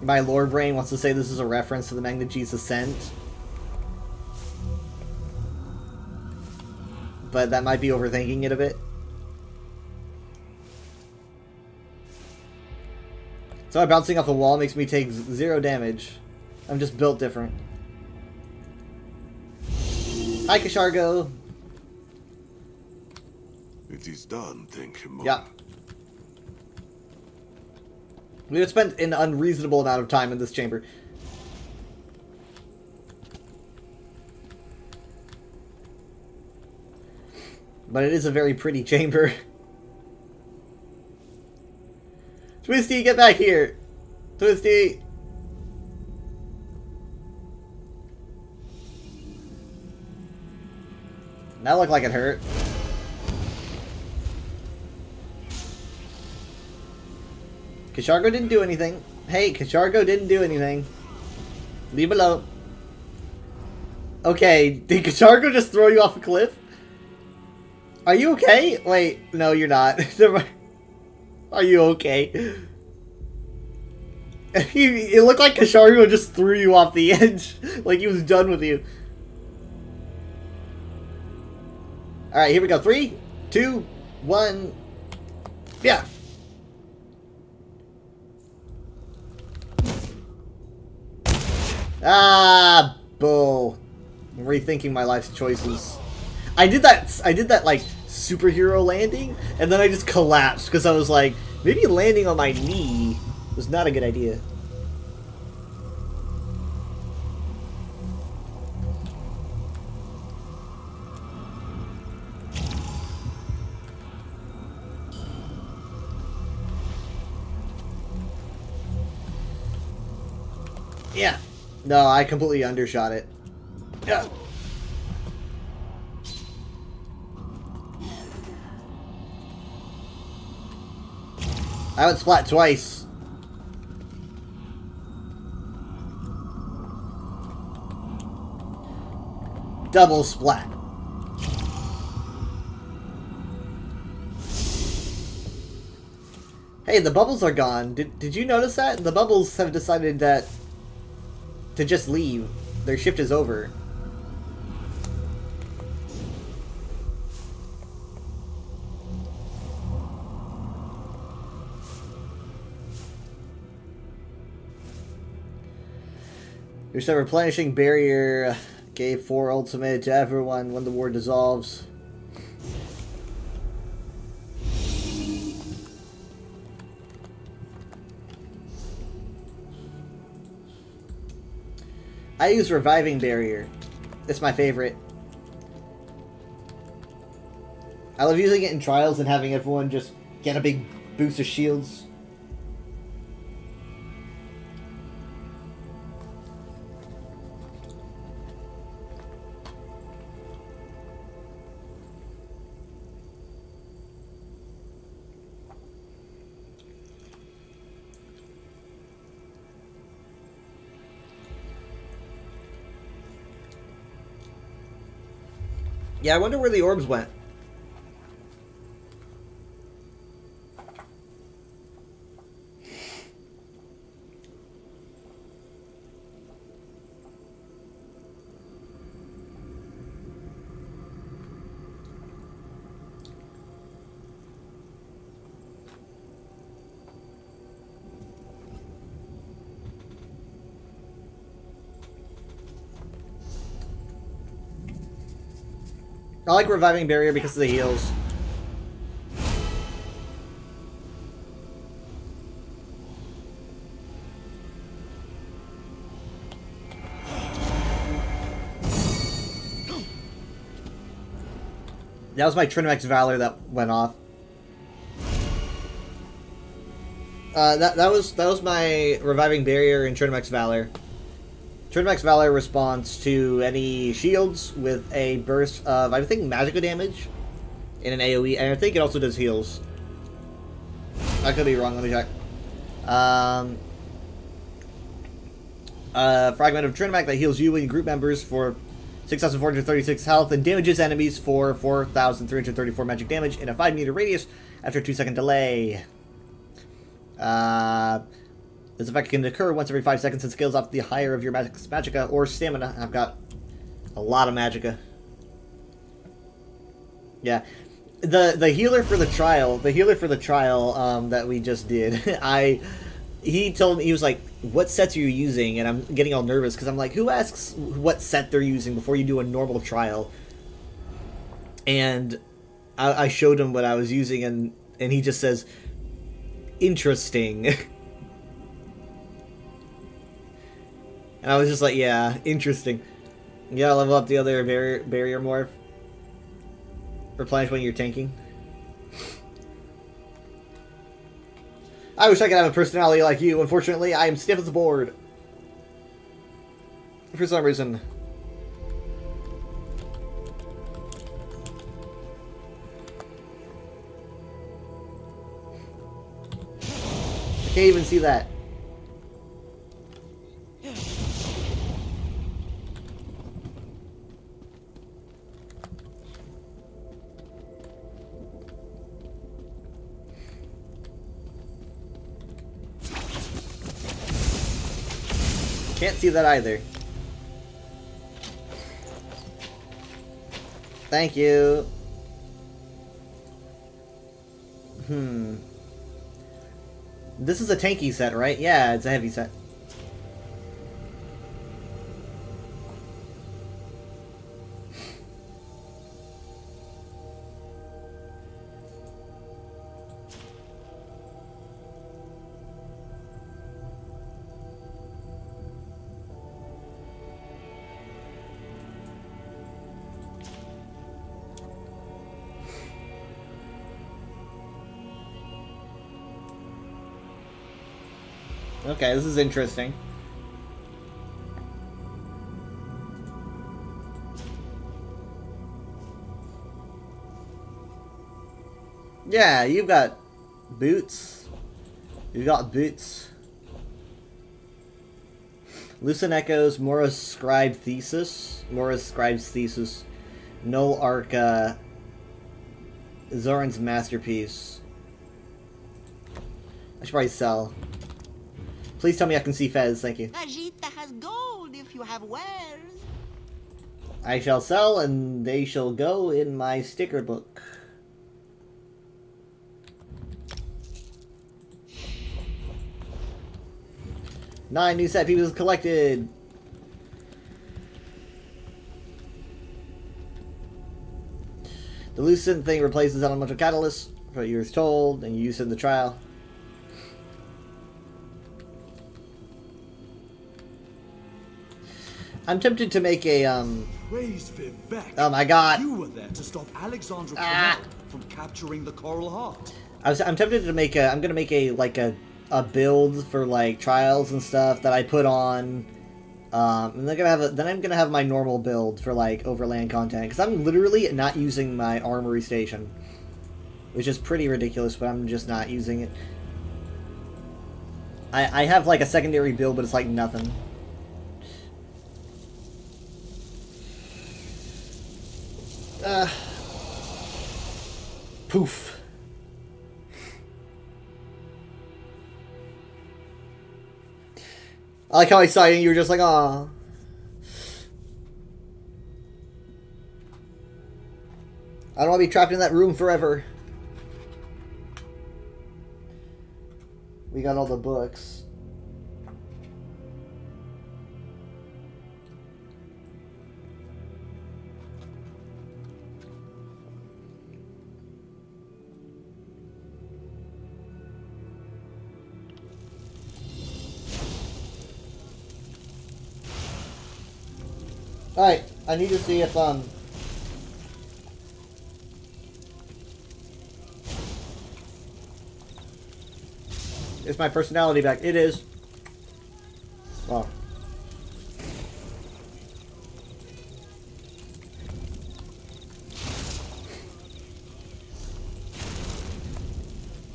My lore brain wants to say this is a reference to the Magna G's Ascent. But that might be overthinking it a bit. So bouncing off a wall makes me take 0 damage. I'm just built different. Hi, Kashargo. It is done, thank you, Mom. Yeah. We have spent an unreasonable amount of time in this chamber. But it is a very pretty chamber. Twisty, get back here! Twisty! That looked like it hurt. Kashargo didn't do anything. Hey, Kashargo didn't do anything. Leave it alone. Okay, did Kashargo just throw you off a cliff? Are you okay? Wait, no, you're not. Are you okay? It looked like Kashargo just threw you off the edge. Like he was done with you. Alright, here we go. 3, 2, 1. Yeah. Ah, bull. I'm rethinking my life's choices. I did that like superhero landing, and then I just collapsed because I was like, maybe landing on my knee was not a good idea. Yeah. No, I completely undershot it. Yeah. I would splat twice. Double splat. Hey, the bubbles are gone. Did you notice that? The bubbles have decided that to just leave. Their shift is over. There's a replenishing barrier. Gave 4 ultimate to everyone when the war dissolves. I use Reviving Barrier. It's my favorite. I love using it in trials and having everyone just get a big boost of shields. Yeah, I wonder where the orbs went. I like Reviving Barrier because of the heals. That was my Trinmex Valor that went off. That was my Reviving Barrier and Trinmex Valor. Trinmex Valor responds to any shields with a burst of, I think, magical damage in an AoE, and I think it also does heals. I could be wrong, let me check. Fragment of Trinmex that heals you and group members for 6,436 health and damages enemies for 4,334 magic damage in a 5-meter radius after a 2-second delay. This effect can occur once every 5 seconds and scales off the higher of your magicka or stamina. I've got a lot of magicka. Yeah. The healer for the trial, that we just did, he told me, he was like, what sets are you using? And I'm getting all nervous because I'm like, who asks what set they're using before you do a normal trial? And I showed him what I was using, and he just says, interesting. And I was just like, yeah, interesting. You gotta level up the other barrier morph. Replenish when you're tanking. I wish I could have a personality like you. Unfortunately, I am stiff as a board. For some reason. Can't even see that. Can't see that either. Thank you. This is a tanky set, right? Yeah, it's a heavy set. Okay, this is interesting. Yeah, you've got boots. You've got boots. Lucent Echoes, Mora's Scribe Thesis. Mora's Scribe's Thesis. Null Arca. Zoran's Masterpiece. I should probably sell. Please tell me I can see Fez, thank you. Vegeta has gold if you have wares. I shall sell, and they shall go in my sticker book. Nine new set pieces collected. The Lucent thing replaces elemental catalyst for what you were told, and you use it in the trial. I'm tempted to make a, Praise Vivek. Oh my god. You were there to stop Alexandra Connell from capturing the Coral Heart. I'm tempted to make a, I'm gonna make a, like a build for, like, trials and stuff that I put on, and then I'm gonna have my normal build for, like, overland content, because I'm literally not using my armory station, which is pretty ridiculous, but I'm just not using it. I have, like, a secondary build, but it's, like, nothing. Poof. I like how I saw you and you were just like, aw. I don't want to be trapped in that room forever. We got all the books. Alright, I need to see if, is my personality back? It is. Wow.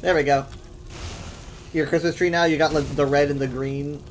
There we go. Your Christmas tree now, you got like, the red and the green.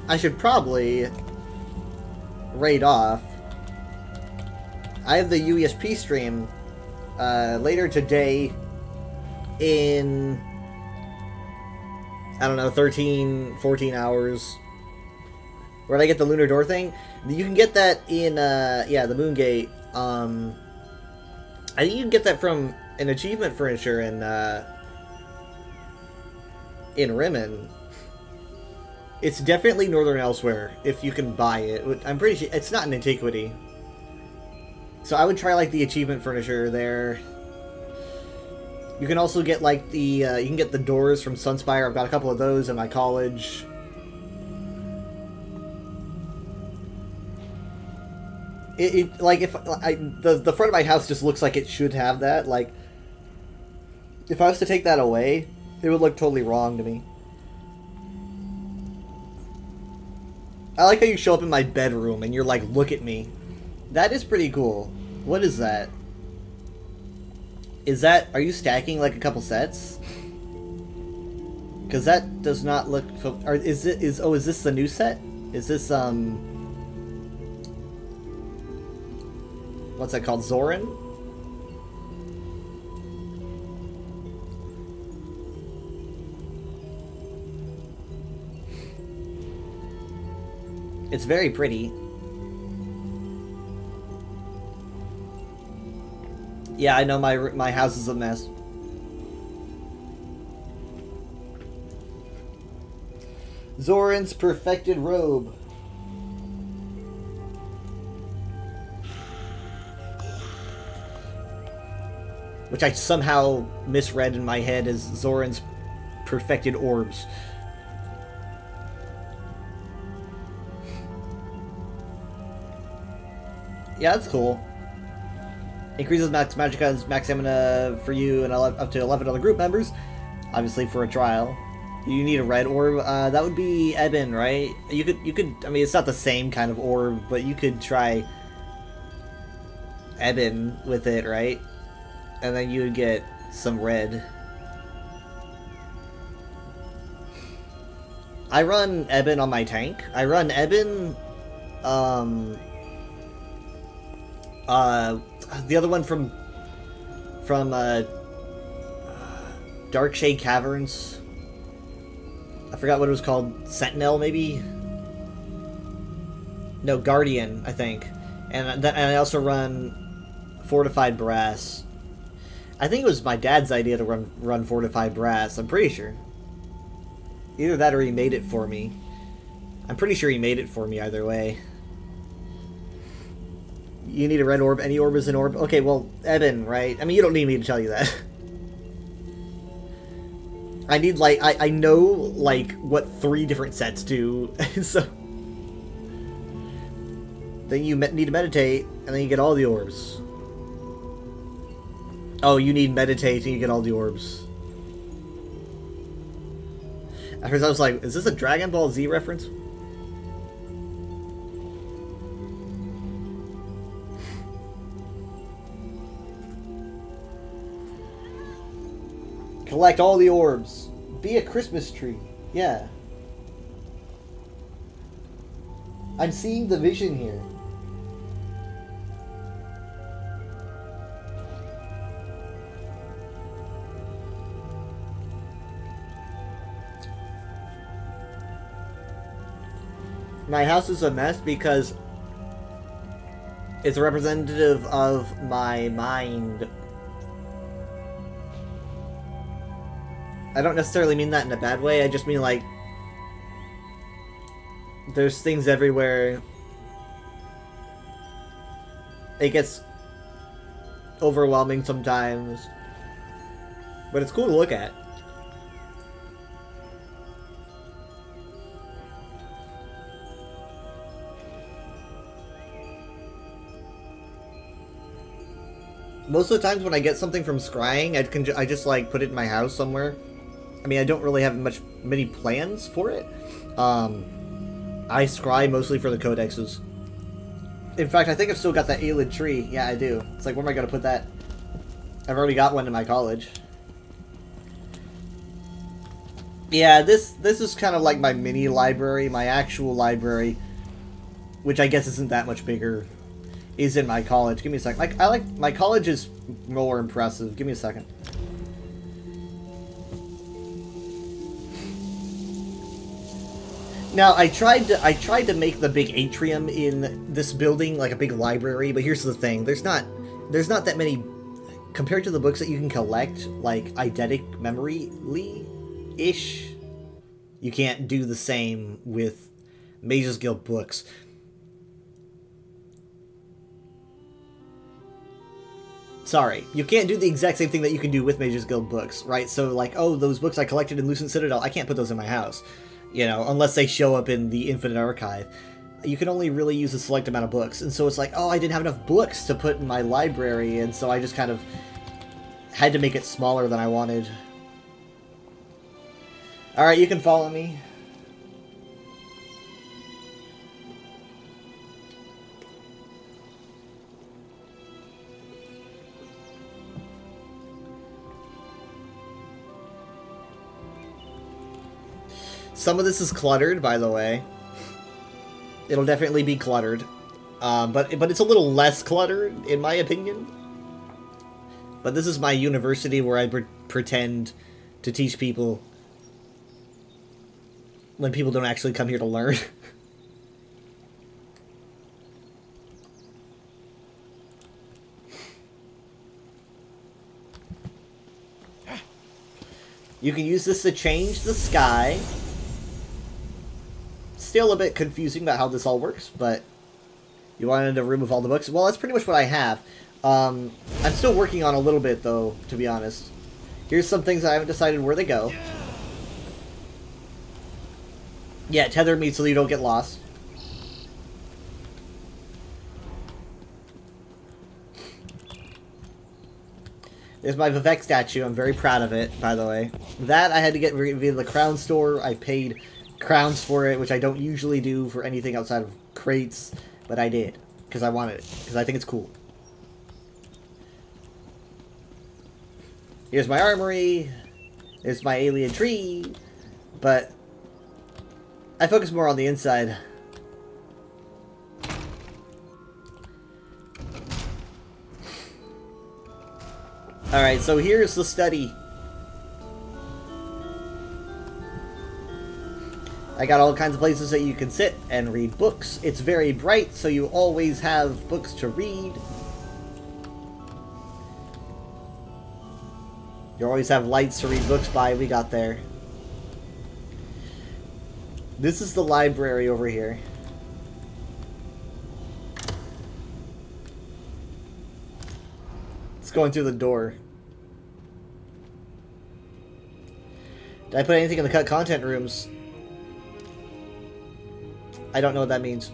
I should probably raid off. I have the UESP stream later today in, I don't know, 13, 14 hours. Where did I get the Lunar Door thing? You can get that in, yeah, the Moongate. I think you can get that from an achievement furniture in Rimmen. It's definitely Northern Elsewhere, if you can buy it. I'm pretty sure it's not an Antiquity. So I would try like the achievement furniture there. You can also get like the you can get the doors from Sunspire. I've got a couple of those in my college. Like if the front of my house just looks like it should have that. Like if I was to take that away, it would look totally wrong to me. I like how you show up in my bedroom and you're like, look at me. That is pretty cool. What is that? Is that... Are you stacking like a couple sets? Because that does not look... Or is this the new set? Is this, what's that called? Zoran? It's very pretty. Yeah, I know my house is a mess. Zoran's perfected robe. Which I somehow misread in my head as Zoran's perfected orbs. Yeah, that's cool. Increases max magicka and max stamina for you and up to 11 other group members. Obviously for a trial. You need a red orb. That would be Eben, right? You could. I mean, it's not the same kind of orb, but you could try Eben with it, right? And then you would get some red. I run Eben on my tank. I run Eben. The other one from Darkshade Caverns. I forgot what it was called. Sentinel, maybe? No, Guardian, I think. And I also run Fortified Brass. I think it was my dad's idea to run Fortified Brass. I'm pretty sure. Either that or he made it for me. I'm pretty sure he made it for me either way. You need a red orb. Any orb is an orb. Okay, well, Eben, right? I mean, you don't need me to tell you that. I need, like, I know, like, what 3 different sets do. So... Then you need to meditate, and then you get all the orbs. Oh, you need meditate, and you get all the orbs. At first I was like, is this a Dragon Ball Z reference? Collect all the orbs. Be a Christmas tree. Yeah. I'm seeing the vision here. My house is a mess because it's a representative of my mind. I don't necessarily mean that in a bad way, I just mean like there's things everywhere. It gets overwhelming sometimes, but it's cool to look at. Most of the times when I get something from scrying, I just like put it in my house somewhere. I mean, I don't really have many plans for it. I scry mostly for the codexes. In fact, I think I've still got that Aelid tree. Yeah, I do. It's like, where am I going to put that? I've already got one in my college. Yeah, this is kind of like my mini library. My actual library, which I guess isn't that much bigger, is in my college. Give me a second. My college is more impressive. Give me a second. Now, I tried to make the big atrium in this building like a big library, but here's the thing. There's not that many compared to the books that you can collect, like eidetic memory-ish. You can't do the same with Mage's Guild books. Sorry, you can't do the exact same thing that you can do with Mages Guild books, right? So, like, oh, those books I collected in Lucent Citadel, I can't put those in my house, you know, unless they show up in the Infinite Archive. You can only really use a select amount of books, and so it's like, oh, I didn't have enough books to put in my library, and so I just kind of had to make it smaller than I wanted. Alright, you can follow me. Some of this is cluttered, by the way. It'll definitely be cluttered. But it's a little less cluttered, in my opinion. But this is my university where I pretend to teach people when people don't actually come here to learn. You can use this to change the sky. Still a bit confusing about how this all works, but you wanted to remove all the books? Well, that's pretty much what I have. I'm still working on a little bit, though, to be honest. Here's some things I haven't decided where they go. Yeah, tether me so you don't get lost. There's my Vivek statue. I'm very proud of it, by the way. That I had to get via the Crown store. I paid crowns for it, which I don't usually do for anything outside of crates, but I did because I wanted it, because I think it's cool. Here's my armory. There's my alien tree, but I focus more on the inside. Alright, so here's the study. I got all kinds of places that you can sit and read books. It's very bright, so you always have books to read. You always have lights to read books by. We got there. This is the library over here. It's going through the door. Did I put anything in the cut content rooms? I don't know what that means.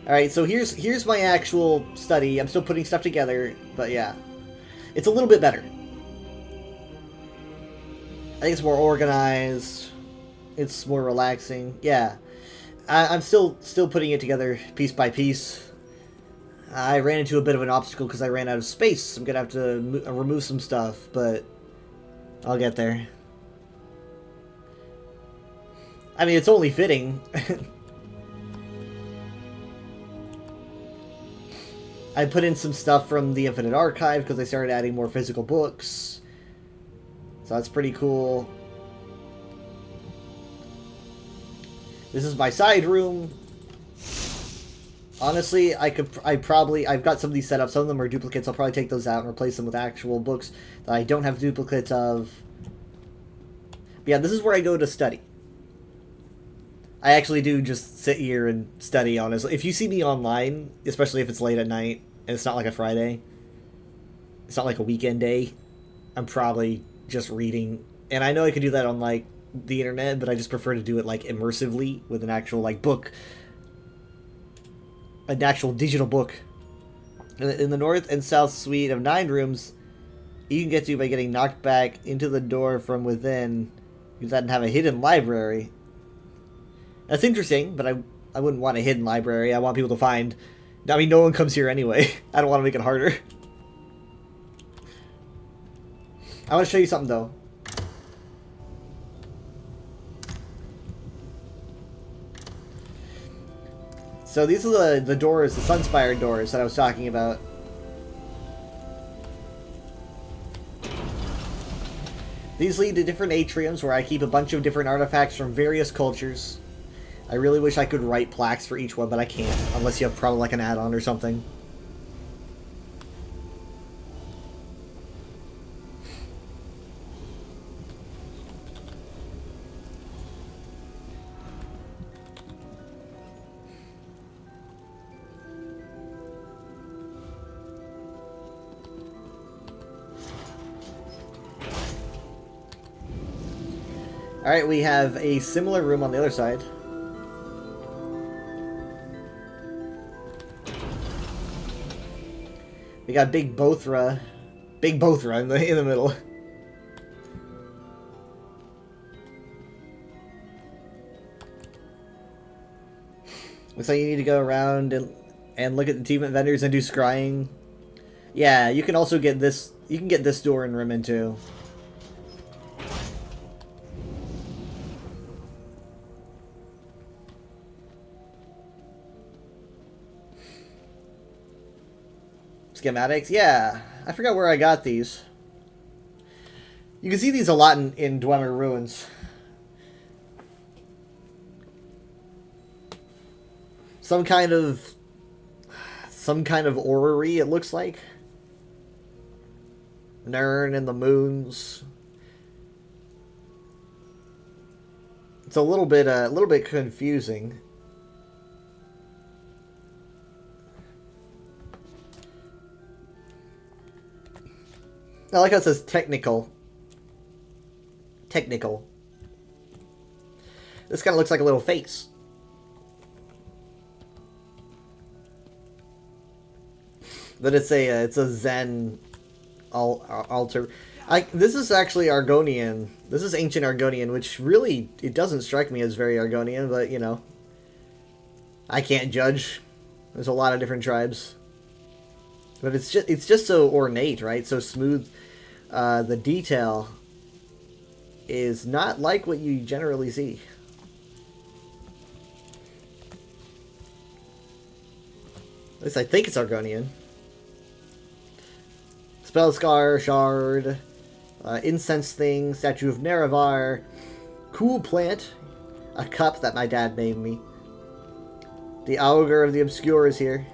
Alright, so here's my actual study. I'm still putting stuff together, but yeah. It's a little bit better. I think it's more organized. It's more relaxing. Yeah. I'm still putting it together piece by piece. I ran into a bit of an obstacle because I ran out of space. I'm gonna have to remove some stuff, but I'll get there. I mean, it's only fitting. I put in some stuff from the Infinite Archive because I started adding more physical books. So that's pretty cool. This is my side room. Honestly, I've got some of these set up. Some of them are duplicates. I'll probably take those out and replace them with actual books that I don't have duplicates of. But yeah, this is where I go to study. I actually do just sit here and study, honestly. If you see me online, especially if it's late at night, and it's not like a Friday, it's not like a weekend day, I'm probably just reading. And I know I could do that on, like, the internet, but I just prefer to do it, like, immersively with an actual, like, book. An actual digital book. In the north and south suite of 9 rooms, you can get to by getting knocked back into the door from within. You then have a hidden library. That's interesting, but I wouldn't want a hidden library. I want people to find. I mean, no one comes here anyway. I don't want to make it harder. I want to show you something, though. So these are the doors, the Sunspire doors that I was talking about. These lead to different atriums where I keep a bunch of different artifacts from various cultures. I really wish I could write plaques for each one, but I can't, unless you have probably like an add-on or something. Alright, we have a similar room on the other side. We got Big Bothra in the middle. Looks like you need to go around and look at the achievement vendors and do scrying. Yeah, you can also get this. You can get this door in Rimmen too. Schematics? Yeah, I forgot where I got these. You can see these a lot in Dwemer Ruins. Some kind of orrery, it looks like. Nirn and the moons. It's a little bit confusing. I like how it says technical. Technical. This kind of looks like a little face. But it's a Zen altar. This is actually Argonian. This is ancient Argonian, which really, it doesn't strike me as very Argonian, but you know, I can't judge. There's a lot of different tribes. But it's just so ornate, right? So smooth. The detail is not like what you generally see. At least I think it's Argonian. Spellscar, Shard, Incense Thing, Statue of Nerevar, Cool Plant, a cup that my dad named me. The Augur of the Obscure is here.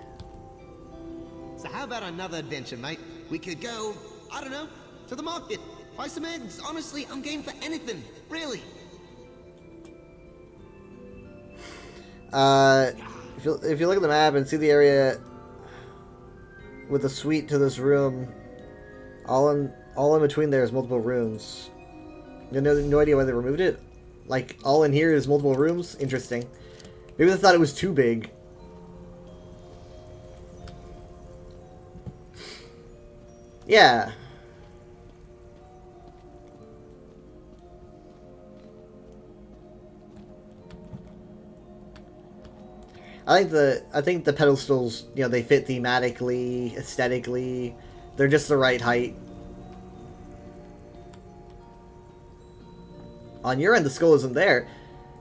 So how about another adventure, mate? We could go, I don't know, to the market, buy some eggs. Honestly, I'm game for anything, really. If you look at the map and see the area with the suite to this room, all in between there is multiple rooms. You have no idea why they removed it? Like, all in here is multiple rooms? Interesting. Maybe they thought it was too big. Yeah. I think the pedestals, you know, they fit thematically, aesthetically. They're just the right height. On your end, the skull isn't there.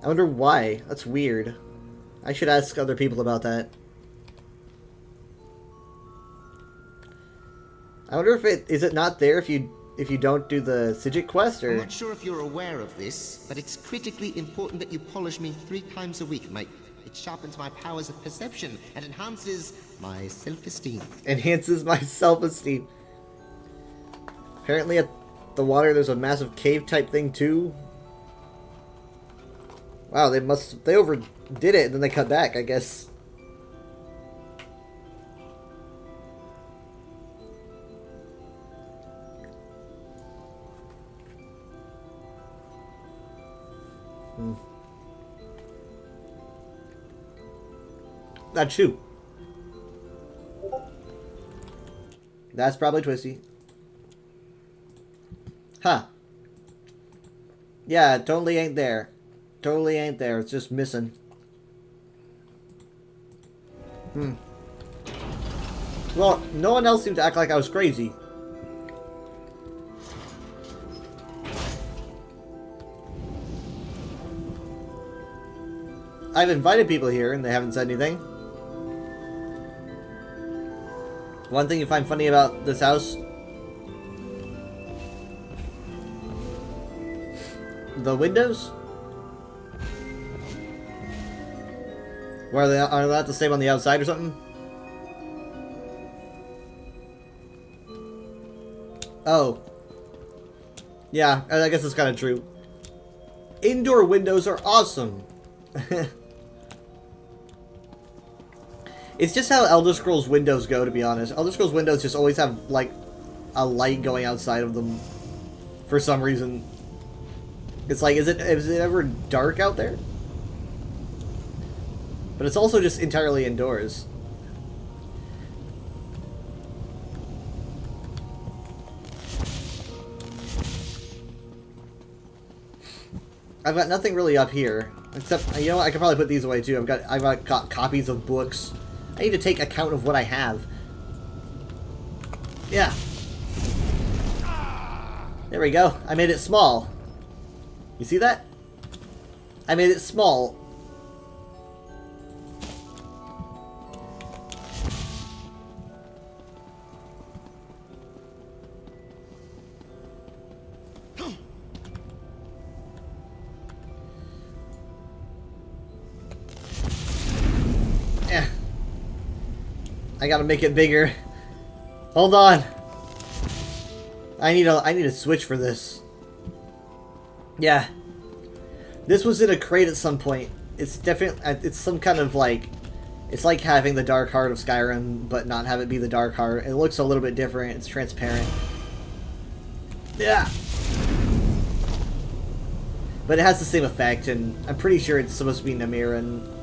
I wonder why. That's weird. I should ask other people about that. I wonder if is it not there if you don't do the Sigil quest, or... I'm not sure if you're aware of this, but it's critically important that you polish me 3 times a week, mate. It sharpens my powers of perception and enhances my self-esteem. Enhances my self-esteem. Apparently at the water there's a massive cave type thing too. Wow, they overdid it and then they cut back, I guess. That's true. That's probably Twisty. Huh. Yeah, it totally ain't there. Totally ain't there. It's just missing. Well, no one else seemed to act like I was crazy. I've invited people here and they haven't said anything. One thing you find funny about this house, the windows, are they not the same on the outside or something? Oh, yeah, I guess it's kind of true. Indoor windows are awesome. It's just how Elder Scrolls windows go, to be honest. Elder Scrolls windows just always have, like, a light going outside of them for some reason. It's like, is it ever dark out there? But it's also just entirely indoors. I've got nothing really up here, except, you know what, I could probably put these away too. I've got copies of books. I need to take account of what I have. Yeah. There we go. I made it small. You see that? I made it small. I gotta make it bigger. Hold on. I need a switch for this. Yeah. This was in a crate at some point. It's definitely, it's some kind of like, it's like having the Dark Heart of Skyrim, but not have it be the Dark Heart. It looks a little bit different. It's transparent. Yeah. But it has the same effect, and I'm pretty sure it's supposed to be Namiran.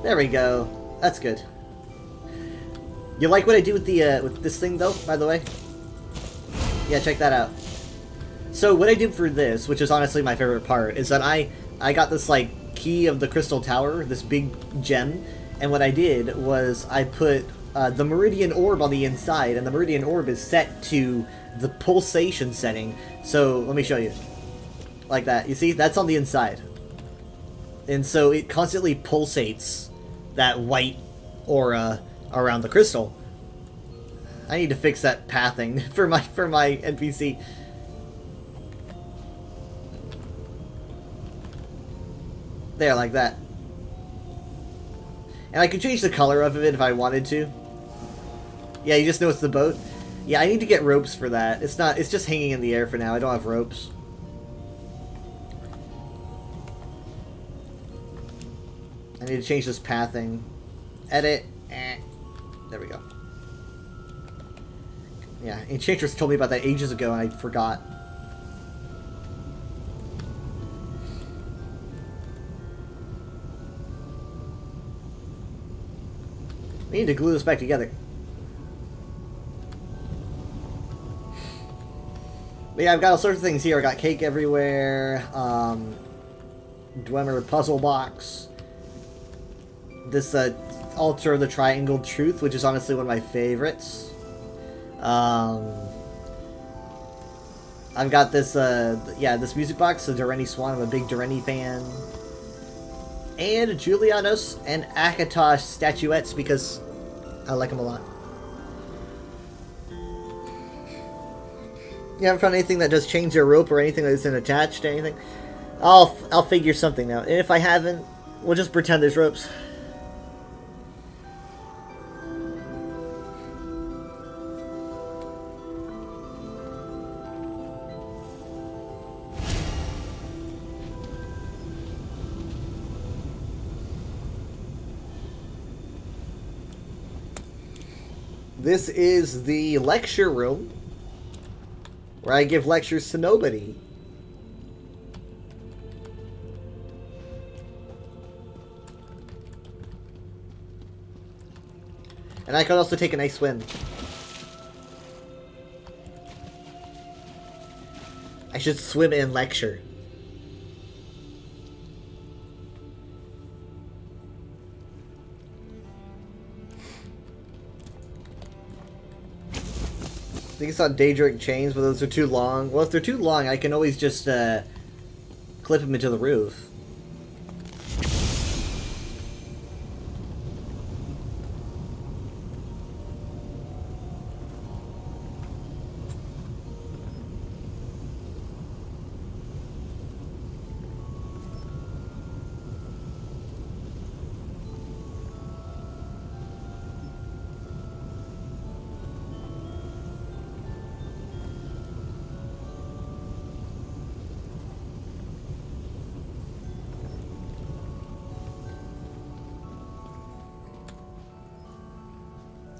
There we go. That's good. You like what I do with the with this thing though, by the way? Yeah, check that out. So what I did for this, which is honestly my favorite part, is that I got this like key of the Crystal Tower, this big gem, and what I did was I put the Meridian Orb on the inside, and the Meridian Orb is set to the pulsation setting. So let me show you. Like that. You see? That's on the inside. And so it constantly pulsates that white aura around the crystal. I need to fix that pathing for my NPC. There, like that. And I could change the color of it if I wanted to. Yeah, you just know it's the boat. Yeah, I need to get ropes for that. It's just hanging in the air for now. I don't have ropes. I need to change this pathing. Edit. There we go. Yeah, Enchantress told me about that ages ago and I forgot. We need to glue this back together. But yeah, I've got all sorts of things here. I got cake everywhere. Dwemer puzzle box. This Altar of the Triangled Truth, which is honestly one of my favorites. I've got this, yeah, this music box, the Dureni Swan. I'm a big Dureni fan. And Julianos and Akatosh statuettes because I like them a lot. You haven't found anything that does change their rope or anything that isn't attached to anything? I'll figure something out. And if I haven't, we'll just pretend there's ropes. This is the lecture room, where I give lectures to nobody. And I could also take a nice swim. I should swim and lecture. I think it's on Daedric chains, but those are too long. Well, if they're too long, I can always just clip them into the roof.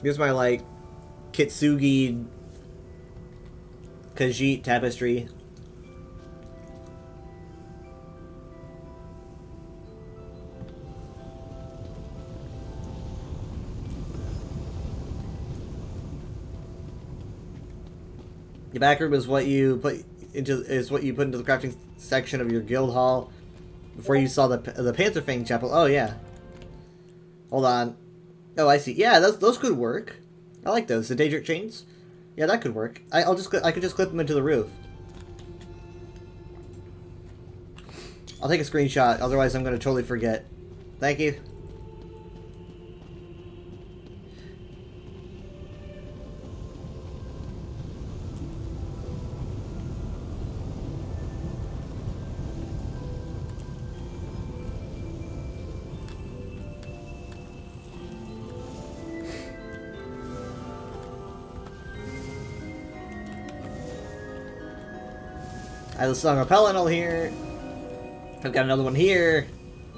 Here's my, like, Kitsugi Khajiit Tapestry. The back room is what you put into the crafting section of your guild hall before you saw the Panther Fang Chapel. Oh yeah. Hold on. Oh, I see. Yeah, those could work. I like those. The Daedric chains. Yeah, that could work. I could just clip them into the roof. I'll take a screenshot. Otherwise, I'm gonna totally forget. Thank you. I have the Song of Pelennor here. I've got another one here.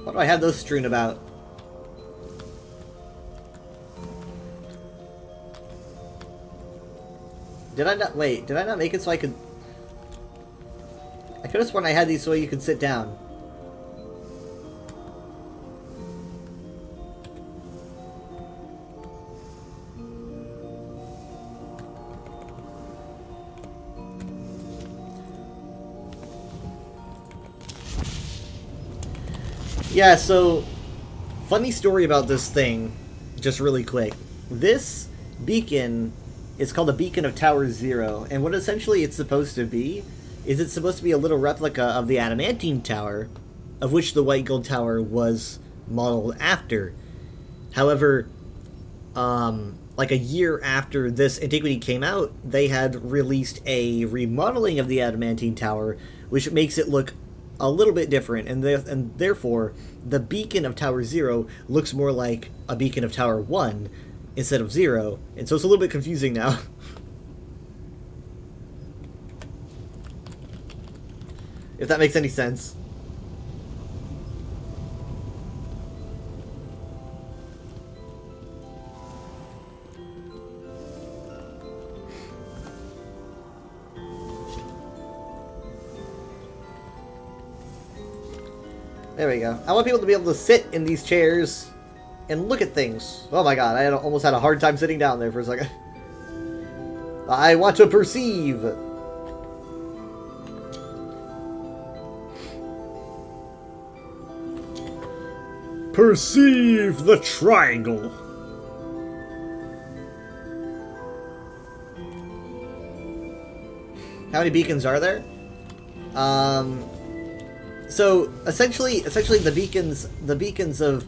What do I have those strewn about? Did I not... Wait, did I not make it so I could... I could have sworn I had these so you could sit down. Yeah, so, funny story about this thing, just really quick. This beacon is called the Beacon of Tower Zero, and what essentially it's supposed to be is it's supposed to be a little replica of the Adamantine Tower, of which the White Gold Tower was modeled after. However, like a year after this Antiquity came out, they had released a remodeling of the Adamantine Tower, which makes it look a little bit different, and therefore the Beacon of Tower Zero looks more like a Beacon of Tower 1 instead of 0, and so it's a little bit confusing now. If that makes any sense. There we go. I want people to be able to sit in these chairs and look at things. Oh my god, I almost had a hard time sitting down there for a second. I want to perceive. Perceive the triangle. How many beacons are there? So essentially the beacons of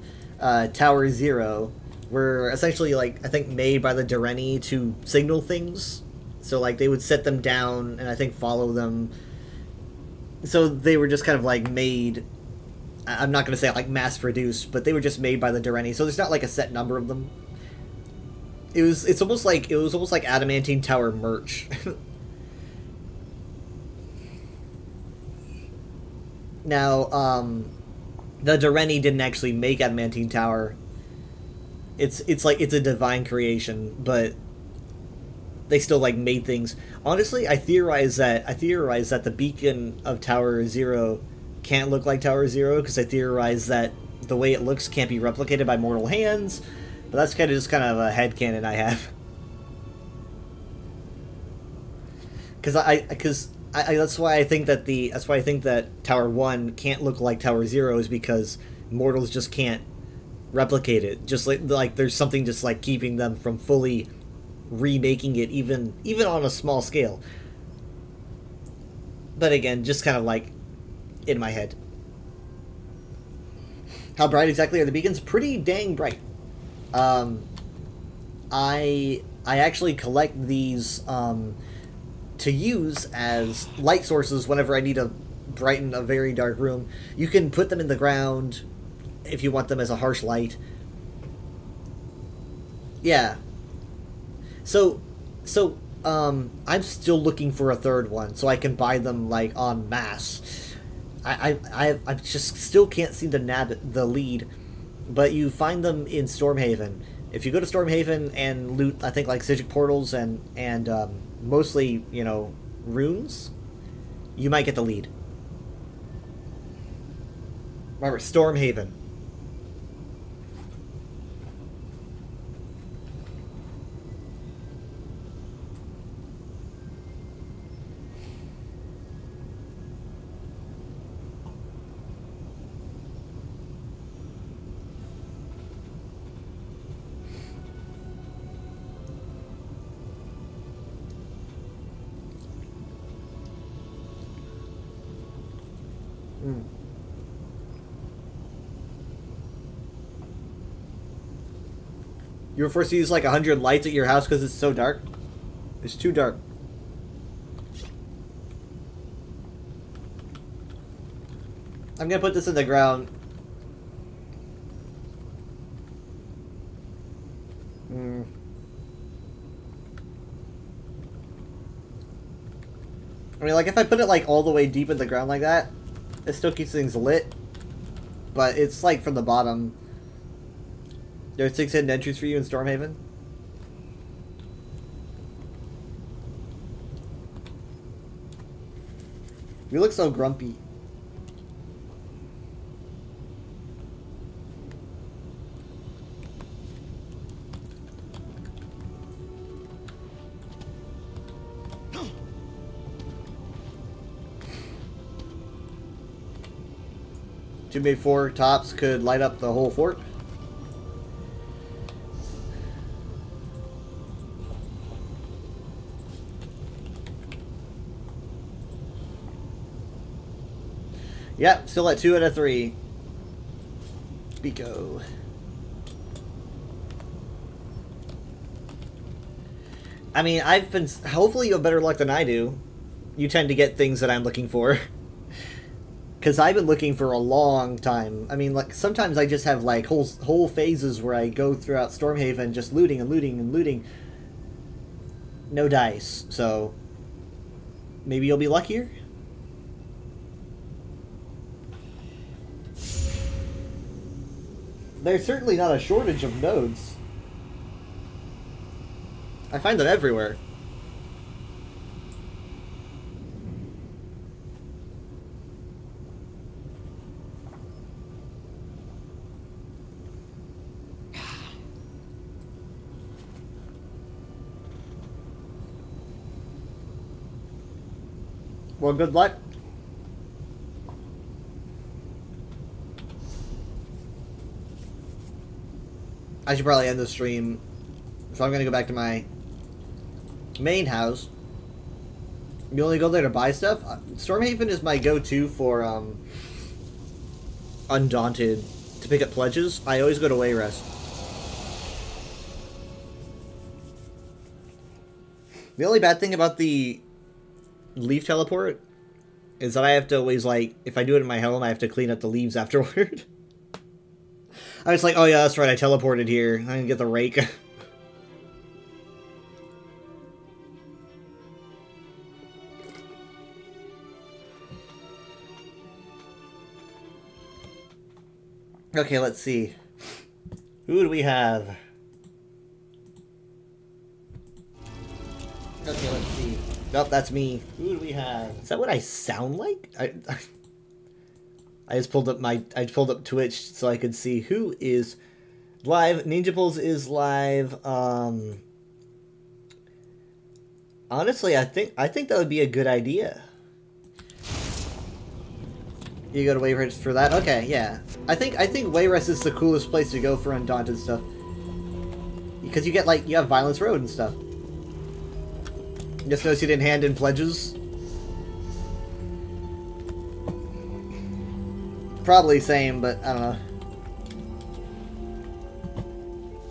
Tower Zero were essentially, like, I think made by the Dureni to signal things. So like they would set them down and I think follow them. So they were just kind of like made. I'm not going to say like mass produced, but they were just made by the Dureni. So there's not like a set number of them. It was almost like Adamantine Tower merch. Now, the Dureni didn't actually make Adamantine Tower. It's like it's a divine creation, but they still like made things. Honestly, I theorize that the Beacon of Tower Zero can't look like Tower Zero because I theorize that the way it looks can't be replicated by mortal hands. But that's kind of a headcanon I have. Because that's why I think that Tower 1 can't look like Tower 0 is because mortals just can't replicate it. Just like there's something just like keeping them from fully remaking it even on a small scale. But again, just kind of like in my head. How bright exactly are the beacons? Pretty dang bright. I actually collect these to use as light sources whenever I need to brighten a very dark room. You can put them in the ground if you want them as a harsh light. Yeah. So I'm still looking for a third one so I can buy them like en masse. I just still can't seem to nab the lead, but you find them in Stormhaven. If you go to Stormhaven and loot, I think like Psijic portals and mostly, you know, runes, you might get the lead. Remember, Stormhaven. You were forced to use like 100 lights at your house because it's so dark? It's too dark. I'm gonna put this in the ground. I mean, like, if I put it, like, all the way deep in the ground like that, it still keeps things lit. But it's, like, from the bottom. There's 6 hidden entries for you in Stormhaven. You look so grumpy. Too many 4 tops could light up the whole fort. Yep, still at 2 out of 3. Biko. I mean, I've been... Hopefully you have better luck than I do. You tend to get things that I'm looking for. Because I've been looking for a long time. I mean, like, sometimes I just have, like, whole phases where I go throughout Stormhaven just looting and looting and looting. No dice, so... Maybe you'll be luckier? There's certainly not a shortage of nodes. I find them everywhere. Well, good luck. I should probably end the stream. So I'm going to go back to my main house. You only go there to buy stuff? Stormhaven is my go-to for Undaunted. To pick up pledges, I always go to Wayrest. The only bad thing about the leaf teleport is that I have to always, like, if I do it in my home, I have to clean up the leaves afterward. I was like, oh yeah, that's right, I teleported here. I didn't get the rake. Okay, let's see. Who do we have? Okay, let's see. Nope, that's me. Who do we have? Is that what I sound like? I just pulled up Twitch so I could see who is live. Ninja Pulls is live. Honestly, I think that would be a good idea. You go to Wayrest for that? Okay, yeah. I think Wayrest is the coolest place to go for Undaunted stuff. Because you get, like, you have Violence Road and stuff. Just notice you didn't hand in pledges. Probably same, but I don't know.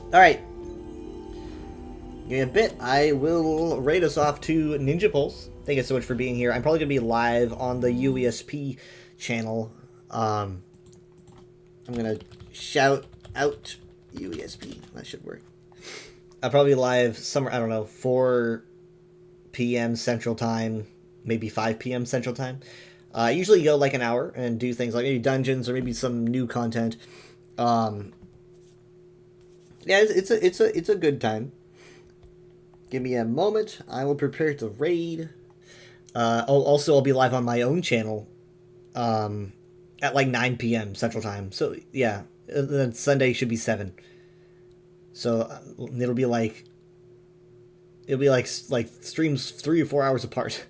Alright. Give me a bit. I will raid us off to Ninja Pulse. Thank you so much for being here. I'm probably going to be live on the UESP channel. I'm going to shout out UESP. That should work. I'll probably be live somewhere, I don't know, 4 p.m. Central Time, maybe 5 p.m. Central Time. I usually go like an hour and do things like maybe dungeons or maybe some new content. Yeah, it's a good time. Give me a moment. I will prepare to raid. Also, I'll be live on my own channel at like 9 p.m. Central Time. So, yeah. And then Sunday should be 7. So, it'll be like streams 3 or 4 hours apart.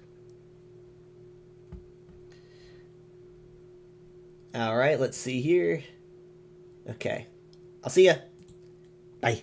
Alright, let's see here. Okay. I'll see ya. Bye.